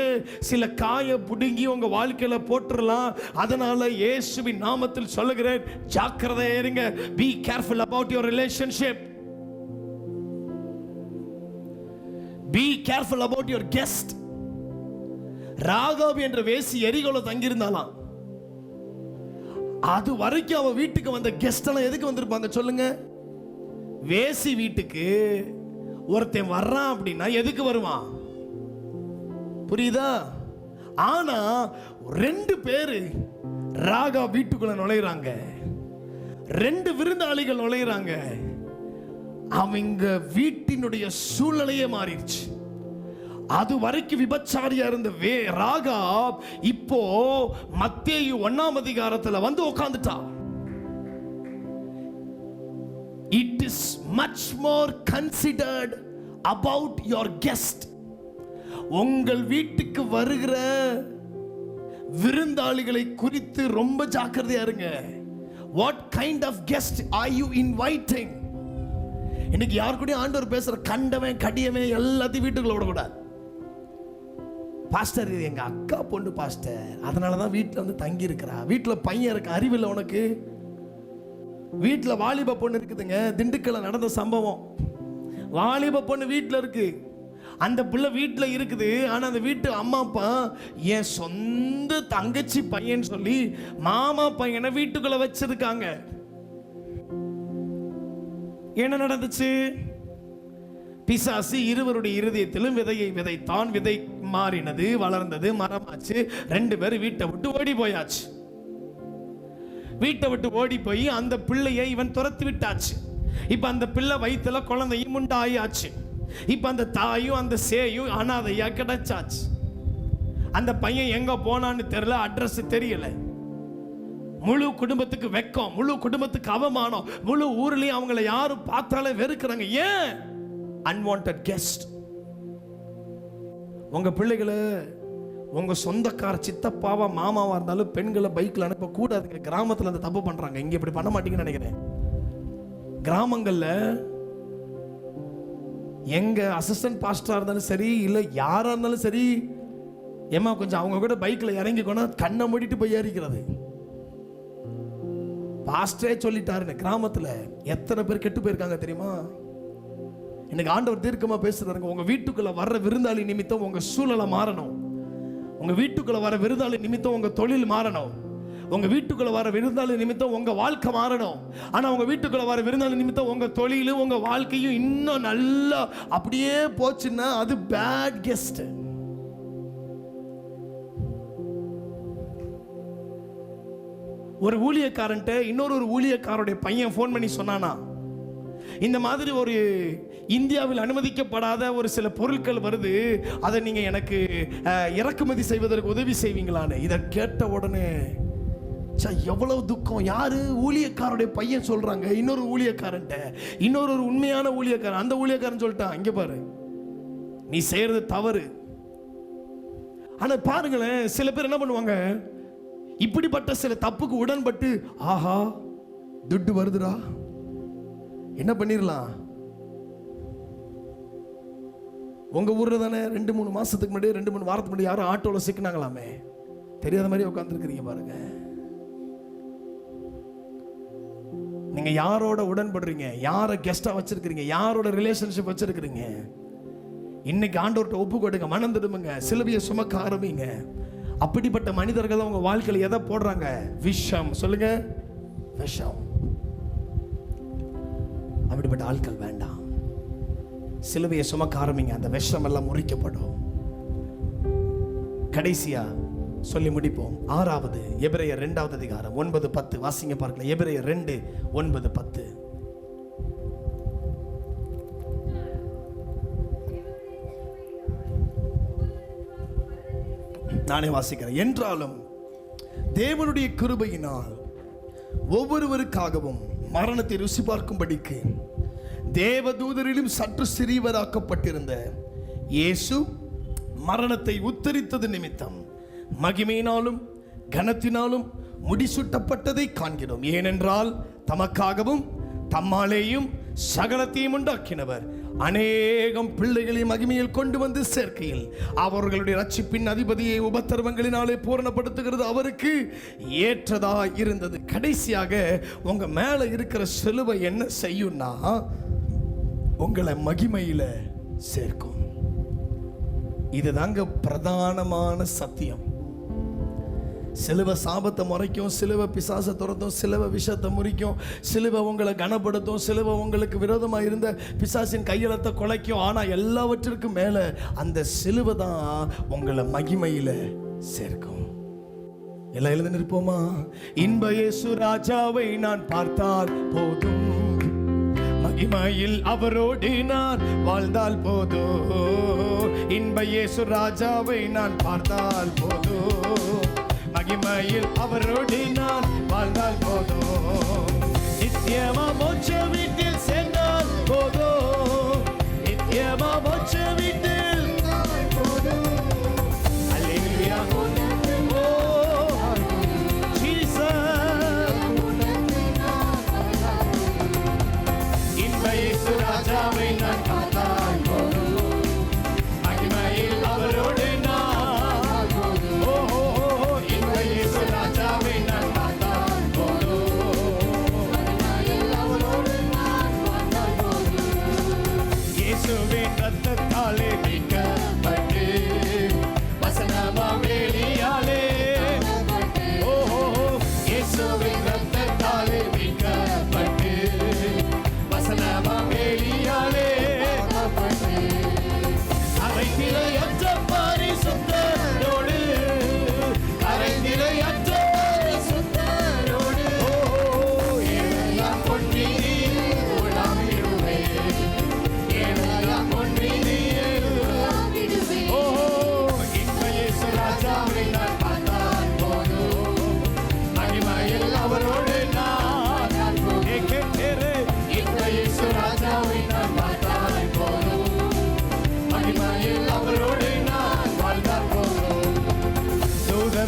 சில காயை புடுங்கி உங்க வாழ்க்கையில போட்டுறலாம். அதனால இயேசுவின் நாமத்தில் சொல்லுகிறேன், ஜாக்கிரதையா இருங்க. Be careful about your relationship. Be careful about your guest. Rahab என்ற வேசி எரிகோல தங்கியிருந்தாலாம். அது வரைக்கும் அவ வீட்டுக்கு வந்த கெஸ்ட் எல்லாம் எதுக்கு வந்திருப்பாங்க சொல்லுங்க? வேசி வீட்டுக்கு ஒருத்தன் வர்றான் அப்படின்னா எதுக்கு வருவான்? புரியுதா? ஆனா 2 பேரு ராகா வீட்டுக்குள்ள நுழையிறாங்க, 2 விருந்தாளிகள் நுழையிறாங்க. அவங்க வீட்டினுடைய சூழ்நிலையே மாறிடுச்சு. அது வரைக்கும் விபச்சாரியா இருந்த ராகாப் இப்போ மத்தேயு 1ஆம் அதிகாரத்துல வந்து உட்கார்ந்துட்டா. It is much more considered about your guest. உங்கள் வீட்டுக்கு வருகிற விருந்தாளிகளை குறித்து ரொம்ப ஜாக்கிரதையா இருங்க. What kind of guest are you inviting? இன்னைக்கு யார் கூட ஆண்டவர் பேசுற கண்டவன் கடியவன் எல்லாத்தையும் வீட்டுக்குள்ள விடக்கூடாது. பாஸ்டர் இது எங்க அக்கா பொண்ணு பாஸ்டர், அதனாலதான் வீட்டுல வந்து தங்கி இருக்கிறா. வீட்டுல பையன் இருக்கு, அறிவில்லை உனக்கு. வீட்டுல வாலிப பொண்ணு இருக்குதுங்க. திண்டுக்கல்ல நடந்த சம்பவம். வாலிப பொண்ணு வீட்டுல இருக்கு. அந்த பிள்ளை வீட்டில் இருக்குது. ஆனால் அந்த வீட்டு அம்மா அப்பா என் சொந்த தங்கச்சி பையன் சொல்லி மாமா பையனை வீட்டுக்குள்ள வச்சிருக்காங்க. என்ன நடந்துச்சு? பிசாசு இருவருடைய இருதயத்திலும் விதையை விதைத்தான். விதை மாறினது, வளர்ந்தது, மரமாச்சு. 2 பேரும் வீட்டை விட்டு ஓடி போயாச்சு. வீட்டை விட்டு ஓடி போய் அந்த பிள்ளையை இவன் துரத்தி விட்டாச்சு. இப்ப அந்த பிள்ளை வயிற்றுல குழந்தையும் உண்டாயாச்சு. இப்ப அந்த தாயும் அந்த சேயும் அனாதையா கிடைச்சாச்சு. அந்த பையன் எங்க போனான்னு தெரியல, அட்ரஸ் தெரியல. முழு குடும்பத்துக்கு வெக்கம், முழு குடும்பத்துக்கு அவமானம், முழு ஊர்லயும் அவங்கள யாரும் பார்த்தாலே வெறுக்கிறாங்க. ஏன்? Unwanted guest. உங்க பிள்ளைகளை உங்க சொந்தக்கார சித்தப்பாவா மாமாவா இருந்தாலும் பெண்களை பைக்ல அனுப்ப கூடாதுங்க. கிராமத்துல அந்த தப்பு பண்றாங்க. இங்க இப்படி பண்ண மாட்டீங்கன்னு நினைக்கிறேன். கிராமங்கள்ல எங்க அசிஸ்டன்ட் பாஸ்டரா இருந்தாலும் சரி, இல்ல யாரா இருந்தாலும் சரி, ஏமா கொஞ்சம் அவங்க கூட பைக்ல இறங்கிக்கோனா கண்ணை மூடிட்டு போய் ஏறிக்கிறது. பாஸ்டரே சொல்லிட்டாருன்னு. கிராமத்துல எத்தனை பேர் கெட்டு போயிருக்காங்க தெரியுமா? இன்னைக்கு ஆண்டவர் தீர்க்கமா பேசுறாருங்க. உங்க வீட்டுக்குள்ள வர்ற விருந்தாளி நிமித்தம் உங்க சூழலை மாறணும். உங்க வீட்டுக்குள்ள வர விருந்தாளி நிமித்தம் உங்க தொழில் மாறணும். உங்க வீட்டுக்குள்ள வர விருந்தாளி நிமித்தம் உங்க வாழ்க்கை மாறணும். ஆனா உங்க வீட்டுக்குள்ள வர விருந்தாளி நிமித்தம் உங்க தொழிலும் உங்க வாழ்க்கையும் இன்னும் நல்லா அப்படியே போச்சுன்னா அது பேட் கெஸ்ட். ஒரு ஊழியக்காரன்ட்ட இன்னொரு ஊழியக்காரருடைய பையன் ஃபோன் பண்ணி சொன்னானா, இந்த மாதிரி ஒரு இந்தியாவில் அனுமதிக்கப்படாத ஒரு சில பொருட்கள் வருது, அதை நீங்க எனக்கு இறக்குமதி செய்வதற்கு உதவி செய்வீங்களான்னு. இதை கேட்ட உடனே எவ்வளவு துக்கம். யாரு? ஊழியக்காரருடைய பையன் சொல்றாங்க இன்னொரு ஊழியக்காரன்ட்ட. இன்னொரு உண்மையான ஊழியக்காரன். அந்த ஊழியக்காரன் சொல்லிட்டான், இங்க பாரு, நீ செய்யறது தவறு. ஆனா பாருங்களேன், சில பேர் என்ன பண்ணுவாங்க, இப்படிப்பட்ட சில தப்புக்கு உடன்பட்டு, ஆஹா துட்டு வருதுடா, என்ன பண்ணிரலாம். உங்க ஊர்ல தானே 2-3 மாசத்துக்கு முன்னாடி 2-3 வாரத்துக்கு முன்னாடி யாரும் ஆட்டோல சிக்கினாங்களாமே, தெரியாத மாதிரி உட்கார்ந்துருக்கிறீங்க பாருங்க. நீங்க யாரோட உடன்படுறீங்க? யாரை கெஸ்டா வச்சிருக்கிறீங்க? யாரோட ரிலேஷன்ஷிப் வச்சிருக்கிறீங்க? இன்னைக்கு ஆண்டவர்கிட்ட ஒப்பு கொடுங்க, மனம் திரும்புங்க, சிலுவையை சுமக்க ஆரம்பிங்க. அப்படிப்பட்ட மனிதர்கள் உங்க வாழ்க்கையில் எதை போடுறாங்க? விஷம். சொல்லுங்க, விஷம். அப்படிப்பட்ட ஆட்கள் வேண்டாம். சிலுவையை சுமக்க ஆரம்பிங்க, அந்த விஷம் எல்லாம் முறிக்கப்படும். கடைசியா சொல்லி முடிப்போம். 6வது எபிரேயர் 2வது அதிகாரம் 9-10 வாசிங்க பார்க்கலாம். எபிரேயர் 2:9-10. நானே வாசிக்கிறேன். என்றாலும் தேவனுடைய கிருபையினால் ஒவ்வொருவருக்காகவும் மரணத்தை ருசி பார்க்கும்படிக்கு தேவதூதரிலும் சற்று சிறியவராக்கப்பட்டிருந்த இயேசு மரணத்தை உத்தரித்தது நிமித்தம் மகிமையினாலும் கனத்தினாலும் முடிசூட்டப்பட்டதை காண்கிறோம். ஏனென்றால் தமக்காகவும் தம்மாலேயும் சகலத்தையும் உண்டாக்கினவர் அநேகம் பிள்ளைகளை மகிமையில் கொண்டு வந்து சேர்க்கையில் அவர்களுடைய ரட்சிப்பின் அதிபதியை உபத்திரவங்களினாலே பூரணப்படுத்துகிறது அவருக்கு ஏற்றதா இருந்தது. கடைசியாக உங்க மேல இருக்கிற சிலுவை என்ன செய்யும்னா, உங்களை மகிமையில சேர்க்கும். இதுதாங்க பிரதானமான சத்தியம். சிலுவை சாபத்தை முறைக்கும், சிலுவை பிசாசை துரத்தும், சிலுவை விஷத்தை முறிக்கும், சிலுவை உங்களை கனப்படுத்தும், சிலுவை உங்களுக்கு விரோதமாக இருந்த பிசாசின் கையெழுத்தை குலைக்கும். ஆனால் எல்லாவற்றிற்கும் மேலே அந்த சிலுவை தான் உங்களை மகிமையில் சேர்க்கும். எல்லாம் எழுந்து நிற்போமா? இன்ப இயேசு ராஜாவை நான் பார்த்தால் போதும், மகிமையில் அவரோடு நான் வாழ்ந்தால் போதும். இன்ப இயேசு ராஜாவை நான் பார்த்தால் போதும், மகிமையில் அவரோடு நான் வாழ்ந்தால் போதும். நித்தியமா மோட்ச வீட்டில் சென்றால் போதும், நித்தியமா மோட்ச வீட்டில் போதும். அல்லேலூயா. ஓ ஜீசஸ். இன்ப இயேசு ராஜாவை நான் பார்த்தால் போதும், மகிமையில் அவரோடு நான் ராஜாவை நான் பார்த்தால் போதும், அவரோடு நான்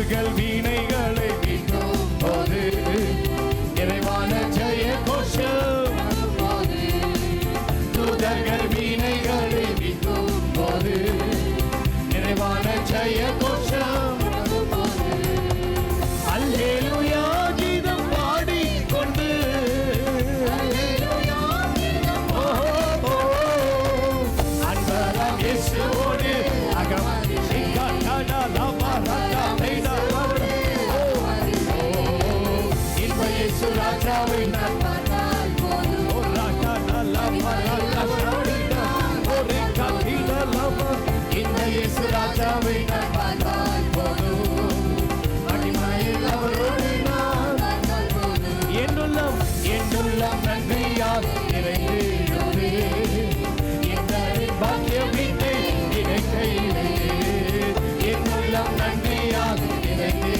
தூதர்கள் வீணைகளை மீட்டும் போது நிறைவான ஜெய கோஷம். தூதர்கள் வீணைகளை மீட்டும் போது நிறைவான ஜெய கோஷம். அல்லேலூயா கீதம் பாடிக்கொண்டு அன்பராம் இயேசுவோடு ராஜாவை நான் பார்த்தால் போதும். இந்த இயேசு ராஜாவை நான் பார்த்தால் போதும். மகிமையில் அவரோடு நான் என்னுள்ளம் என்னுள்ளம் நன்றியால் நிறைந்து இந்த பாக்கிய வீட்டை இணைக்கையிலே என்னுள்ளம் நன்றியால் நிறைந்து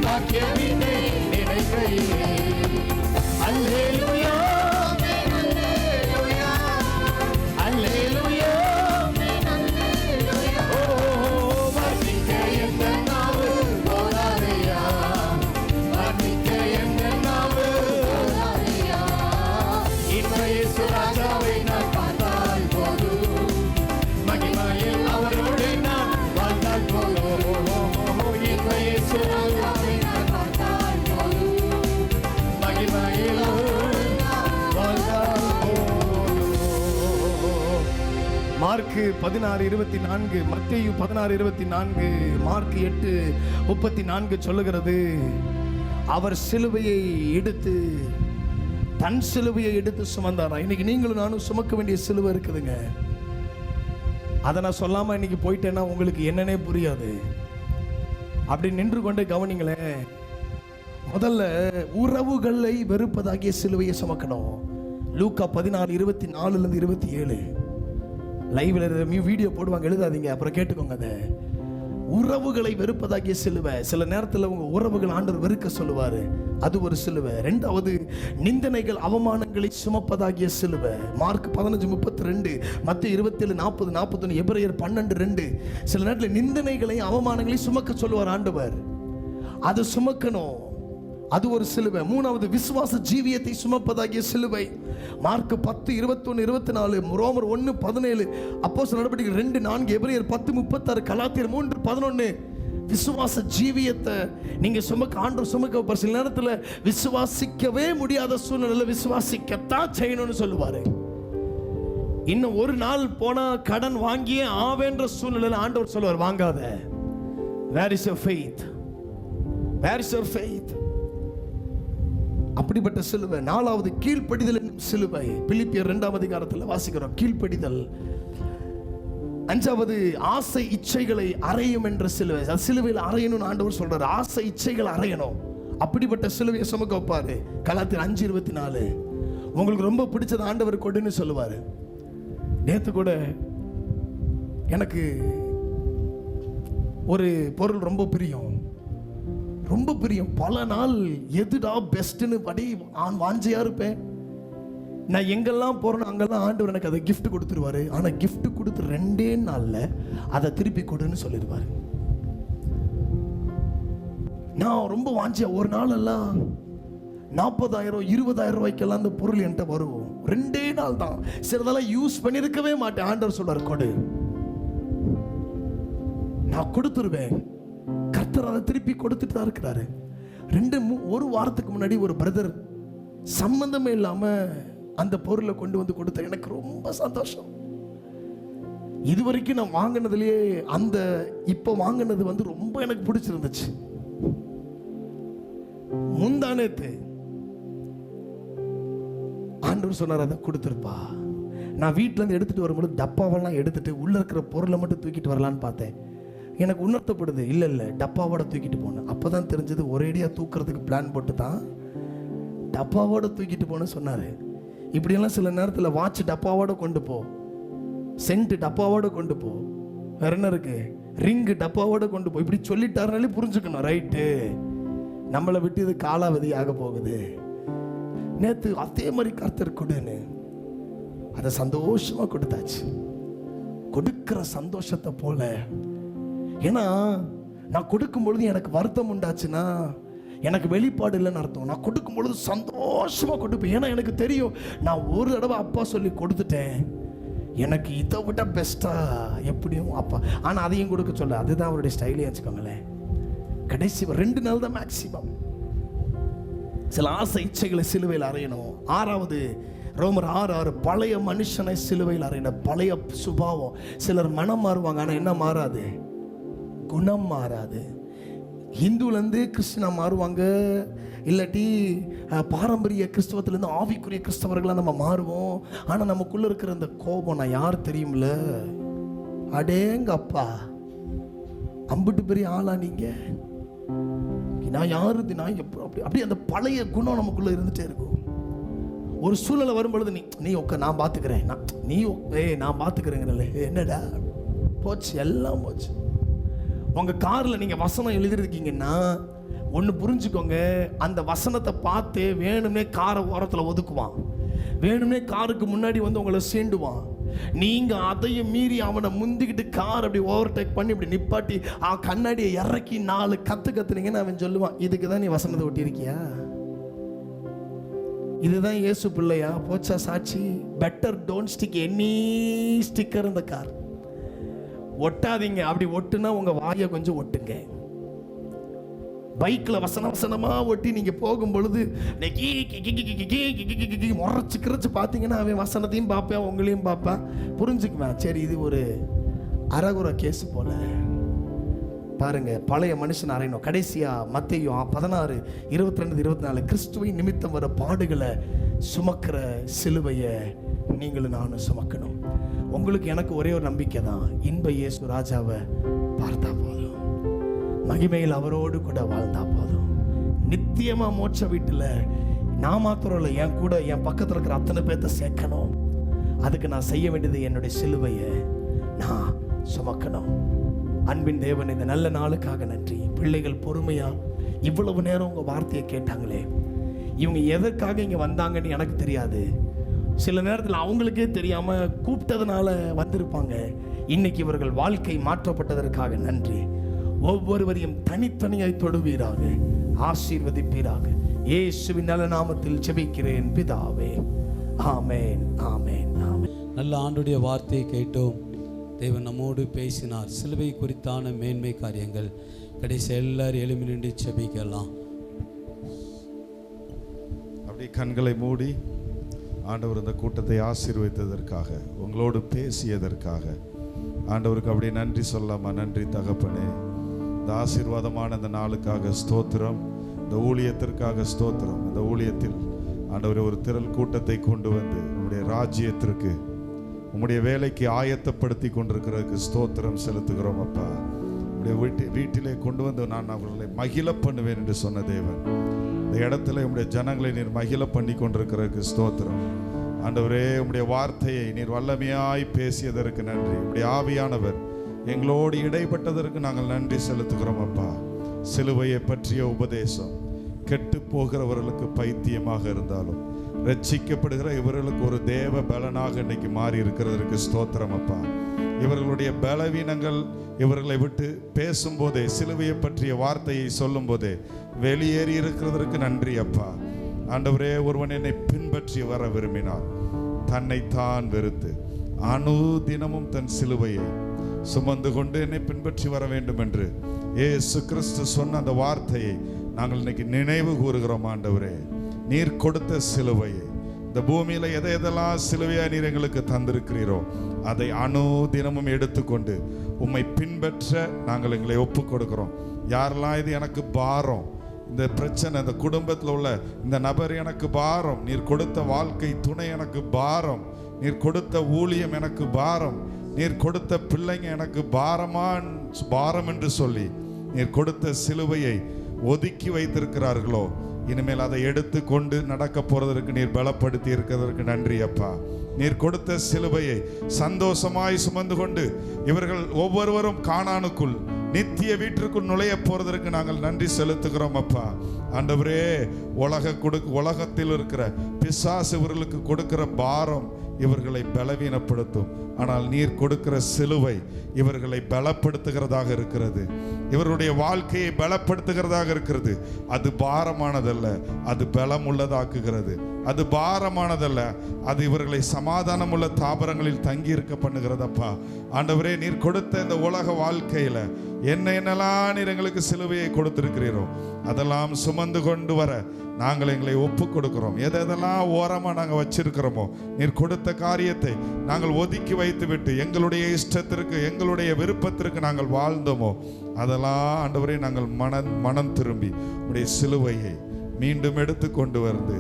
பாக்கிய வீட்டை இணைக்கையிலே. அல்லேலூயா அல்லேலூயா வர்ணிக்க எந்த நாவு போதாதையா, வர்ணிக்க எந்த நாவு போதாதையா. இந்த இயேசு ராஜாவை நான் பார்த்தால் போதும். மகிமையில் அவரோடு நான் வாழ்ந்தால் போதும். இந்த இயேசு ராஜாவை நான் பார்த்தால் போதும். மகிமையில் வாழ்ந்தால் போதும். மார்க் 16:24, மத்தேயு 16:24, மார்க் 8:34 சொல்லுகிறது, அவர் சிலுவையை எடுத்து தன் சிலுவையை எடுத்து சுமந்தாரா. இன்னைக்கு நீங்களும் நானும் சுமக்க வேண்டிய சிலுவை இருக்குதுங்க. அதை நான் சொல்லாம இன்னைக்கு போயிட்டேன்னா உங்களுக்கு என்னன்னே புரியாது. அப்படி நின்று கொண்டு கவனிங்களேன். முதல்ல உறவுகளை வெறுப்பதாகிய சிலுவையை சுமக்கணும். லூக்கா 16:24-27 லைவ்ல வீடியோ போடுவாங்க, எழுதாதீங்க, அப்புறம் கேட்டுக்கோங்க. அதை உறவுகளை வெறுப்பதாகிய சிலுவை. சில நேரத்தில் உங்க உறவுகள் ஆண்டவர் வெறுக்க சொல்லுவாரு, அது ஒரு சிலுவை. ரெண்டாவது நிந்தனைகள் அவமானங்களை சுமப்பதாகிய சிலுவை. மார்க் 15:32, மத்தேயு 27:40-41, எபிரேயர் 12:2. சில நேரத்தில் நிந்தனைகளை அவமானங்களை சுமக்க சொல்லுவார் ஆண்டவர், அது சுமக்கணும், அது ஒரு சிலுவை. மூணாவது விசுவாச ஜீவியத்தை சுமப்பதாகிய சிலுவை. மார்க் 10:21-24, ரோமர் 1:17, அப்போஸ்தலர் நடவடிக்கைகள் 2:4, எபிரேயர் 10:36, கலாத்தியர் 3:11. விசுவாச ஜீவியத்தை நீங்க சுமக்க ஆண்டவர் சுமக்க வைப்பார். சில நேரத்தில் விசுவாசிக்கவே முடியாத சூழ்நிலையில் விசுவாசிக்கத்தான் செய்யணும்னு சொல்லுவாரு. இன்னும் ஒரு நாள் போனா கடன் வாங்கியே ஆவேன்ற சூழ்நிலையில் ஆண்டவர் சொல்லுவார், வாங்காத. Where is your faith? Where is your faith? அப்படிப்பட்ட சிலுவை. நாலாவது கீழ்ப்படிதல் சிலுவை. பிலிப்பியர் 2:அதிகாரத்தில் வாசிக்கிறோம், கீழ்ப்படிதல். அஞ்சாவது ஆசை இச்சைகளை அறையும் என்ற சிலுவை. சிலுவையில் அறையணும்னு ஆண்டவர் சொல்றாரு, ஆசை இச்சைகள் அறையணும். அப்படிப்பட்ட சிலுவையை சுமக்க வைப்பாரு. கலாத்தியர் 5:24. உங்களுக்கு ரொம்ப பிடிச்சது ஆண்டவர் கொடுன்னு சொல்லுவாரு. நேத்து கூட எனக்கு ஒரு பொருள் ரொம்ப பிரியம், ரொம்ப பிரியம். பல நாள் எதுடா பெஸ்ட்னு படி வாஞ்சியா இருப்பேன். நான் எங்கெல்லாம் போறேன்னு அங்கெல்லாம் ஆண்டவர் எனக்கு அதை கிஃப்ட் கொடுத்துருவாரு. ஆனா கிஃப்ட் கொடுத்து 2 நாள்ல அதை திருப்பி கொடுன்னு சொல்லிடுவாரு. நான் ரொம்ப வாஞ்சியா ஒரு நாள் எல்லாம் 40,000 20,000 ரூபாய்க்கெல்லாம் அந்த பொருள் என்கிட்ட வரும். 2 நாள் தான். சிலதெல்லாம் யூஸ் பண்ணிருக்கவே மாட்டேன். ஆண்டவர் சொல்றாரு, கொடு. நான் கொடுத்துருவேன். கர்த்தர் அதை திருப்பி கொடுத்துட்டு தான் இருக்கிறாரு. ஒரு வாரத்துக்கு முன்னாடி ஒரு பிரதர் சம்பந்தமே இல்லாம அந்த பொருளை கொண்டு வந்து கொடுத்தார். எனக்கு ரொம்ப சந்தோஷம். இதுவரைக்கும் நான் வாங்கினதுலயே அந்த இப்ப வாங்கினது வந்து ரொம்ப எனக்கு பிடிச்சிருந்துச்சு. முந்தானேத்து ஆண்டவர் சொன்னார், அதை கொடுத்துருப்பா. நான் வீட்டுல இருந்து எடுத்துட்டு வரும்போது டப்பாவெல்லாம் எடுத்துட்டு உள்ள இருக்கிற பொருளை மட்டும் தூக்கிட்டு வரலான்னு பார்த்தேன். எனக்கு உணர்த்தப்படுது, இல்லை இல்லை டப்பாவோட தூக்கிட்டு போனேன். அப்போதான் தெரிஞ்சது ஒரேடியாக தூக்குறதுக்கு பிளான் போட்டு தான் டப்பாவோட தூக்கிட்டு போனேன்னு சொன்னார். இப்படியெல்லாம் சில நேரத்தில் வாட்ச் டப்பாவோட கொண்டு போ, சென்ட் டப்பாவோட கொண்டு போ, வேற என்ன இருக்கு, ரிங்கு டப்பாவோட கொண்டு போ, இப்படி சொல்லிட்டாருனாலே புரிஞ்சுக்கணும், ரைட்டு நம்மளை விட்டு இது காலாவதி ஆக போகுது. நேற்று அதே மாதிரி கர்த்தர் கொடுன்னு அதை சந்தோஷமா கொடுத்தாச்சு. கொடுக்கிற சந்தோஷத்தை போல ஏன்னா நான் கொடுக்கும் பொழுது எனக்கு வருத்தம் உண்டாச்சுன்னா எனக்கு வெளிப்பாடு இல்லைன்னு அர்த்தம். நான் கொடுக்கும் பொழுது சந்தோஷமா கொடுப்பேன். ஏன்னா எனக்கு தெரியும் நான் ஒரு தடவை அப்பா சொல்லி கொடுத்துட்டேன், எனக்கு இதை விட பெஸ்டா எப்படியும் அப்பா. ஆனால் அதையும் கொடுக்க சொல்ல, அதுதான் அவருடைய ஸ்டைலே வச்சுக்கோங்களேன். கடைசி 2 நாள் தான் மேக்சிமம். சில ஆசை இச்சைகளை சிலுவையில் அறையணும். 6வது ரோமர் 6:6 பழைய மனுஷனை சிலுவையில் அறையணும். பழைய சுபாவம். சிலர் மனம் மாறுவாங்க, ஆனால் என்ன மாறாது? குணம் மாறாது. ஹிந்துலேருந்து கிறிஸ்டினா மாறுவாங்க, இல்லாட்டி பாரம்பரிய கிறிஸ்தவத்திலேருந்து ஆவிக்குரிய கிறிஸ்தவர்களாக நம்ம மாறுவோம். ஆனால் நமக்குள்ளே இருக்கிற அந்த கோபம் நான் யார் தெரியுமில்ல, அடேங்கப்பா அம்பிட்டு பெரிய ஆளா நீங்கள், நான் யாரு, நான் அப்படி அந்த பழைய குணம் நமக்குள்ளே இருந்துகிட்டே இருக்கும். ஒரு சூழ்நிலை வரும்பொழுது நீ உட்கா, நான் பார்த்துக்கிறேன், நான் பார்த்துக்கிறேங்கிறல்ல, என்னடா போச்சு, எல்லாம் போச்சு. உங்கள் காரில் நீங்கள் வசனம் எழுதிருக்கீங்கன்னா ஒன்று புரிஞ்சுக்கோங்க, அந்த வசனத்தை பார்த்து வேணும்னே காரை ஓரத்தில் ஒதுக்குவான், வேணும்னே காருக்கு முன்னாடி வந்து உங்களை சீண்டுவான். நீங்கள் அதையும் மீறி அவனை முந்திக்கிட்டு கார் அப்படி ஓவர்டேக் பண்ணி இப்படி நிப்பாட்டி கண்ணாடியை இறக்கி 4 கத்துனீங்கன்னு அவன் சொல்லுவான், இதுக்கு தான் நீ வசனத்தை ஒட்டியிருக்கியா? இதுதான் இயேசு பிள்ளையா? போச்சா சாட்சி. Better don't stick any sticker இந்த கார். ஒட்டாதீங்க. அப்படி ஒட்டுனா உங்க வாயை கொஞ்சம் ஒட்டுங்க. பைக்ல வசனமா ஒட்டி நீங்க போகும் பொழுது முறைச்சு கிரச்சு பார்த்தீங்கன்னா அவன் வசனத்தையும் பார்ப்பேன், உங்களையும் பார்ப்பேன், புரிஞ்சுக்குவேன். சரி, இது ஒரு அரகுர கேஸ் போல. பாருங்க, பழைய மனுஷன் அறையணும். கடைசியா மத்தேயு 16:22-24 கிறிஸ்துவை நிமித்தம் வர பாடுகளை சுமக்கிற சிலுவையை நீங்களும் நானும் சுமக்கணும். உங்களுக்கு எனக்கு ஒரே ஒரு நம்பிக்கை தான், இன்ப இயேசு ராஜாவை பார்த்தா போதும், மகிமையில் அவரோடு கூட வாழ்ந்தா போதும். நித்தியமா மோட்ச வீட்டில் நான் மாத்திரம் இல்லை, என் கூட என் பக்கத்தில் இருக்கிற அத்தனை பேர்த்த சேர்க்கணும். அதுக்கு நான் செய்ய வேண்டியது என்னுடைய சிலுவையை நான் சுமக்கணும். அன்பின் தேவன், இந்த நல்ல நாளுக்காக நன்றி. பிள்ளைகள் பொறுமையா இவ்வளவு நேரம் உங்க வார்த்தையை கேட்டாங்களே, இவங்க எதற்காக இங்க வந்தாங்கன்னு எனக்கு தெரியாது. சில நேரத்தில் அவங்களுக்கே தெரியாம கூப்பிட்டதுனால வந்திருப்பாங்க. இன்னைக்கு இவர்கள் வாழ்க்கை மாற்றப்பட்டதற்காக நன்றி. ஒவ்வொருவரையும் தனித்தனியாய் தொடுவீராக, ஆசீர்வதிப்பீராக. இயேசுவின் நல்ல நாமத்தில் ஜெபிக்கிறேன் பிதாவே, ஆமென், ஆமென், ஆமென். நல்ல ஆண்டுடைய வார்த்தையை கேட்டோம். தேவன் நம்மோடு பேசினார். சிலுவை குறித்தான மேன்மை காரியங்கள். கடைசி எல்லாரும் எழுப்பி நின்று ஜெபிக்கலாம். அப்படி கண்களை மூடி ஆண்டவர் இந்த கூட்டத்தை ஆசீர்வதித்ததற்காக, உங்களோடு பேசியதற்காக ஆண்டவருக்கு அப்படியே நன்றி சொல்லாமா? நன்றி தகப்பனே, இந்த ஆசீர்வாதமான இந்த நாளுக்காக ஸ்தோத்திரம், இந்த ஊழியத்திற்காக ஸ்தோத்திரம். இந்த ஊழியத்தில் ஆண்டவரே ஒரு திரள் கூட்டத்தை கொண்டு வந்து உங்களுடைய ராஜ்யத்திற்கு, உங்களுடைய வேலைக்கு ஆயத்தப்படுத்தி கொண்டிருக்கிறதுக்கு ஸ்தோத்திரம் செலுத்துகிறோம் அப்பா. உங்களுடைய வீட்டிலே கொண்டு வந்து நான் அவர்களை மகிழ பண்ணுவேன் என்று சொன்ன தேவன், இந்த இடத்துல உங்களுடைய ஜனங்களை நீர் மகிழ பண்ணி கொண்டிருக்கிறதுக்கு ஸ்தோத்திரம். ஆண்டவரே, உங்களுடைய வார்த்தையை நீர் வல்லமையாய் பேசியதற்கு நன்றி. உங்களுடைய ஆவியானவர் எங்களோடு இடைப்பட்டதற்கு நாங்கள் நன்றி செலுத்துகிறோம் அப்பா. சிலுவையை பற்றிய உபதேசம் கெட்டு போகிறவர்களுக்கு பைத்தியமாக இருந்தாலும் ரட்சிக்கப்படுகிற இவர்களுக்கு ஒரு தேவ பலனாக இன்னைக்கு மாறி இருக்கிறதற்கு ஸ்தோத்திரம் அப்பா. இவர்களுடைய பலவீனங்கள் இவர்களை விட்டு பேசும்போதே, சிலுவையை பற்றிய வார்த்தையை சொல்லும் போதே வெளியேறி இருக்கிறதற்கு நன்றி அப்பா. ஆண்டவரே, ஒருவன் என்னை பின்பற்றி வர விரும்பினார் தன்னைத்தான் வெறுத்து அனுதினமும் தன் சிலுவையை சுமந்து கொண்டு என்னை பின்பற்றி வர வேண்டும் என்று இயேசு கிறிஸ்து சொன்ன அந்த வார்த்தையை நாங்கள் இன்னைக்கு நினைவு கூறுகிறோம். ஆண்டவரே, நீர் கொடுத்த சிலுவையை, இந்த பூமியில எதெல்லாம் சிலுவையா நீர் எங்களுக்கு தந்திருக்கிறீரோ அதை அனுதினமும் எடுத்துக்கொண்டு உம்மை பின்பற்ற நாங்கள் எங்களை ஒப்பு கொடுக்கிறோம். யாரெல்லாம் இது எனக்கு பாரம், இந்த பிரச்சனை, இந்த குடும்பத்தில் உள்ள இந்த நபர் எனக்கு பாரம், நீர் கொடுத்த வாழ்க்கை துணை எனக்கு பாரம், நீர் கொடுத்த ஊழியம் எனக்கு பாரம், நீர் கொடுத்த பிள்ளைங்க எனக்கு பாரம் என்று சொல்லி நீர் கொடுத்த சிலுவையை ஒதுக்கி வைத்திருக்கிறார்களோ, இனிமேல் அதை எடுத்து கொண்டு நடக்க போறதற்கு நீர் பலப்படுத்தி இருக்கிறதற்கு நன்றி அப்பா. நீர் கொடுத்த சிலுவையை சந்தோஷமாய் சுமந்து கொண்டு இவர்கள் ஒவ்வொருவரும் கானானுக்குள் நித்திய வீட்டிற்குள் நுழைய போறதற்கு நாங்கள் நன்றி செலுத்துகிறோம் அப்பா. ஆண்டவரே, உலகத்தில் இருக்கிற பிசாசு இவர்களுக்கு கொடுக்கிற பாரம் இவர்களை பலவீனப்படுத்தும். ஆனால் நீர் கொடுக்கிற சிலுவை இவர்களை பலப்படுத்துகிறதாக இருக்கிறது. இவருடைய வாழ்க்கையை பலப்படுத்துகிறதாக இருக்கிறது. அது பாரமானதல்ல, அது பலம் உள்ளதாக்குகிறது. அது பாரமானதல்ல, அது இவர்களை சமாதானம் உள்ள தாபரங்களில் தங்கி இருக்க பண்ணுகிறதப்பா. ஆண்டவரே, நீர் கொடுத்த இந்த உலக வாழ்க்கையில என்னென்னலாம் நீர் எங்களுக்கு சிலுவையை கொடுத்திருக்கிறீரோ அதெல்லாம் சுமந்து கொண்டு வர நாங்கள் எங்களை ஒப்பு கொடுக்கிறோம். எதெல்லாம் ஓரமாக நாங்கள் வச்சிருக்கிறோமோ, நீர் கொடுத்த காரியத்தை நாங்கள் ஒதுக்கி வைத்து விட்டு எங்களுடைய இஷ்டத்திற்கு எங்களுடைய விருப்பத்திற்கு நாங்கள் வாழ்ந்தோமோ அதெல்லாம் ஆண்டவரே நாங்கள் மனம் திரும்பி உம்முடைய சிலுவையை மீண்டும் எடுத்து கொண்டு வந்து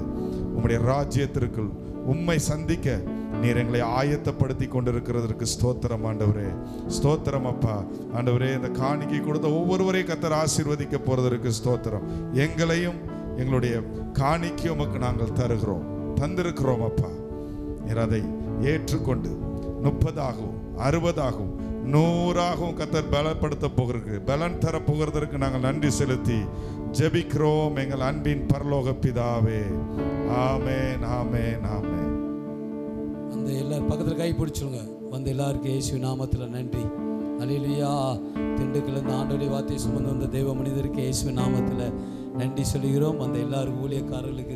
உம்முடைய ராஜ்யத்திற்குள் உம்மை சந்திக்க நீர் எங்களை ஆயத்தப்படுத்தி கொண்டிருக்கிறதற்கு ஸ்தோத்திரம் ஆண்டவரே. ஸ்தோத்திரம் அப்பா. ஆண்டவரே, இந்த காணிக்கை கொடுத்த ஒவ்வொருவரையும் கர்த்தர் ஆசீர்வதிக்க போறதற்கு ஸ்தோத்திரம். எங்களையும் எங்களுடைய காணிக்கை உமக்கு நாங்கள் தந்திருக்கிறோம் அப்பா. நீர் அதை ஏற்றுக்கொண்டு 30ஆகவும் 60ஆகவும் 100ஆகவும் கர்த்தர் பலப்படுத்த போகிறது, பலன் தர போகிறதற்கு நாங்கள் நன்றி செலுத்தி ஜெபிக்கிறோம் எங்கள் அன்பின் பரலோக பிதாவே. ஆமென், ஆமென், ஆமென். அந்த எல்லாரும் பக்கத்தில் கை பிடிச்சிருங்க. வந்து எல்லாருக்கும் இயேசு நாமத்தில் நன்றி. அல்லேலூயா. திண்டுக்கல் இந்த ஆண்டோடைய வார்த்தையை சுமந்து வந்த தெய்வ மனிதருக்கு இயேசு நாமத்தில் நன்றி சொல்கிறோம். அந்த எல்லாரும் ஊழியக்காரர்களுக்கு,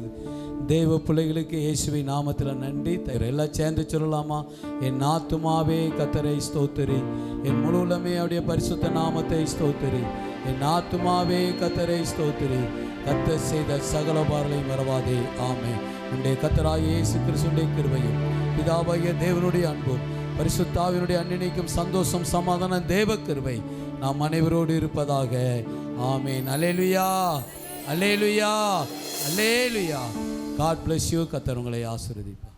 தெய்வ பிள்ளைகளுக்கு இயேசுவை நாமத்தில் நன்றி. எல்லாம் சேர்ந்து சொல்லலாமா? என் ஆத்துமாவே கர்த்தரை ஸ்தோத்திரி, என் முழு உள்ளமே அவருடைய பரிசுத்த நாமத்தை ஸ்தோத்திரி. என் ஆத்துமாவே கர்த்தரை ஸ்தோத்திரி, கர்த்தர் செய்த சகல உபகாரங்களையும் மறவாதே. ஆமென். நம்முடைய கர்த்தராகிய இயேசு கிறிஸ்துவின் கிருபையும் பிதாவாகிய தேவனுடைய அன்பும் பரிசுத்த ஆவியினுடைய அன்னிணைக்கும் சந்தோஷம் சமாதானம் தேவ கிருபை நாம் அனைவரோடு இருப்பதாக. ஆமென். அல்லேலூயா, அல்லேலூயா, அல்லேலூயா. God bless you. கர்த்தர் உங்களை ஆசீர்வதிப்பார்.